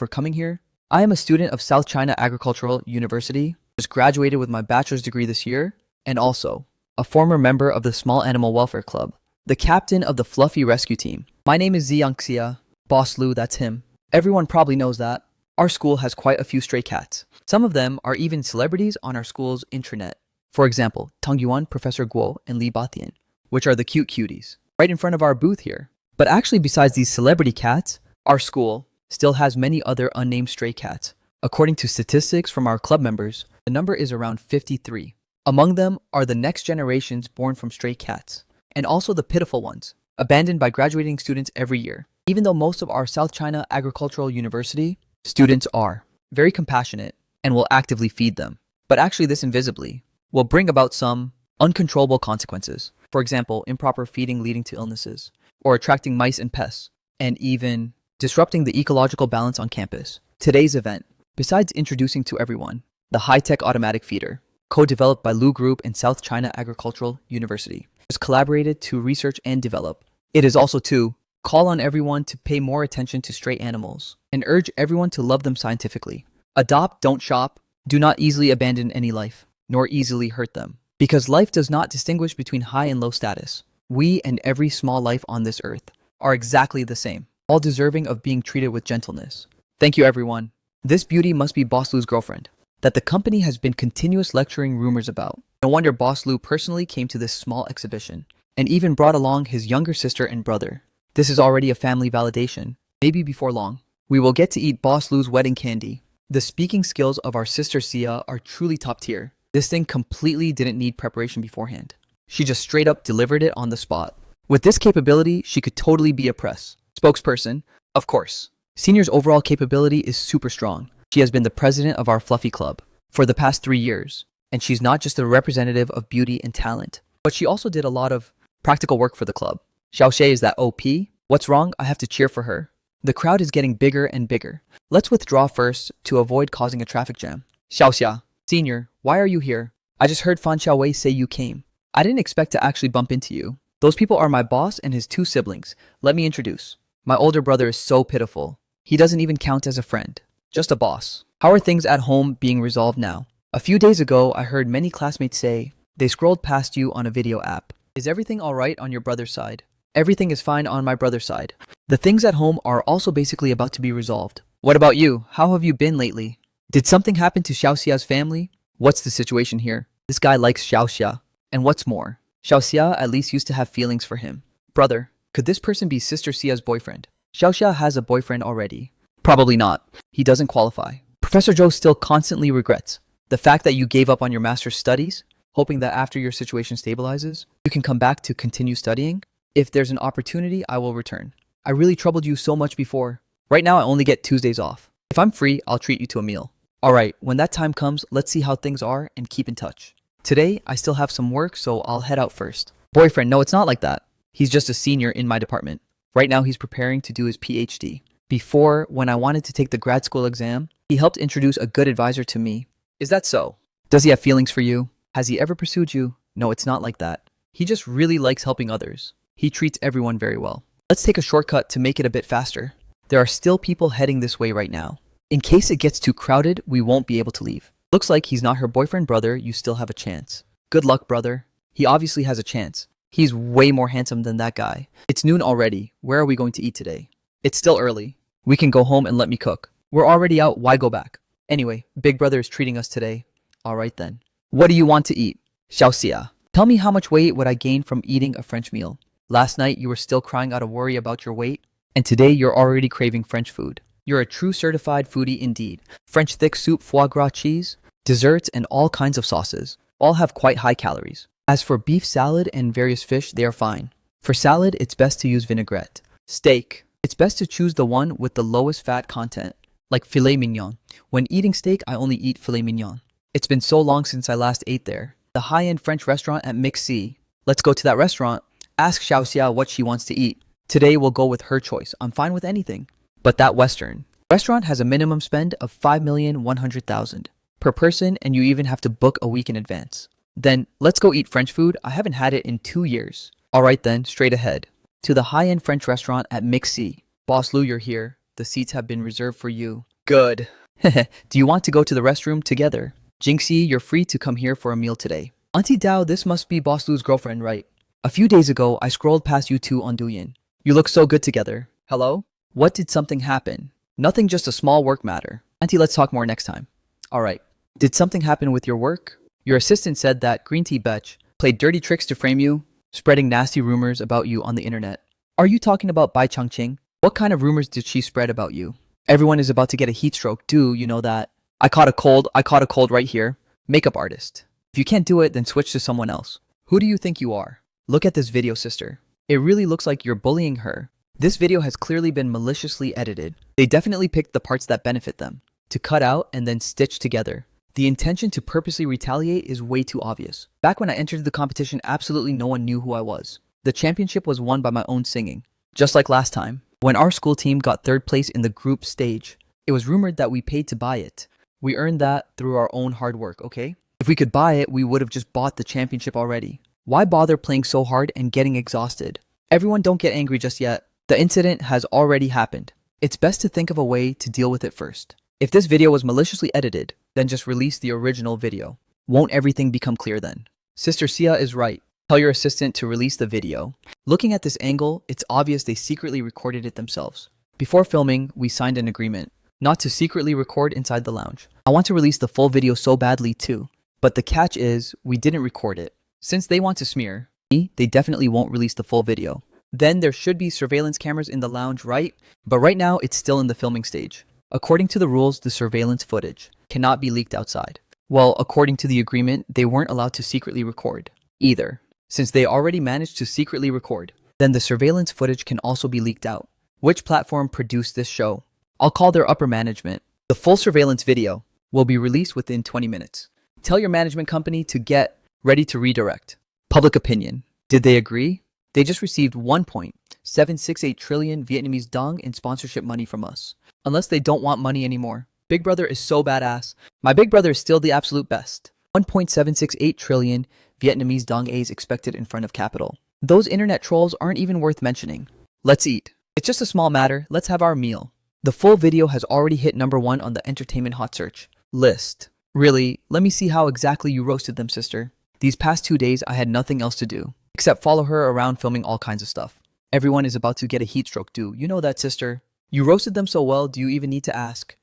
coming here. I am a student of South China Agricultural University, just graduated with my bachelor's degree this year, and also a former member of the Small Animal Welfare Club, the captain of the Fluffy Rescue Team. My name is Xiangxia. Boss Lu, that's him. Everyone probably knows that. Our school has quite a few stray cats. Some of them are even celebrities on our school's intranet. For example, Tang Yuan, Professor Guo, and Li Batian, which are the cute cuties, right in front of our booth here. But actually, besides these celebrity cats, our school still has many other unnamed stray cats. According to statistics from our club members, the number is around 53. Among them are the next generations born from stray cats, and also the pitiful ones, abandoned by graduating students every year. Even though most of our South China Agricultural University students are very compassionate and will actively feed them, but actually this invisibly will bring about some uncontrollable consequences. For example, improper feeding leading to illnesses, or attracting mice and pests, and even disrupting the ecological balance on campus. Today's event Besides introducing to everyone, the high-tech automatic feeder, co-developed by Lu Group and South China Agricultural University, is collaborated to research and develop. It is also to call on everyone to pay more attention to stray animals and urge everyone to love them scientifically. Adopt, don't shop. Do not easily abandon any life, nor easily hurt them. Because life does not distinguish between high and low status. We and every small life on this earth are exactly the same, all deserving of being treated with gentleness. Thank you, everyone. This beauty must be Boss Lu's girlfriend, that the company has been continuous lecturing rumors about. No wonder Boss Lu personally came to this small exhibition, and even brought along his younger sister and brother. This is already a family validation. Maybe before long, we will get to eat Boss Lu's wedding candy. The speaking skills of our sister Sia are truly top tier. This thing completely didn't need preparation beforehand. She just straight up delivered it on the spot. With this capability, she could totally be a press spokesperson. Of course, Senior's overall capability is super strong. She has been the president of our Fluffy Club for the past 3 years, and she's not just a representative of beauty and talent, but she also did a lot of practical work for the club. Xiaoxie is that OP. What's wrong? I have to cheer for her. The crowd is getting bigger and bigger. Let's withdraw first to avoid causing a traffic jam. Xiaoxia, Senior, why are you here? I just heard Fan Xiaowei say you came. I didn't expect to actually bump into you. Those people are my boss and his 2 siblings. Let me introduce. My older brother is so pitiful. He doesn't even count as a friend. Just a boss. How are things at home being resolved now? A few days ago, I heard many classmates say they scrolled past you on a video app. Is everything alright on your brother's side? Everything is fine on my brother's side. The things at home are also basically about to be resolved. What about you? How have you been lately? Did something happen to Xiaoxia's family? What's the situation here? This guy likes Xiaoxia. And what's more, Xiaoxia at least used to have feelings for him. Brother, could this person be Sister Xia's boyfriend? Xiaoxia has a boyfriend already. Probably not. He doesn't qualify. Professor Zhou still constantly regrets the fact that you gave up on your master's studies, hoping that after your situation stabilizes, you can come back to continue studying. If there's an opportunity, I will return. I really troubled you so much before. Right now, I only get Tuesdays off. If I'm free, I'll treat you to a meal. Alright, when that time comes, let's see how things are and keep in touch. Today, I still have some work, so I'll head out first. Boyfriend, no, it's not like that. He's just a senior in my department. Right now, he's preparing to do his PhD. Before, when I wanted to take the grad school exam, he helped introduce a good advisor to me. Is that so? Does he have feelings for you? Has he ever pursued you? No, it's not like that. He just really likes helping others. He treats everyone very well. Let's take a shortcut to make it a bit faster. There are still people heading this way right now. In case it gets too crowded, we won't be able to leave. Looks like he's not her boyfriend, brother. You still have a chance. Good luck, brother. He obviously has a chance. He's way more handsome than that guy. It's noon already. Where are we going to eat today? It's still early. We can go home and let me cook. We're already out. Why go back? Anyway, big brother is treating us today. Alright then. What do you want to eat? Xiaoxia, tell me how much weight would I gain from eating a French meal? Last night you were still crying out of worry about your weight, and today you're already craving French food. You're a true certified foodie indeed. French thick soup, foie gras cheese, desserts, and all kinds of sauces. All have quite high calories. As for beef salad and various fish, they are fine. For salad, it's best to use vinaigrette. Steak. It's best to choose the one with the lowest fat content, like filet mignon. When eating steak, I only eat filet mignon. It's been so long since I last ate there. The high-end French restaurant at Mixi. Let's go to that restaurant. Ask Xiaoxia what she wants to eat. Today we'll go with her choice. I'm fine with anything. But that Western restaurant has a minimum spend of 5,100,000 per person, and you even have to book a week in advance. Then let's go eat French food. I haven't had it in 2 years. Alright then, straight ahead. To the high-end French restaurant at Mixi. Boss Lu, you're here. The seats have been reserved for you. Good. Do you want to go to the restroom together? Jinxie, you're free to come here for a meal today. Auntie Dao, this must be Boss Lu's girlfriend, right? A few days ago, I scrolled past you two on Douyin. You look so good together. Hello? What did something happen? Nothing, just a small work matter. Auntie, let's talk more next time. Alright. Did something happen with your work? Your assistant said that Green Tea Betch played dirty tricks to frame you, spreading nasty rumors about you on the internet. Are you talking about Bai Changqing? What kind of rumors did she spread about you? Everyone is about to get a heat stroke. Do you know that? I caught a cold right here. Makeup artist. If you can't do it, then switch to someone else. Who do you think you are? Look at this video, sister. It really looks like you're bullying her. This video has clearly been maliciously edited. They definitely picked the parts that benefit them to cut out and then stitch together. The intention to purposely retaliate is way too obvious. Back when I entered the competition, absolutely no one knew who I was. The championship was won by my own singing. Just like last time, when our school team got third place in the group stage. It was rumored that we paid to buy it. We earned that through our own hard work, okay? If we could buy it, we would have just bought the championship already. Why bother playing so hard and getting exhausted? Everyone don't get angry just yet. The incident has already happened. It's best to think of a way to deal with it first. If this video was maliciously edited, then just release the original video. Won't everything become clear then? Sister Sia is right. Tell your assistant to release the video. Looking at this angle, it's obvious they secretly recorded it themselves. Before filming, we signed an agreement not to secretly record inside the lounge. I want to release the full video so badly too, but the catch is we didn't record it. Since they want to smear me, they definitely won't release the full video. Then there should be surveillance cameras in the lounge, right? But right now it's still in the filming stage. According to the rules, the surveillance footage cannot be leaked outside. Well, according to the agreement, they weren't allowed to secretly record either. Since they already managed to secretly record, then the surveillance footage can also be leaked out. Which platform produced this show? I'll call their upper management. The full surveillance video will be released within 20 minutes. Tell your management company to get ready to redirect. Public opinion. Did they agree? They just received 1.768 trillion Vietnamese dong in sponsorship money from us. Unless they don't want money anymore. Big Brother is so badass. My Big Brother is still the absolute best. 1.768 trillion Vietnamese dong A's expected in front of capital. Those internet trolls aren't even worth mentioning. Let's eat. It's just a small matter. Let's have our meal. The full video has already hit #1 on the entertainment hot search list. Really, let me see how exactly you roasted them, sister. These past 2 days, I had nothing else to do except follow her around filming all kinds of stuff. Everyone is about to get a heat stroke, you know that, sister? You roasted them so well, do you even need to ask?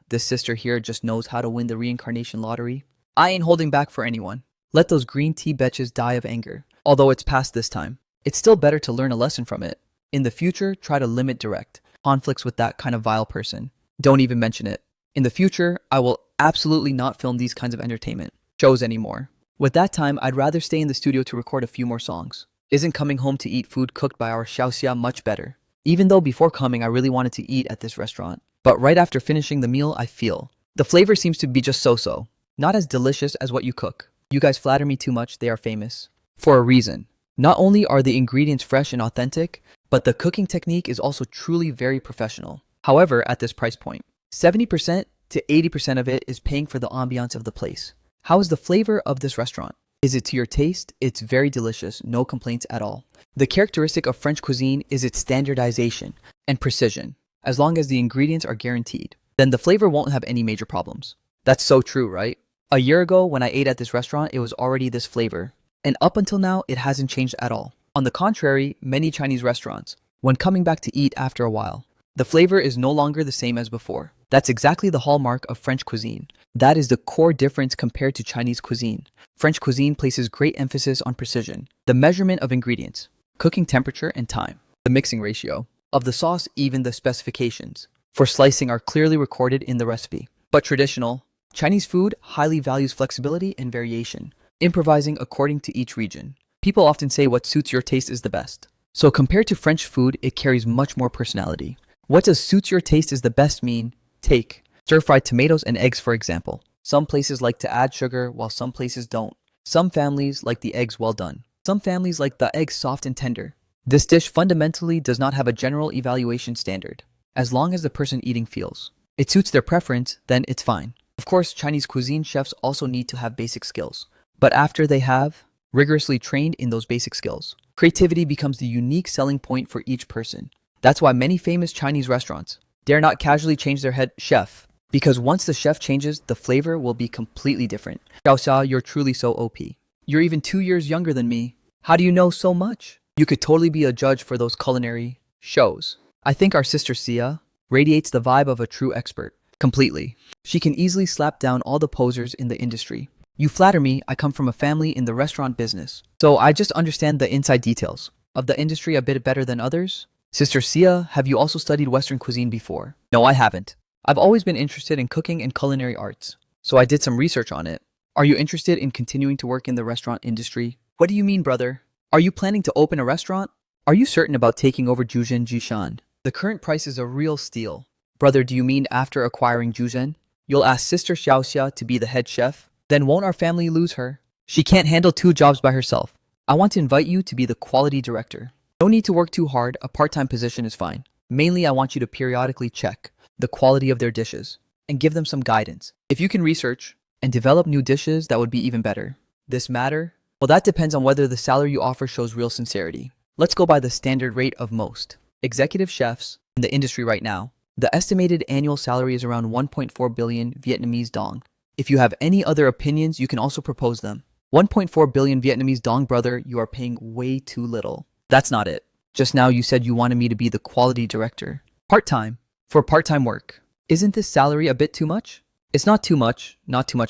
This sister here just knows how to win the reincarnation lottery. I ain't holding back for anyone. Let those green tea betches die of anger. Although it's past this time, it's still better to learn a lesson from it. In the future, try to limit direct conflicts with that kind of vile person. Don't even mention it. In the future, I will absolutely not film these kinds of entertainment shows anymore. With that time, I'd rather stay in the studio to record a few more songs. Isn't coming home to eat food cooked by our Xiaoxia much better? Even though before coming I really wanted to eat at this restaurant. But right after finishing the meal, I feel the flavor seems to be just so-so. Not as delicious as what you cook. You guys flatter me too much, they are famous. For a reason. Not only are the ingredients fresh and authentic, but the cooking technique is also truly very professional. However, at this price point, 70% to 80% of it is paying for the ambiance of the place. How is the flavor of this restaurant? Is it to your taste? It's very delicious, no complaints at all. The characteristic of French cuisine is its standardization and precision. As long as the ingredients are guaranteed, then the flavor won't have any major problems. That's so true, right? A year ago, when I ate at this restaurant, it was already this flavor. And up until now, it hasn't changed at all. On the contrary, many Chinese restaurants, when coming back to eat after a while, the flavor is no longer the same as before. That's exactly the hallmark of French cuisine. That is the core difference compared to Chinese cuisine. French cuisine places great emphasis on precision, the measurement of ingredients, cooking temperature and time, the mixing ratio of the sauce, even the specifications for slicing are clearly recorded in the recipe. But traditional Chinese food highly values flexibility and variation, improvising according to each region. People often say what suits your taste is the best. So compared to French food, it carries much more personality. What does suits your taste is the best mean? Take stir-fried tomatoes and eggs, for example. Some places like to add sugar, while some places don't. Some families like the eggs well done. Some families like the eggs soft and tender. This dish fundamentally does not have a general evaluation standard. As long as the person eating feels it suits their preference, then it's fine. Of course, Chinese cuisine chefs also need to have basic skills. But after they have rigorously trained in those basic skills, creativity becomes the unique selling point for each person. That's why many famous Chinese restaurants dare not casually change their head chef, because once the chef changes, the flavor will be completely different. Xiaoxia, you're truly so OP. You're even 2 years younger than me. How do you know so much? You could totally be a judge for those culinary shows. I think our sister Sia radiates the vibe of a true expert. Completely. She can easily slap down all the posers in the industry. You flatter me, I come from a family in the restaurant business, so I just understand the inside details of the industry a bit better than others. Sister Sia, have you also studied Western cuisine before? No, I haven't. I've always been interested in cooking and culinary arts, so I did some research on it. Are you interested in continuing to work in the restaurant industry? What do you mean, brother? Are you planning to open a restaurant? Are you certain about taking over Juzhen Jishan? The current price is a real steal. Brother, do you mean after acquiring Juzhen, you'll ask Sister Xiaoxia to be the head chef? Then won't our family lose her? She can't handle 2 jobs by herself. I want to invite you to be the quality director. No need to work too hard, a part-time position is fine. Mainly, I want you to periodically check the quality of their dishes, and give them some guidance. If you can research and develop new dishes, that would be even better. This matter? Well, that depends on whether the salary you offer shows real sincerity. Let's go by the standard rate of most executive chefs in the industry right now. The estimated annual salary is around 1.4 billion Vietnamese dong. If you have any other opinions, you can also propose them. 1.4 billion Vietnamese dong, brother, you are paying way too little. That's not it. Just now you said you wanted me to be the quality director. Part-time. For part-time work. Isn't this salary a bit too much? It's not too much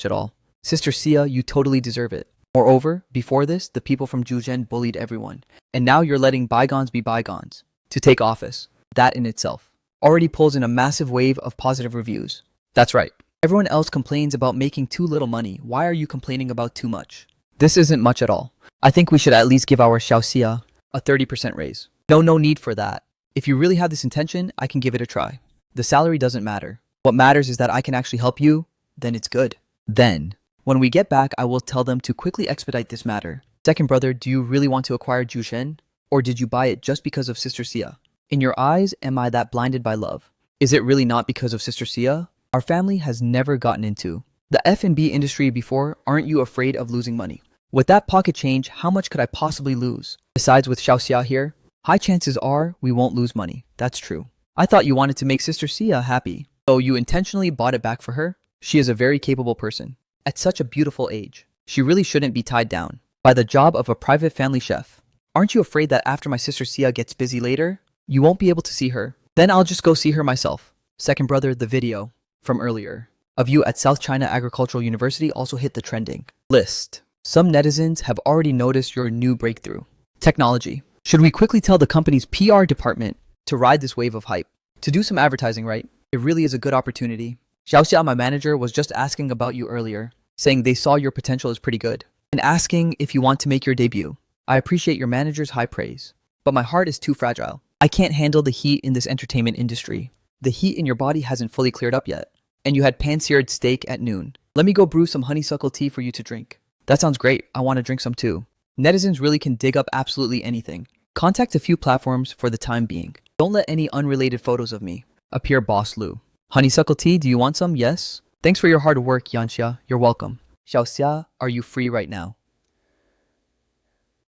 at all. Sister Sia, you totally deserve it. Moreover, before this, the people from Zhuzhen bullied everyone. And now you're letting bygones be bygones. To take office. That in itself already pulls in a massive wave of positive reviews. That's right. Everyone else complains about making too little money. Why are you complaining about too much? This isn't much at all. I think we should at least give our Xiao Xia a 30% raise. No need for that. If you really have this intention, I can give it a try. The salary doesn't matter. What matters is that I can actually help you, then it's good. Then, when we get back, I will tell them to quickly expedite this matter. Second brother, do you really want to acquire Zhuzhen? Or did you buy it just because of Sister Sia? In your eyes, am I that blinded by love? Is it really not because of Sister Sia? Our family has never gotten into the F&B industry before. Aren't you afraid of losing money? With that pocket change, how much could I possibly lose? Besides, with Xiao Xia here, high chances are we won't lose money. That's true. I thought you wanted to make Sister Sia happy. So you intentionally bought it back for her? She is a very capable person. At such a beautiful age, she really shouldn't be tied down by the job of a private family chef. Aren't you afraid that after my Sister Sia gets busy later, you won't be able to see her? Then I'll just go see her myself. Second brother, the video from earlier of you at South China Agricultural University also hit the trending list. Some netizens have already noticed your new breakthrough technology. Should we quickly tell the company's PR department to ride this wave of hype? To do some advertising, right? It really is a good opportunity. Xiao Xia, my manager, was just asking about you earlier, saying they saw your potential is pretty good, and asking if you want to make your debut. I appreciate your manager's high praise, but my heart is too fragile. I can't handle the heat in this entertainment industry. The heat in your body hasn't fully cleared up yet, and you had pan-seared steak at noon. Let me go brew some honeysuckle tea for you to drink. That sounds great. I want to drink some too. Netizens really can dig up absolutely anything. Contact a few platforms for the time being. Don't let any unrelated photos of me appear, Boss Lu. Honeysuckle tea, do you want some? Yes. Thanks for your hard work, Yanxia. You're welcome. Xiao Xia, are you free right now?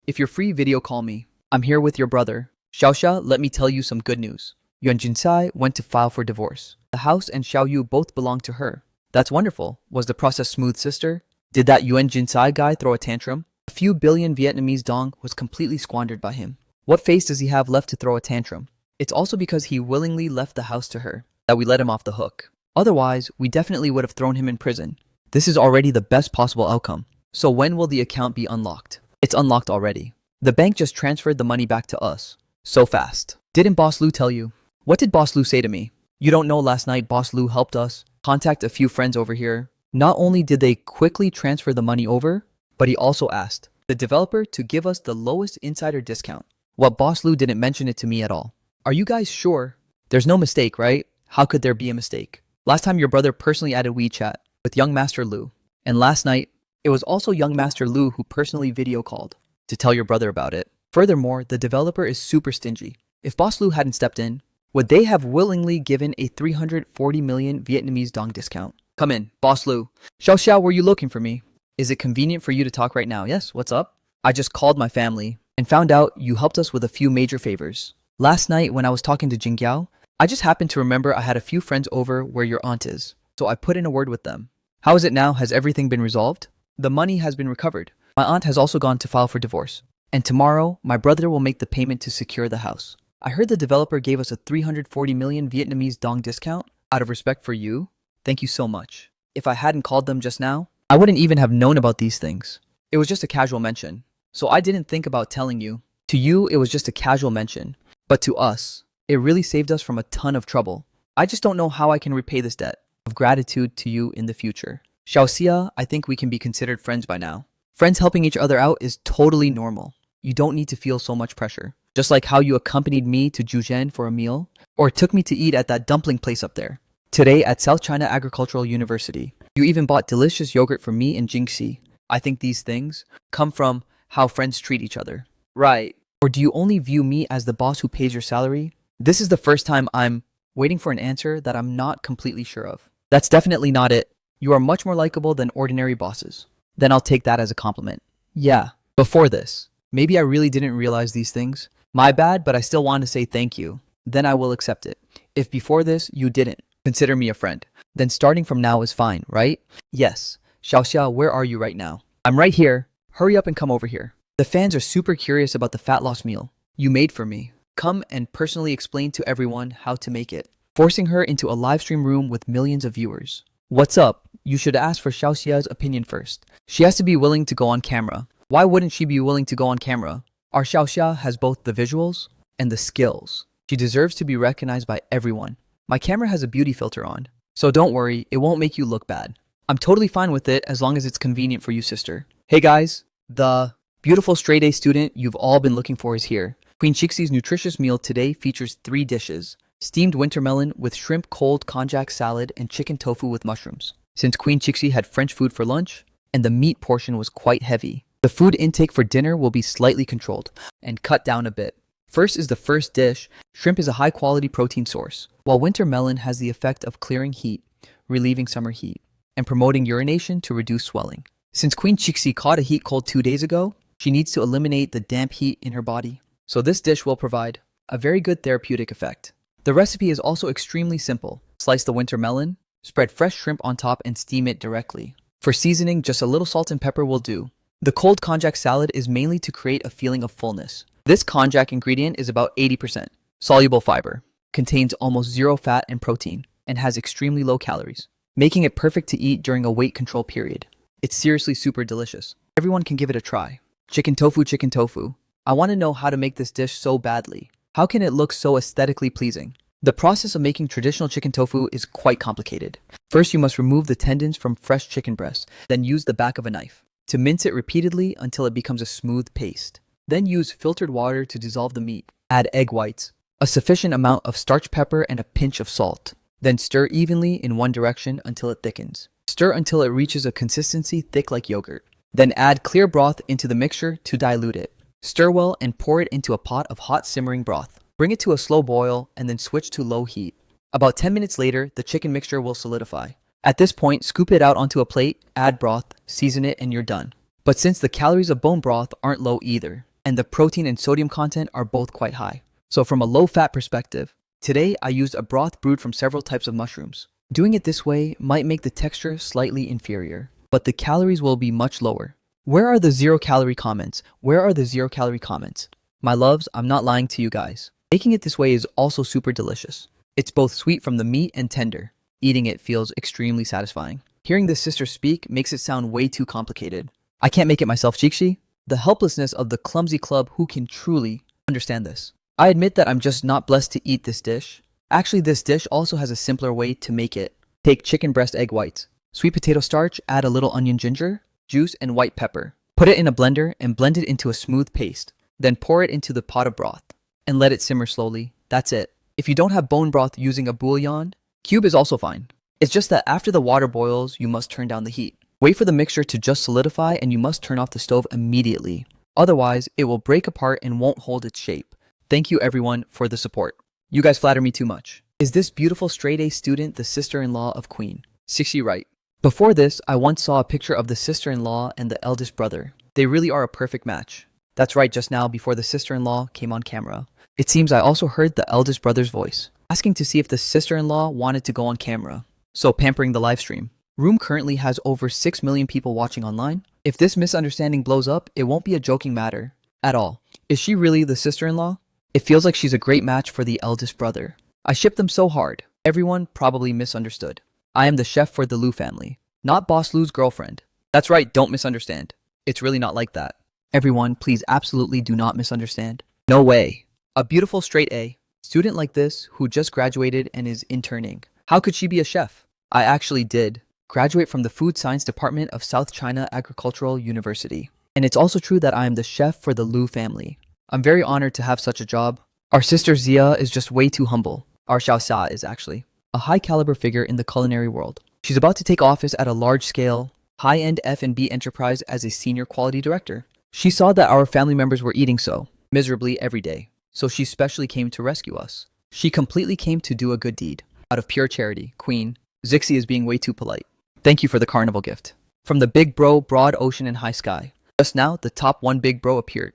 If you're free, video call me. I'm here with your brother. Xiao Xia, let me tell you some good news. Yuan Jinsai went to file for divorce. The house and Xiao Yu both belong to her. That's wonderful. Was the process smooth, sister? Did that Yuan Jinsai guy throw a tantrum? A few billion Vietnamese dong was completely squandered by him. What face does he have left to throw a tantrum? It's also because he willingly left the house to her that we let him off the hook. Otherwise, we definitely would have thrown him in prison. This is already the best possible outcome. So when will the account be unlocked? It's unlocked already. The bank just transferred the money back to us. So fast. Didn't Boss Lu tell you? What did Boss Lu say to me? You don't know, last night Boss Lu helped us contact a few friends over here. Not only did they quickly transfer the money over, but he also asked the developer to give us the lowest insider discount. What Boss Lu didn't mention it to me at all. Are you guys sure? There's no mistake, right? How could there be a mistake? Last time your brother personally added WeChat with young Master Lu. And last night, it was also young Master Lu who personally video called to tell your brother about it. Furthermore, the developer is super stingy. If Boss Lu hadn't stepped in, would they have willingly given a 340 million Vietnamese dong discount? Come in, Boss Lu. Xiao Xiao, were you looking for me? Is it convenient for you to talk right now? Yes, what's up? I just called my family and found out you helped us with a few major favors. Last night when I was talking to Jingqiao, I just happened to remember I had a few friends over where your aunt is, so I put in a word with them. How is it now? Has everything been resolved? The money has been recovered. My aunt has also gone to file for divorce. And tomorrow, my brother will make the payment to secure the house. I heard the developer gave us a 340 million Vietnamese dong discount. Out of respect for you, thank you so much. If I hadn't called them just now, I wouldn't even have known about these things. It was just a casual mention. So I didn't think about telling you. To you, it was just a casual mention. But to us, it really saved us from a ton of trouble. I just don't know how I can repay this debt of gratitude to you in the future. Xiao Xia, I think we can be considered friends by now. Friends helping each other out is totally normal. You don't need to feel so much pressure. Just like how you accompanied me to Zhuzhen for a meal, or took me to eat at that dumpling place up there. Today at South China Agricultural University, you even bought delicious yogurt for me and Jingxi. I think these things come from how friends treat each other. Right. Or do you only view me as the boss who pays your salary? This is the first time I'm waiting for an answer that I'm not completely sure of. That's definitely not it. You are much more likable than ordinary bosses. Then I'll take that as a compliment. Yeah, before this. Maybe I really didn't realize these things. My bad, but I still want to say thank you. Then I will accept it. If before this you didn't, consider me a friend. Then starting from now is fine, right? Yes. Xiaoxia, where are you right now? I'm right here. Hurry up and come over here. The fans are super curious about the fat loss meal you made for me. Come and personally explain to everyone how to make it. Forcing her into a live stream room with millions of viewers. What's up? You should ask for Xiaoxia's opinion first. She has to be willing to go on camera. Why wouldn't she be willing to go on camera? Our Xiaoxia has both the visuals and the skills. She deserves to be recognized by everyone. My camera has a beauty filter on, so don't worry, it won't make you look bad. I'm totally fine with it as long as it's convenient for you, sister. Hey guys, the beautiful straight A student you've all been looking for is here. Queen Chixi's nutritious meal today features 3 dishes. Steamed winter melon with shrimp cold konjac salad and chicken tofu with mushrooms. Since Queen Chixi had French food for lunch, and the meat portion was quite heavy, the food intake for dinner will be slightly controlled and cut down a bit. First is the first dish. Shrimp is a high-quality protein source, while winter melon has the effect of clearing heat, relieving summer heat, and promoting urination to reduce swelling. Since Queen Chixi caught a heat cold 2 days ago, she needs to eliminate the damp heat in her body. So this dish will provide a very good therapeutic effect. The recipe is also extremely simple. Slice the winter melon, spread fresh shrimp on top and steam it directly. For seasoning, just a little salt and pepper will do. The cold konjac salad is mainly to create a feeling of fullness. This konjac ingredient is about 80% soluble fiber, contains almost 0 fat and protein, and has extremely low calories, making it perfect to eat during a weight control period. It's seriously super delicious. Everyone can give it a try. Chicken tofu, chicken tofu. I want to know how to make this dish so badly. How can it look so aesthetically pleasing? The process of making traditional chicken tofu is quite complicated. First, you must remove the tendons from fresh chicken breast, then use the back of a knife to mince it repeatedly until it becomes a smooth paste. Then use filtered water to dissolve the meat. Add egg whites, a sufficient amount of starch pepper, and a pinch of salt. Then stir evenly in one direction until it thickens. Stir until it reaches a consistency thick like yogurt. Then add clear broth into the mixture to dilute it. Stir well and pour it into a pot of hot simmering broth. Bring it to a slow boil and then switch to low heat. About 10 minutes later, the chicken mixture will solidify. At this point, scoop it out onto a plate, add broth, season it, and you're done. But since the calories of bone broth aren't low either, and the protein and sodium content are both quite high, so from a low-fat perspective, today I used a broth brewed from several types of mushrooms. Doing it this way might make the texture slightly inferior, but the calories will be much lower. Where are the 0-calorie comments? Where are the 0-calorie comments? My loves, I'm not lying to you guys. Making it this way is also super delicious. It's both sweet from the meat and tender. Eating it feels extremely satisfying. Hearing this sister speak makes it sound way too complicated. I can't make it myself, Chixi. The helplessness of the clumsy club who can truly understand this. I admit that I'm just not blessed to eat this dish. Actually, this dish also has a simpler way to make it. Take chicken breast egg whites, sweet potato starch, add a little onion ginger, juice, and white pepper. Put it in a blender and blend it into a smooth paste. Then pour it into the pot of broth and let it simmer slowly. That's it. If you don't have bone broth using a bouillon, cube is also fine. It's just that after the water boils, you must turn down the heat. Wait for the mixture to just solidify and you must turn off the stove immediately. Otherwise, it will break apart and won't hold its shape. Thank you everyone for the support. You guys flatter me too much. Is this beautiful straight A student the sister-in-law of Queen? Sixty right. Before this, I once saw a picture of the sister-in-law and the eldest brother. They really are a perfect match. That's right, just now before the sister-in-law came on camera. It seems I also heard the eldest brother's voice, asking to see if the sister-in-law wanted to go on camera. So pampering the live stream. Room currently has over 6 million people watching online. If this misunderstanding blows up, it won't be a joking matter at all. Is she really the sister-in-law? It feels like she's a great match for the eldest brother. I ship them so hard. Everyone probably misunderstood. I am the chef for the Liu family, not Boss Lu's girlfriend. That's right, don't misunderstand. It's really not like that. Everyone, please absolutely do not misunderstand. No way. A beautiful straight A student like this who just graduated and is interning. How could she be a chef? I actually did graduate from the Food Science Department of South China Agricultural University. And it's also true that I am the chef for the Liu family. I'm very honored to have such a job. Our sister Zia is just way too humble. Our Xiaoxia is actually a high-caliber figure in the culinary world. She's about to take office at a large-scale, high-end F&B enterprise as a senior quality director. She saw that our family members were eating so miserably every day, so she specially came to rescue us. She completely came to do a good deed. Out of pure charity, Queen. Zixi is being way too polite. Thank you for the carnival gift. From the big bro, broad ocean and high sky. Just now, the top one big bro appeared,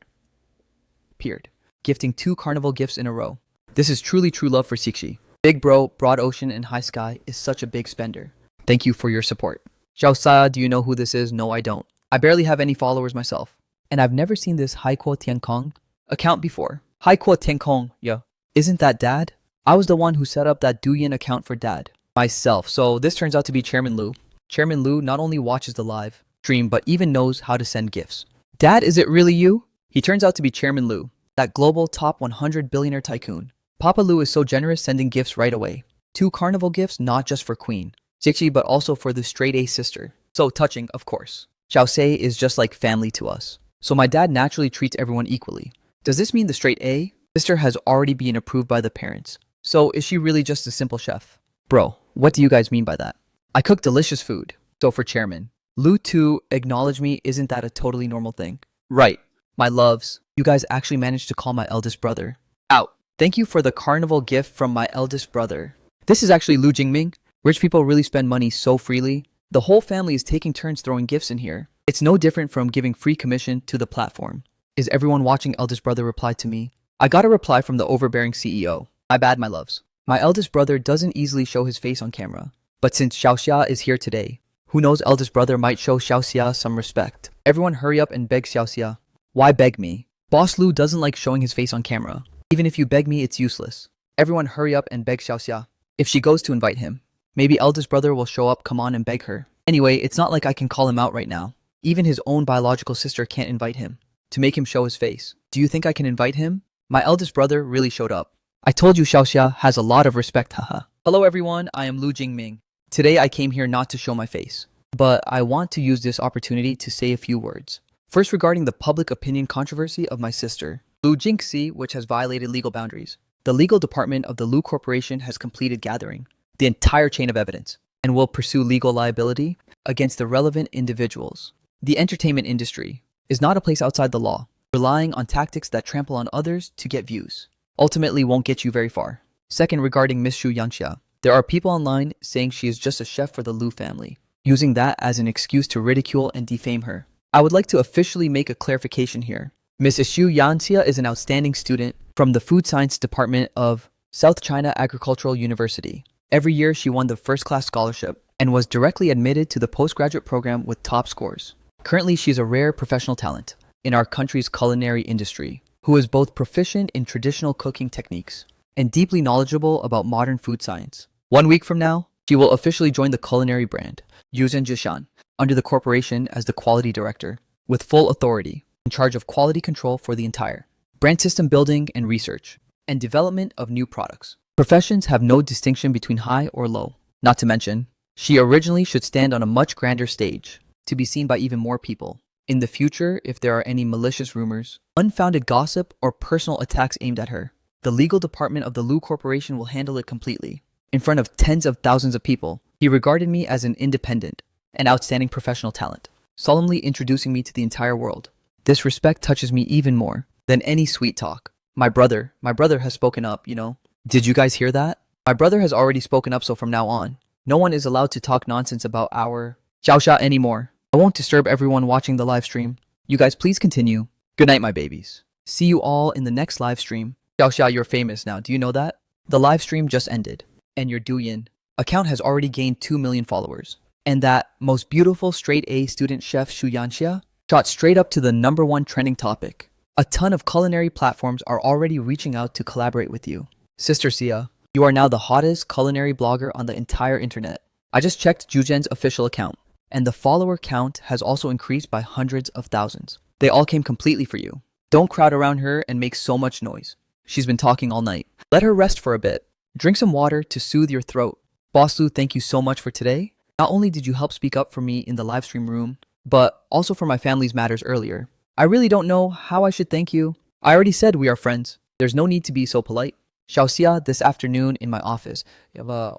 gifting 2 carnival gifts in a row. This is truly true love for Sixi. Big bro, broad ocean and high sky is such a big spender. Thank you for your support. Xiao Sa, do you know who this is? No, I don't. I barely have any followers myself. And I've never seen this Haikuo Tiankong account before. Haikuo Tiankong, yeah. Isn't that Dad? I was the one who set up that Douyin account for Dad. Myself. So this turns out to be Chairman Lu. Chairman Lu not only watches the live stream, but even knows how to send gifts. Dad, is it really you? He turns out to be Chairman Lu, that global top 100 billionaire tycoon. Papa Lu is so generous sending gifts right away. 2 carnival gifts, not just for Queen Jixi, but also for the straight A sister. So touching, of course. Xiao Sei is just like family to us. So my dad naturally treats everyone equally. Does this mean the straight A sister has already been approved by the parents? So is she really just a simple chef? Bro, what do you guys mean by that? I cook delicious food. So for Chairman Lu to acknowledge me, isn't that a totally normal thing? Right. My loves, you guys actually managed to call my eldest brother out. Thank you for the carnival gift from my eldest brother. This is actually Lu Jingming. Rich people really spend money so freely. The whole family is taking turns throwing gifts in here. It's no different from giving free commission to the platform. Is everyone watching? Eldest brother replied to me. I got a reply from the overbearing CEO. My bad, my loves. My eldest brother doesn't easily show his face on camera. But since Xiaoxia is here today, who knows, eldest brother might show Xiaoxia some respect. Everyone hurry up and beg Xiaoxia. Why beg me? Boss Lu doesn't like showing his face on camera. Even if you beg me, it's useless. Everyone hurry up and beg Xiaoxia. If she goes to invite him, maybe eldest brother will show up, come on and beg her. Anyway, it's not like I can call him out right now. Even his own biological sister can't invite him to make him show his face. Do you think I can invite him? My eldest brother really showed up. I told you Xiaoxia has a lot of respect, haha. Hello everyone, I am Lu Jingming. Today I came here not to show my face, but I want to use this opportunity to say a few words. First, regarding the public opinion controversy of my sister, Lu Jingxi, which has violated legal boundaries. The legal department of the Lu Corporation has completed gathering the entire chain of evidence and will pursue legal liability against the relevant individuals. The entertainment industry is not a place outside the law. Relying on tactics that trample on others to get views ultimately won't get you very far. Second, regarding Miss Xu Yanxia, there are people online saying she is just a chef for the Lu family, using that as an excuse to ridicule and defame her. I would like to officially make a clarification here. Miss Xu Yanxia is an outstanding student from the Food Science Department of South China Agricultural University. Every year she won the first-class scholarship and was directly admitted to the postgraduate program with top scores. Currently, she's a rare professional talent in our country's culinary industry, who is both proficient in traditional cooking techniques and deeply knowledgeable about modern food science. 1 week from now, she will officially join the culinary brand, Yuzhen Jishan, under the corporation as the quality director, with full authority, in charge of quality control for the entire brand system building and research, and development of new products. Professions have no distinction between high or low. Not to mention, she originally should stand on a much grander stage, to be seen by even more people. In the future, if there are any malicious rumors, unfounded gossip, or personal attacks aimed at her, the legal department of the Lu Corporation will handle it completely. In front of tens of thousands of people, he regarded me as an independent and outstanding professional talent, solemnly introducing me to the entire world. This respect touches me even more than any sweet talk. My brother has spoken up, you know. Did you guys hear that? My brother has already spoken up, so from now on, no one is allowed to talk nonsense about our Xiaoxia anymore. I won't disturb everyone watching the live stream. You guys please continue. Good night, my babies. See you all in the next live stream. Xiaoxia, you're famous now. Do you know that? The live stream just ended, and your Douyin account has already gained 2 million followers. And that most beautiful straight A student chef Xu Yanxia shot straight up to the #1 trending topic. A ton of culinary platforms are already reaching out to collaborate with you. Sister Sia, you are now the hottest culinary blogger on the entire internet. I just checked Juzhen's official account, and the follower count has also increased by hundreds of thousands. They all came completely for you. Don't crowd around her and make so much noise. She's been talking all night. Let her rest for a bit. Drink some water to soothe your throat. Boss Lu, thank you so much for today. Not only did you help speak up for me in the live stream room, but also for my family's matters earlier. I really don't know how I should thank you. I already said we are friends. There's no need to be so polite. Xiaoxia, this afternoon in my office. You have a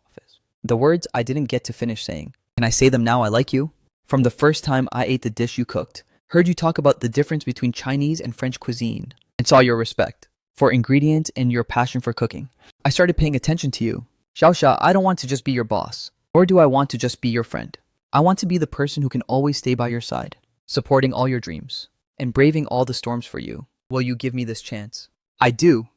office. The words I didn't get to finish saying. Can I say them now? I like you. From the first time I ate the dish you cooked, heard you talk about the difference between Chinese and French cuisine, and saw your respect. for ingredient and your passion for cooking. I started paying attention to you. Xiaoxia, I don't want to just be your boss, nor do I want to just be your friend. I want to be the person who can always stay by your side, supporting all your dreams, and braving all the storms for you. Will you give me this chance? I do.